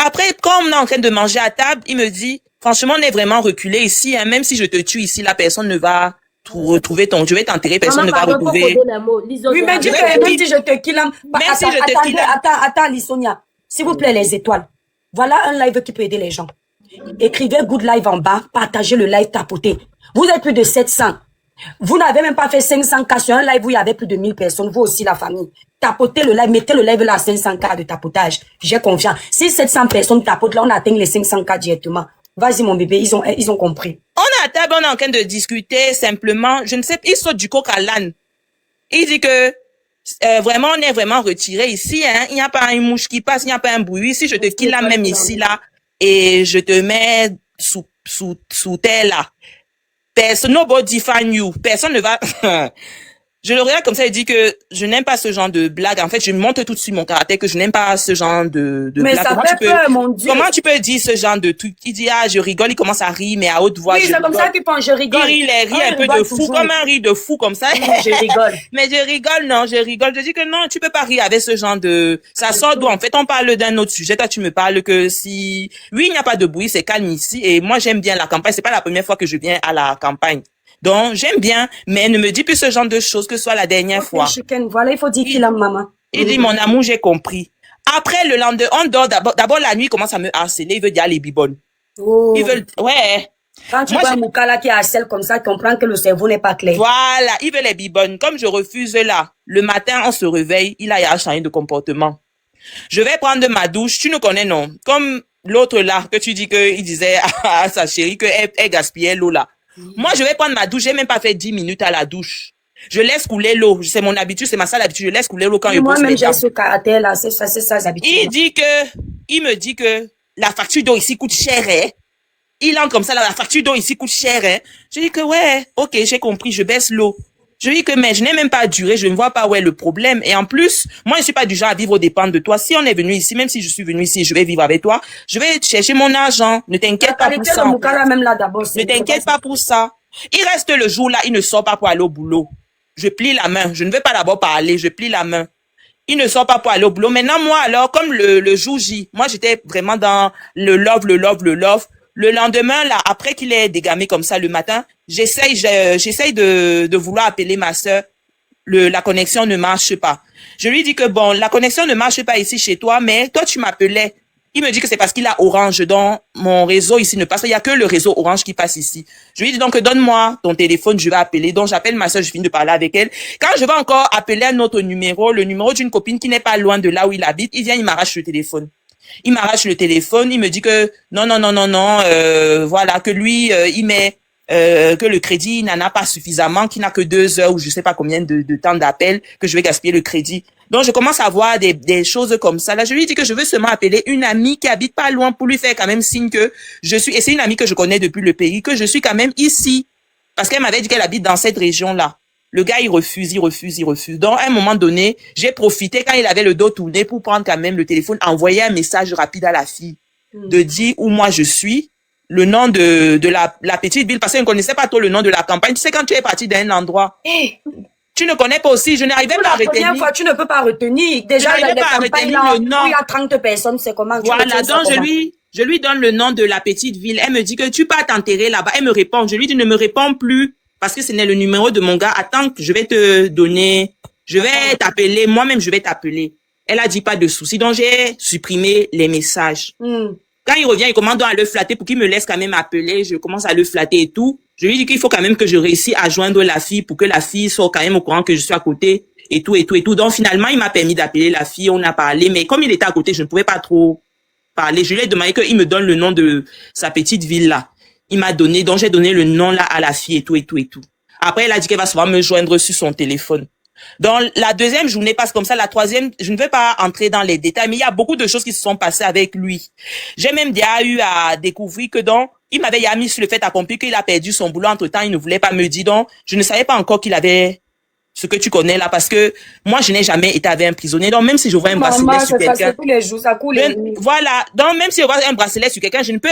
Après, quand on est en train de manger à table, il me dit, franchement, on est vraiment reculé ici, hein, même si je te tue ici, la personne ne va retrouver je vais t'enterrer, personne Maman, ne va pardon, faut retrouver. coder les mots. Lisons Oui, mais bien. dis que même si je te kill, Même si je te kill. attends, Lissonia. S'il vous plaît, les étoiles. Voilà un live qui peut aider les gens. Écrivez good live en bas, partagez le live, tapotez. Vous êtes plus de 700. Vous n'avez même pas fait 500 cas sur un live où il y avait plus de 1000 personnes. Vous aussi, la famille. Tapotez le live, mettez le live là à 500 cas de tapotage. J'ai confiance. Si 700 personnes tapotent là, on atteint les 500 cas directement. Vas-y, mon bébé, ils ont compris. On est à table, on est en train de discuter simplement. Je ne sais pas, il saute du coq à l'âne. Il dit que vraiment, on est vraiment retiré ici. Hein. Il n'y a pas une mouche qui passe, il n'y a pas un bruit. Si je te kill là même ici là et je te mets sous terre là, personne, nobody find you. Personne ne va. Je le regarde comme ça et dis que je n'aime pas ce genre de blague. En fait, je montre tout de suite mon caractère que je n'aime pas ce genre de Mais blague. ça fait peur, mon Dieu. Comment tu peux dire ce genre de truc? Il dit, ah, je rigole, il commence à rire, mais à haute voix. Oui, je c'est comme rigole. ça qu'il pense, je rigole. Il rit, il rit Ah, un je peu de rigole fou, toujours. comme un rire de fou comme ça. Je rigole. Mais je rigole, non, je rigole. Je dis que non, tu peux pas rire avec ce genre de... Ça sort d'où? En fait, on parle d'un autre sujet. Toi, tu me parles que si... Oui, il n'y a pas de bruit, c'est calme ici. Et moi, j'aime bien la campagne. C'est pas la première fois que je viens à la campagne. Donc, j'aime bien, mais ne me dis plus ce genre de choses que ce soit la dernière fois. Chicken, voilà, il faut dire qu'il aime maman. Il dit, mon amour, j'ai compris. Après, le lendemain, on dort d'abord la nuit, il commence à me harceler. Il veut dire les bibones. Oh. Ils veulent, ouais. Quand tu Moi, vois un j'ai- Moukala qui harcèle comme ça, tu comprends que le cerveau n'est pas clair. Voilà, il veut les bibones. Comme je refuse là, le matin, on se réveille, il a changé de comportement. Je vais prendre ma douche, tu nous connais, non? Comme l'autre là, que tu dis il disait à sa chérie qu'elle gaspillait l'eau là. Moi, je vais prendre ma douche, j'ai même pas fait 10 minutes à la douche. Je laisse couler l'eau, c'est mon habitude, c'est ma sale habitude, je laisse couler l'eau quand je brosse Moi-même, mes j'ai dents. ce caractère-là, c'est ça, habitudes. Il me dit que la facture d'eau ici coûte cher, hein. Il entre comme ça, là, la facture d'eau ici coûte cher, hein. Je dis que ouais, ok, j'ai compris, je baisse l'eau. Je dis que mais je n'ai même pas duré, je ne vois pas où est le problème. Et en plus, moi je suis pas du genre à vivre aux dépens de toi. Si on est venu ici, même si je suis venu ici, je vais vivre avec toi. Je vais chercher mon argent. Ne t'inquiète pas pour ça. Même là, d'abord, Ne t'inquiète pas pour ça. Il reste le jour là, il ne sort pas pour aller au boulot. Je plie la main. Je ne veux pas d'abord parler, je plie la main. Il ne sort pas pour aller au boulot. Maintenant, moi, alors, comme le jour J, moi, j'étais vraiment dans le love. Le lendemain, là, après qu'il ait dégamé comme ça le matin, j'essaye de vouloir appeler ma sœur. La connexion ne marche pas. Je lui dis que bon, la connexion ne marche pas ici chez toi, mais toi, tu m'appelais. Il me dit que c'est parce qu'il a Orange, donc mon réseau ici ne passe pas. Il y a que le réseau Orange qui passe ici. Je lui dis donc, donne-moi ton téléphone, je vais appeler. Donc, j'appelle ma soeur, je finis de parler avec elle. Quand je vais encore appeler un autre numéro, le numéro d'une copine qui n'est pas loin de là où il habite, il vient, il m'arrache le téléphone. Il m'arrache le téléphone, il me dit que non, voilà, que lui, il met, que le crédit n'en a pas suffisamment, qu'il n'a que 2 heures ou je sais pas combien de temps d'appel, que je vais gaspiller le crédit. Donc, je commence à voir des choses comme ça. Là, je lui dis que je veux seulement appeler une amie qui habite pas loin pour lui faire quand même signe que je suis, et c'est une amie que je connais depuis le pays, que je suis quand même ici. Parce qu'elle m'avait dit qu'elle habite dans cette région-là. Le gars, il refuse. Donc, à un moment donné, j'ai profité quand il avait le dos tourné pour prendre quand même le téléphone, envoyer un message rapide à la fille, de dire où moi je suis, le nom de la petite ville, parce qu'elle ne connaissait pas trop le nom de la campagne. Tu sais, quand tu es parti d'un endroit, tu ne connais pas aussi, je n'arrivais pas à retenir. La première fois, tu ne peux pas retenir. Déjà, dans les campagnes, là, où il y a 30 personnes, c'est comment tu Voilà, retiens ça, donc comment? je lui donne le nom de la petite ville. Elle me dit que tu peux t'enterrer là-bas. Elle me répond. Je lui dis ne me réponds plus parce que ce n'est le numéro de mon gars. Attends, je vais te donner, je vais t'appeler. Moi-même, je vais t'appeler. Elle a dit pas de souci. Donc, j'ai supprimé les messages. Quand il revient, il commence à le flatter pour qu'il me laisse quand même appeler. Je commence à le flatter et tout. Je lui dis qu'il faut quand même que je réussisse à joindre la fille pour que la fille soit quand même au courant que je suis à côté et tout. Donc, finalement, il m'a permis d'appeler la fille. On a parlé. Mais comme il était à côté, je ne pouvais pas trop parler. Je lui ai demandé qu'il me donne le nom de sa petite ville là. Il m'a donné, donc j'ai donné le nom là à la fille et tout. Après, elle a dit qu'elle va souvent me joindre sur son téléphone. Dans la deuxième journée passe comme ça, la troisième, je ne veux pas entrer dans les détails, mais il y a beaucoup de choses qui se sont passées avec lui. J'ai même déjà eu à découvrir que il m'avait mis sur le fait accompli qu'il a perdu son boulot entre-temps, il ne voulait pas me dire, donc je ne savais pas encore qu'il avait ce que tu connais là, parce que moi, je n'ai jamais été avec un prisonnier. Donc, même si je vois un bracelet sur quelqu'un, tous les jours, ça coule. voilà. Donc, même si je vois un bracelet sur quelqu'un, rien ne peut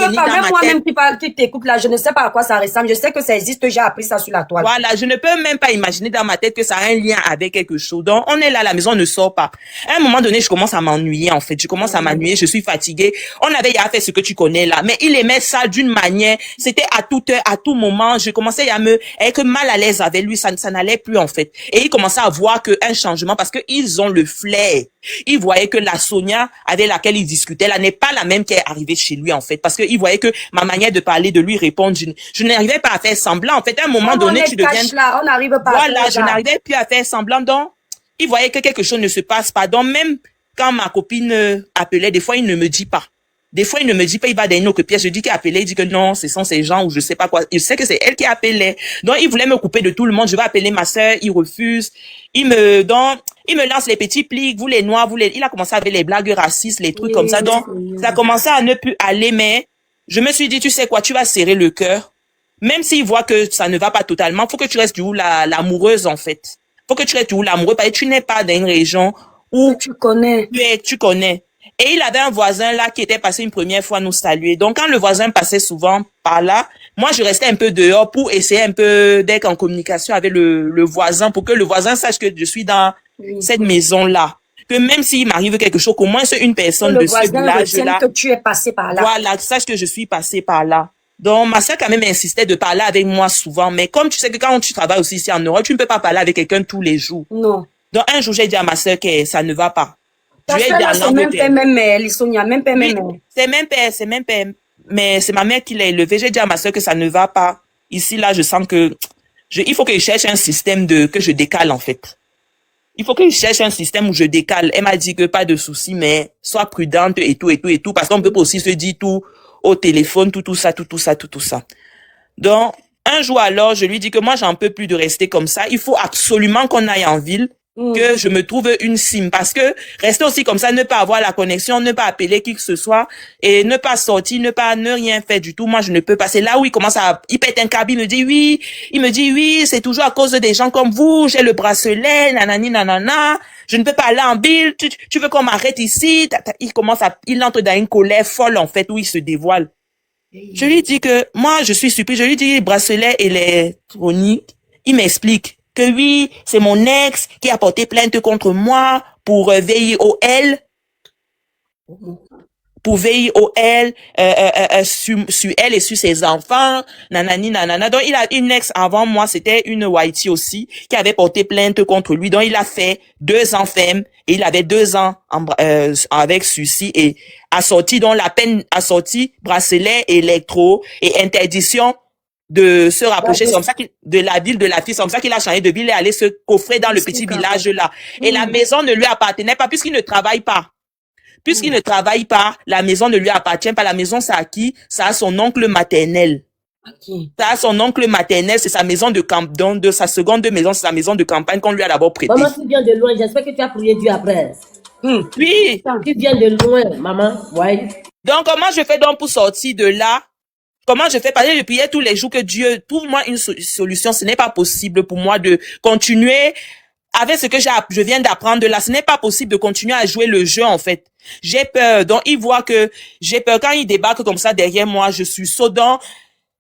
venir dans ma tête. Moi-même qui t'écoute là, je ne sais pas à quoi ça ressemble. Je sais que ça existe, j'ai appris ça sur la toile. Voilà, je ne peux même pas imaginer dans ma tête que ça a un lien avec quelque chose. Donc, on est là à la maison, on ne sort pas. À un moment donné, je commence à m'ennuyer, en fait. Je commence à m'ennuyer, je suis fatiguée. On avait déjà fait ce que tu connais là, mais il aimait ça d'une manière. C'était à toute heure, à tout moment. Je commençais à être mal à l'aise avec lui. Ça n'allait plus, en fait. Et il commençait à voir un changement parce que ils ont le flair. Il voyait que la Sonia avec laquelle il discutait là n'est pas la même qui est arrivée chez lui, en fait. Parce que il voyait que ma manière de parler, de lui répondre, je n'arrivais pas à faire semblant. En fait, à un moment donné, tu deviens... Là, on n'arrive pas voilà, je n'arrivais plus à faire semblant. Donc, il voyait que quelque chose ne se passe pas. Donc, même quand ma copine appelait, des fois, il ne me dit pas. Des fois, il ne me dit pas, il va dans une autre pièce. Je dis qu'il appelait, il dit que non, ce sont ces gens ou je sais pas quoi. Il sait que c'est elle qui appelait. Donc, il voulait me couper de tout le monde. Je vais appeler ma sœur, il refuse. Il me lance les petits plis, vous les noirs, il a commencé avec les blagues racistes, les trucs comme ça. Donc, ça a commencé à ne plus aller, mais je me suis dit, tu sais quoi, tu vas serrer le cœur. Même s'il voit que ça ne va pas totalement, faut que tu restes du haut l'amoureuse, en fait. Faut que tu restes du haut l'amoureux parce que tu n'es pas dans une région où tu connais. Tu connais. Et il avait un voisin là qui était passé une première fois nous saluer. Donc, quand le voisin passait souvent par là, moi, je restais un peu dehors pour essayer un peu d'être en communication avec le voisin pour que le voisin sache que je suis dans cette maison-là. Que même s'il m'arrive quelque chose, qu'au moins c'est une personne de ce village-là. Que tu es passé par là. Voilà, sache que je suis passé par là. Donc, ma soeur quand même insistait de parler avec moi souvent. Mais comme tu sais que quand tu travailles aussi ici en Europe, tu ne peux pas parler avec quelqu'un tous les jours. Non. Donc, un jour, j'ai dit à ma soeur que ça ne va pas. C'est même père, même mère, Sonia, même père, même mère. C'est même père. Mais c'est ma mère qui l'a élevé. J'ai dit à ma soeur que ça ne va pas. Ici, là, je sens que il faut que je cherche un système que je décale, en fait. Il faut que je cherche un système où je décale. Elle m'a dit que pas de souci, mais sois prudente et tout, parce qu'on peut pas aussi se dire tout au téléphone, tout ça. Donc, un jour alors, je lui dis que moi, j'en peux plus de rester comme ça. Il faut absolument qu'on aille en ville. Que je me trouve une SIM parce que rester aussi comme ça, ne pas avoir la connexion, ne pas appeler qui que ce soit et ne pas sortir, ne rien faire du tout. Moi, je ne peux pas. C'est là où il pète un câble, il me dit oui, c'est toujours à cause des gens comme vous, j'ai le bracelet, nanani, nanana, je ne peux pas aller en ville, tu veux qu'on m'arrête ici? Il entre dans une colère folle, en fait, où il se dévoile. Je lui dis que, moi, je suis surpris, je lui dis bracelet électronique, il m'explique que oui, c'est mon ex qui a porté plainte contre moi pour VIOL, sur elle et sur ses enfants, nanani, nanana. Donc, il a une ex avant moi, c'était une Whitey aussi, qui avait porté plainte contre lui. Donc, il a fait 2 ans ferme et il avait 2 ans avec sursis et assorti, donc la peine assortie, bracelet électro et interdiction de se rapprocher, c'est comme ça de la ville de la fille, c'est comme ça qu'il a changé de ville et allé se coffrer dans le petit village là. Et la maison ne lui appartenait pas puisqu'il ne travaille pas. Puisqu'il ne travaille pas, la maison ne lui appartient pas. La maison, c'est à qui? Ça a son oncle maternel. Ça a son oncle maternel, c'est sa maison de camp, donc de sa seconde maison, c'est sa maison de campagne qu'on lui a d'abord prêtée. Maman, tu viens de loin, j'espère que tu as prié Dieu après. Oui. Tu viens de loin, maman. Ouais. Donc, comment je fais donc pour sortir de là? Comment je fais? Parce que je priais tous les jours que Dieu trouve-moi une solution. Ce n'est pas possible pour moi de continuer avec ce que je viens d'apprendre là. Ce n'est pas possible de continuer à jouer le jeu, en fait. J'ai peur. Donc, il voit que j'ai peur. Quand il débarque comme ça derrière moi, je suis saudant.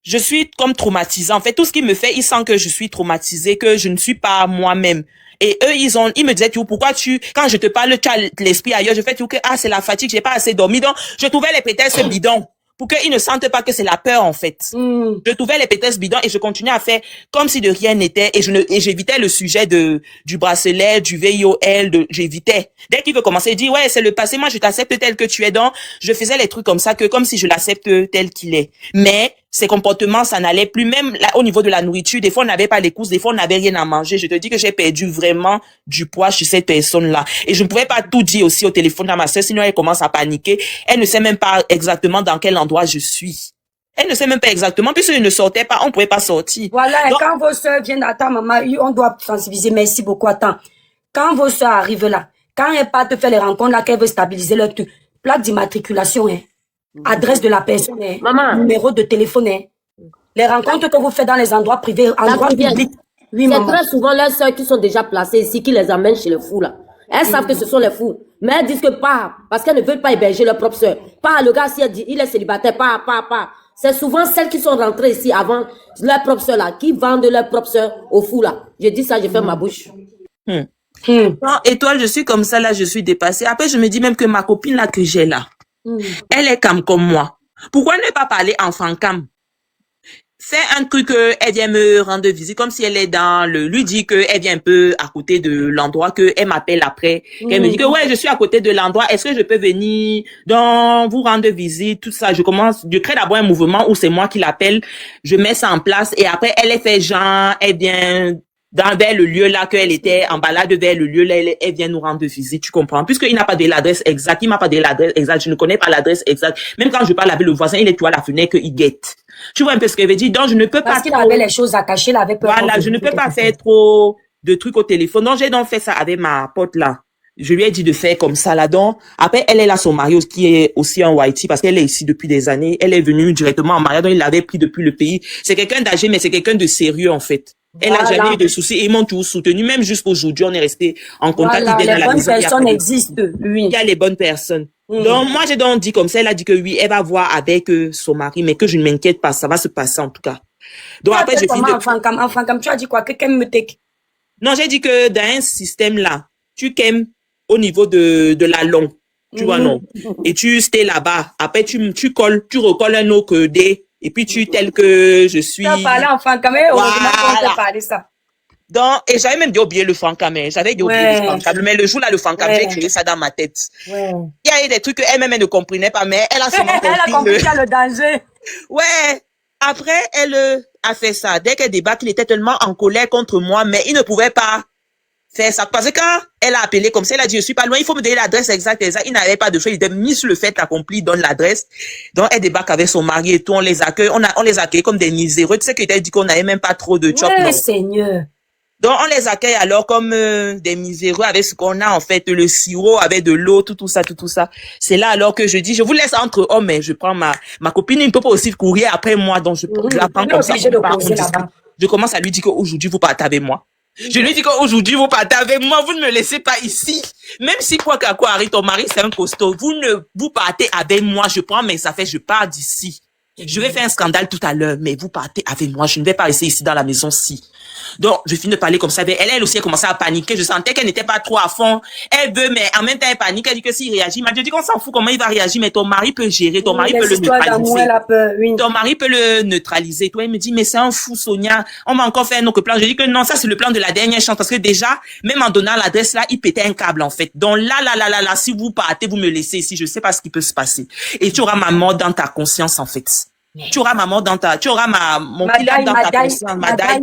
Je suis comme traumatisée. En fait, tout ce qu'il me fait, il sent que je suis traumatisée, que je ne suis pas moi-même. Et eux, ils me disaient, pourquoi quand je te parle, tu as l'esprit ailleurs. Je fais, que, c'est la fatigue, j'ai pas assez dormi. Donc, je trouvais les prétextes bidons. Pour qu'ils ne sentent pas que c'est la peur, en fait. Je trouvais les prétextes bidons et je continuais à faire comme si de rien n'était et j'évitais le sujet du bracelet, du VIOL, j'évitais. Dès qu'il veut commencer, il dit, ouais, c'est le passé, moi, je t'accepte tel que tu es, donc, je faisais les trucs comme ça comme si je l'accepte tel qu'il est. Mais, ses comportements, ça n'allait plus. Même là, au niveau de la nourriture, des fois, on n'avait pas les courses, des fois, on n'avait rien à manger. Je te dis que j'ai perdu vraiment du poids chez cette personne-là. Et je ne pouvais pas tout dire aussi au téléphone à ma sœur, sinon elle commence à paniquer. Elle ne sait même pas exactement dans quel endroit je suis. Elle ne sait même pas exactement, puisqu'il ne sortait pas, on ne pouvait pas sortir. Voilà, et Donc, quand vos soeurs viennent, attends, maman, on doit sensibiliser, merci beaucoup, attends. Quand vos soeurs arrivent là, quand elles partent faire les rencontres là, qu'elles veulent stabiliser leur truc, plaque d'immatriculation, hein, adresse de la personne, hein, Maman, numéro de téléphone, hein. Les rencontres que vous faites dans les endroits privés, la endroits première, publics. Oui, c'est maman. très souvent leurs sœurs qui sont déjà placées ici qui les amènent chez les fous là. Elles savent que ce sont les fous. Mais elles disent que pas, parce qu'elles ne veulent pas héberger leur propre sœur. Pas le gars, si elle dit, il est célibataire, pas. C'est souvent celles qui sont rentrées ici avant leur propre sœur là, qui vendent leur propre sœur aux fous là. Je dis ça, je ferme ma bouche. non, Étoile, je suis comme ça, là, je suis dépassée. Après, je me dis même que ma copine là que j'ai là, elle est comme moi. Pourquoi ne pas parler enfant cam? Fais un truc, elle vient me rendre visite, comme si elle est lui dit qu'elle vient un peu à côté de l'endroit, qu'elle m'appelle après, qu'elle me dit que ouais, je suis à côté de l'endroit, est-ce que je peux venir vous rendre visite, tout ça. Je crée d'abord un mouvement où c'est moi qui l'appelle, je mets ça en place, et après, elle fait genre, elle vient vers le lieu là qu'elle était en balade vers le lieu là, elle vient nous rendre visite, tu comprends? Puisqu'il n'a pas de l'adresse exacte, il m'a pas de l'adresse exacte, je ne connais pas l'adresse exacte. Même quand je parle avec le voisin, il est tout à la fenêtre qu'il guette. Tu vois un peu ce que je veux dire? Donc, je ne peux pas Parce qu'il avait les choses à cacher, là, avec peur. Voilà, je ne peux pas faire trop de trucs au téléphone. Donc, j'ai donc fait ça avec ma pote là. Je lui ai dit de faire comme ça là. Donc, après, elle est là, son mari qui est aussi en Haïti parce qu'elle est ici depuis des années. Elle est venue directement en mariage, donc il l'avait pris depuis le pays. C'est quelqu'un d'âgé, mais c'est quelqu'un de sérieux en fait. Elle a jamais eu de soucis et ils m'ont toujours soutenu. Même jusqu'aujourd'hui, on est resté en contact. Voilà, Il est dans les la bonnes maison, personnes existent, oui. il y a les bonnes personnes. Donc, moi, j'ai donc dit comme ça, elle a dit que oui, elle va voir avec son mari, mais que je ne m'inquiète pas, ça va se passer en tout cas. Donc, après, j'ai fini Enfin, comme tu as dit quoi, que me take. Non, j'ai dit que dans un système là, tu qu'aimes au niveau de la langue. Tu vois, non. Et tu stay là-bas. Après, tu recolles un autre codé. Et puis, tel que je suis. Tu as parlé enfin, quand même, heureusement qu'on t'a parlé ça. Donc, et j'avais même dit oublier le francamé. J'avais dit oublier le francamé. Mais le jour là, le francamé, j'ai créé ça dans ma tête. Ouais. Il y a eu des trucs qu'elle-même, elle ne comprenait pas, mais elle a seulement compris. Elle a compris qu'il y a le danger. Ouais. Après, elle a fait ça. Dès qu'elle débat, il était tellement en colère contre moi, mais il ne pouvait pas faire ça. Parce que quand elle a appelé comme ça, elle a dit, je suis pas loin, il faut me donner l'adresse exacte. Il n'avait pas de choix, il était mis sur le fait accompli, donne l'adresse. Donc, elle débarque avec son mari et tout, on les accueille, on les accueille comme des miséreux. Tu sais qu'elle t'a dit qu'on n'avait même pas trop de job. Ouais, Seigneur. Donc, on les accueille alors comme des miséreux avec ce qu'on a, en fait, le sirop avec de l'eau, tout ça. C'est là alors que je dis, je vous laisse entre hommes, mais je prends ma copine, il ne peut pas aussi courir après moi, donc je la prends comme ça. Je commence à lui dire qu'aujourd'hui, vous partez avec moi. Je lui dis qu'aujourd'hui, vous partez avec moi, vous ne me laissez pas ici. Même si quoi qu'à quoi arrive, ton mari, c'est un costaud. Vous partez avec moi, je prends mes affaires, je pars d'ici. Je vais faire un scandale tout à l'heure, mais vous partez avec moi, je ne vais pas rester ici dans la maison-ci. Donc, je finis de parler comme ça avec elle. Elle aussi a commencé à paniquer. Je sentais qu'elle n'était pas trop à fond. Elle veut, mais en même temps, elle panique. Elle dit que s'il réagit, je dis qu'on s'en fout comment il va réagir, mais ton mari peut gérer, ton mari peut le neutraliser. Ton mari peut le neutraliser. Toi, il me dit, mais c'est un fou, Sonia. On va encore faire un autre plan. Je dis que non, ça, c'est le plan de la dernière chance. Parce que déjà, même en donnant l'adresse là, il pétait un câble, en fait. Donc là, si vous partez, vous me laissez ici. Je sais pas ce qui peut se passer. Et tu auras ma mort dans ta conscience, en fait. Tu auras ma mort dans ta, tu auras mon pilote dans ta conscience, Madaï.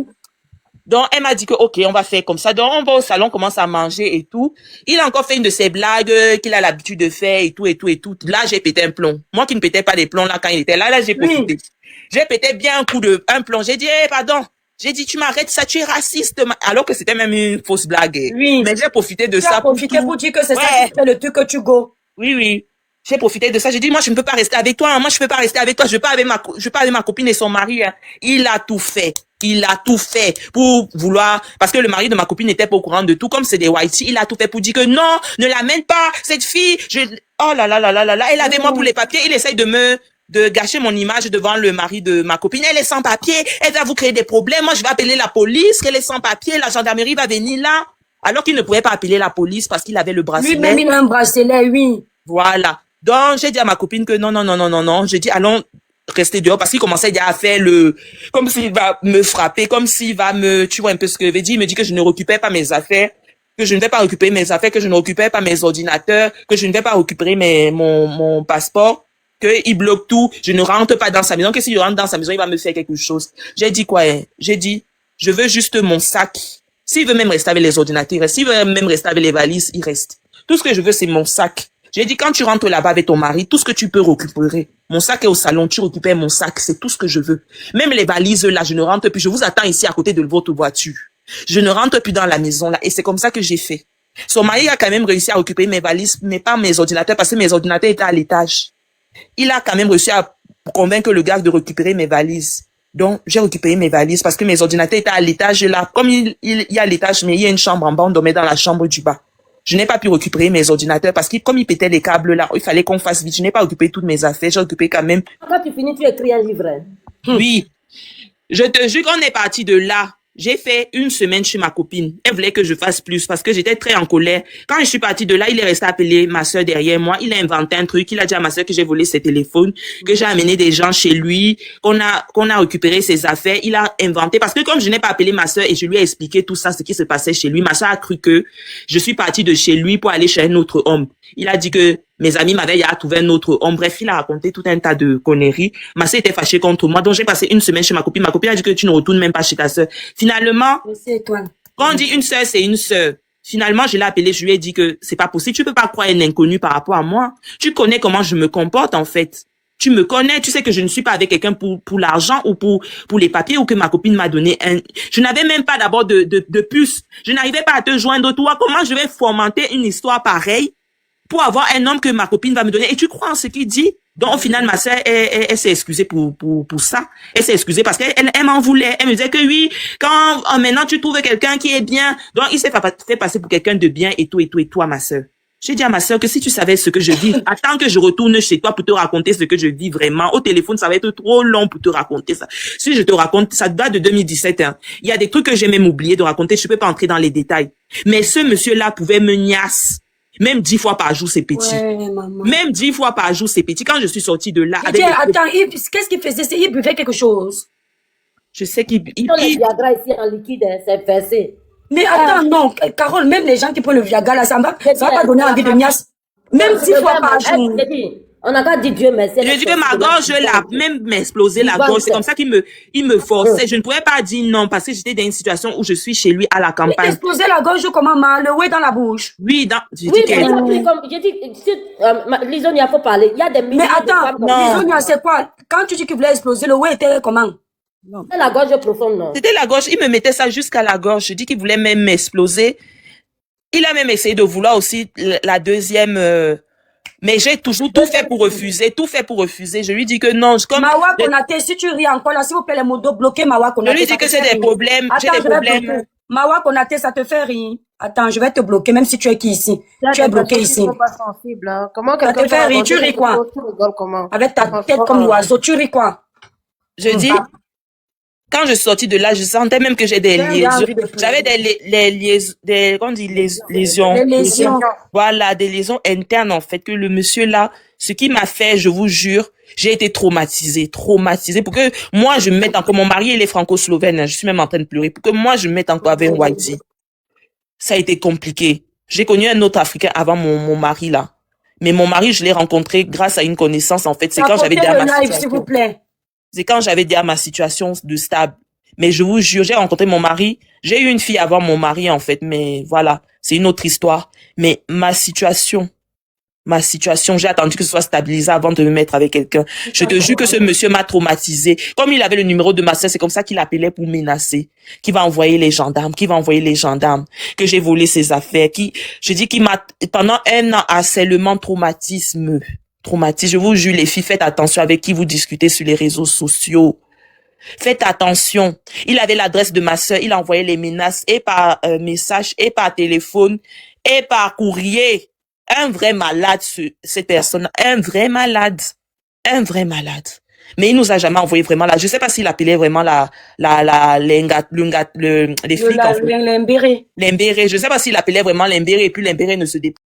Donc, elle m'a dit que, OK, on va faire comme ça. Donc, on va au salon, on commence à manger et tout. Il a encore fait une de ses blagues qu'il a l'habitude de faire et tout. Là, j'ai pété un plomb. Moi qui ne pétais pas des plombs là quand il était là, j'ai profité. J'ai pété bien un plomb. J'ai dit, pardon. J'ai dit, tu m'arrêtes ça, tu es raciste. Alors que c'était même une fausse blague. Oui. Mais j'ai profité de ça. Tu as profité pour dire que c'est ça qui fait le truc que tu go. Oui. J'ai profité de ça. J'ai dit, moi, je ne peux pas rester avec toi. Moi, je peux pas rester avec toi. Je veux pas avec ma copine et son mari. Hein. Il a tout fait pour vouloir, parce que le mari de ma copine n'était pas au courant de tout. Comme c'est des whitey, il a tout fait pour dire que non, ne l'amène pas, cette fille. Oh là là. Elle avait moi pour les papiers. Il essaye de gâcher mon image devant le mari de ma copine. Elle est sans papier. Elle va vous créer des problèmes. Moi, je vais appeler la police. Qu'elle est sans papier. La gendarmerie va venir là. Alors qu'il ne pouvait pas appeler la police parce qu'il avait le bracelet. Lui-même, il a un bracelet, oui. Voilà. Donc, j'ai dit à ma copine que non. J'ai dit, allons rester dehors parce qu'il commençait déjà à faire comme s'il va me frapper, comme s'il va tu vois un peu ce que je veux dire. Il me dit que je ne récupère pas mes affaires, que je ne vais pas récupérer mes affaires, que je ne récupère pas mes ordinateurs, que je ne vais pas récupérer mon passeport, qu'il bloque tout. Je ne rentre pas dans sa maison, que s'il rentre dans sa maison, il va me faire quelque chose. J'ai dit quoi, hein? J'ai dit, je veux juste mon sac. S'il veut même rester avec les ordinateurs, il reste. S'il veut même rester avec les valises, il reste. Tout ce que je veux, c'est mon sac. J'ai dit, quand tu rentres là-bas avec ton mari, tout ce que tu peux récupérer. Mon sac est au salon, tu récupères mon sac, c'est tout ce que je veux. Même les valises là, je ne rentre plus. Je vous attends ici à côté de votre voiture. Je ne rentre plus dans la maison là. Et c'est comme ça que j'ai fait. Son mari a quand même réussi à récupérer mes valises, mais pas mes ordinateurs, parce que mes ordinateurs étaient à l'étage. Il a quand même réussi à convaincre le gars de récupérer mes valises. Donc, j'ai récupéré mes valises parce que mes ordinateurs étaient à l'étage là. Comme il y a l'étage, mais il y a une chambre en bas, on dormait dans la chambre du bas. Je n'ai pas pu récupérer mes ordinateurs parce que comme il pétait les câbles là, il fallait qu'on fasse vite. Je n'ai pas récupéré toutes mes affaires. J'ai récupéré quand même. Quand tu finis, tu écris un livre. Hein. Oui. Je te jure qu'on est parti de là. J'ai fait une semaine chez ma copine. Elle voulait que je fasse plus parce que j'étais très en colère. Quand je suis partie de là, il est resté appeler ma soeur derrière moi. Il a inventé un truc. Il a dit à ma soeur que j'ai volé ses téléphones, que j'ai amené des gens chez lui, qu'on a récupéré ses affaires. Il a inventé parce que comme je n'ai pas appelé ma soeur et je lui ai expliqué tout ça, ce qui se passait chez lui, ma soeur a cru que je suis partie de chez lui pour aller chez un autre homme. Il a dit que mes amis m'avaient trouvé un autre homme. Bref, il a raconté tout un tas de conneries. Ma sœur était fâchée contre moi. Donc, j'ai passé une semaine chez ma copine. Ma copine a dit que tu ne retournes même pas chez ta sœur. Finalement, quand on dit une sœur, c'est une sœur. Finalement, je l'ai appelée. Je lui ai dit que c'est pas possible. Tu peux pas croire un inconnu par rapport à moi. Tu connais comment je me comporte, en fait. Tu me connais. Tu sais que je ne suis pas avec quelqu'un pour l'argent ou pour les papiers ou que ma copine m'a donné je n'avais même pas d'abord de puce. Je n'arrivais pas à te joindre, toi. Comment je vais fomenter une histoire pareille pour avoir un homme que ma copine va me donner? Et tu crois en ce qu'il dit? Donc, au final, ma sœur, elle s'est excusée pour ça. Elle s'est excusée parce qu'elle m'en voulait. Elle me disait que oui, quand maintenant tu trouves quelqu'un qui est bien, donc il s'est fait passer pour quelqu'un de bien et tout, à ma sœur. J'ai dit à ma sœur que si tu savais ce que je vis, attends que je retourne chez toi pour te raconter ce que je vis vraiment. Au téléphone, ça va être trop long pour te raconter ça. Si je te raconte, ça date de 2017, hein. Il y a des trucs que j'ai même oublié de raconter. Je peux pas entrer dans les détails. Mais ce monsieur-là pouvait me niasse. Même 10 fois par jour, c'est petit. Ouais, maman. Même 10 fois par jour, c'est petit. Quand je suis sortie de là... Attends, qu'est-ce qu'il faisait? Il buvait quelque chose. Je sais qu'il... Le Viagra ici en liquide, c'est versé. Mais attends, non, Carole, même les gens qui prennent le Viagra, là, ça va pas donner envie de niasse. Même 10 fois par jour. On n'a qu'à dire Dieu merci. Je dis que ma gorge, là, même m'exploser la gorge. C'est comme ça qu'il me forçait. Je ne pouvais pas dire non parce que j'étais dans une situation où je suis chez lui à la campagne. Exploser la gorge comment, le ouais dans la bouche? Oui, j'ai dit, Lisonia, il faut parler. Il y a des milliers de femmes. Mais attends, Lisonia, c'est quoi? Quand tu dis qu'il voulait exploser, le ouais était comment? C'était la gorge profonde, non? C'était la gorge. Il me mettait ça jusqu'à la gorge. Je dis qu'il voulait même m'exploser. Il a même essayé de vouloir aussi la deuxième... Mais j'ai toujours tout fait pour refuser, Je lui dis que non. Mawa Konaté, si tu ris encore là, s'il vous plaît, les mots bloqués, Mawa Konaté. Je lui dis que c'est des problèmes. J'ai des problèmes. Mawa Konaté, ça te fait rire. Attends, je vais te bloquer, même si tu es qui ici. Tu es bloqué ici. Pas sensible, hein. Comment ça te fait rire, tu ris quoi? Avec ta tête comme l'oiseau, tu ris quoi? Je dis, quand je suis sortie de là, je sentais même que j'ai des liaisons. J'avais lésions. Des lésions. Voilà, des lésions internes, en fait, que le monsieur là, ce qui m'a fait, je vous jure, j'ai été traumatisée pour que moi, je me mette encore, mon mari, il est franco-slovène, je suis même en train de pleurer, pour que moi, je me mette encore avec Whitey. Ça a été compliqué. J'ai connu un autre Africain avant mon mari là. Mais mon mari, je l'ai rencontré grâce à une connaissance, en fait. C'est quand j'avais dit à ma situation. S'il vous plaît. C'est quand j'avais dit à ma situation de stable. Mais je vous jure, j'ai rencontré mon mari. J'ai eu une fille avant mon mari, en fait. Mais voilà, c'est une autre histoire. Mais ma situation, j'ai attendu que ce soit stabilisé avant de me mettre avec quelqu'un. Je te jure que ce monsieur m'a traumatisé. Comme il avait le numéro de ma sœur, c'est comme ça qu'il appelait pour menacer. Qui va envoyer les gendarmes, que j'ai volé ses affaires, je dis qu'il m'a, pendant 1 an, harcèlement, traumatisme. Je vous jure, les filles, faites attention avec qui vous discutez sur les réseaux sociaux. Faites attention. Il avait l'adresse de ma sœur, il envoyait les menaces et par message, et par téléphone, et par courrier. Un vrai malade, cette personne, un vrai malade. Mais il nous a jamais envoyé vraiment là. Je sais pas s'il appelait vraiment les flics. L'imbéré. Je sais pas s'il appelait vraiment l'imbéré et puis l'imbéré ne se déplace.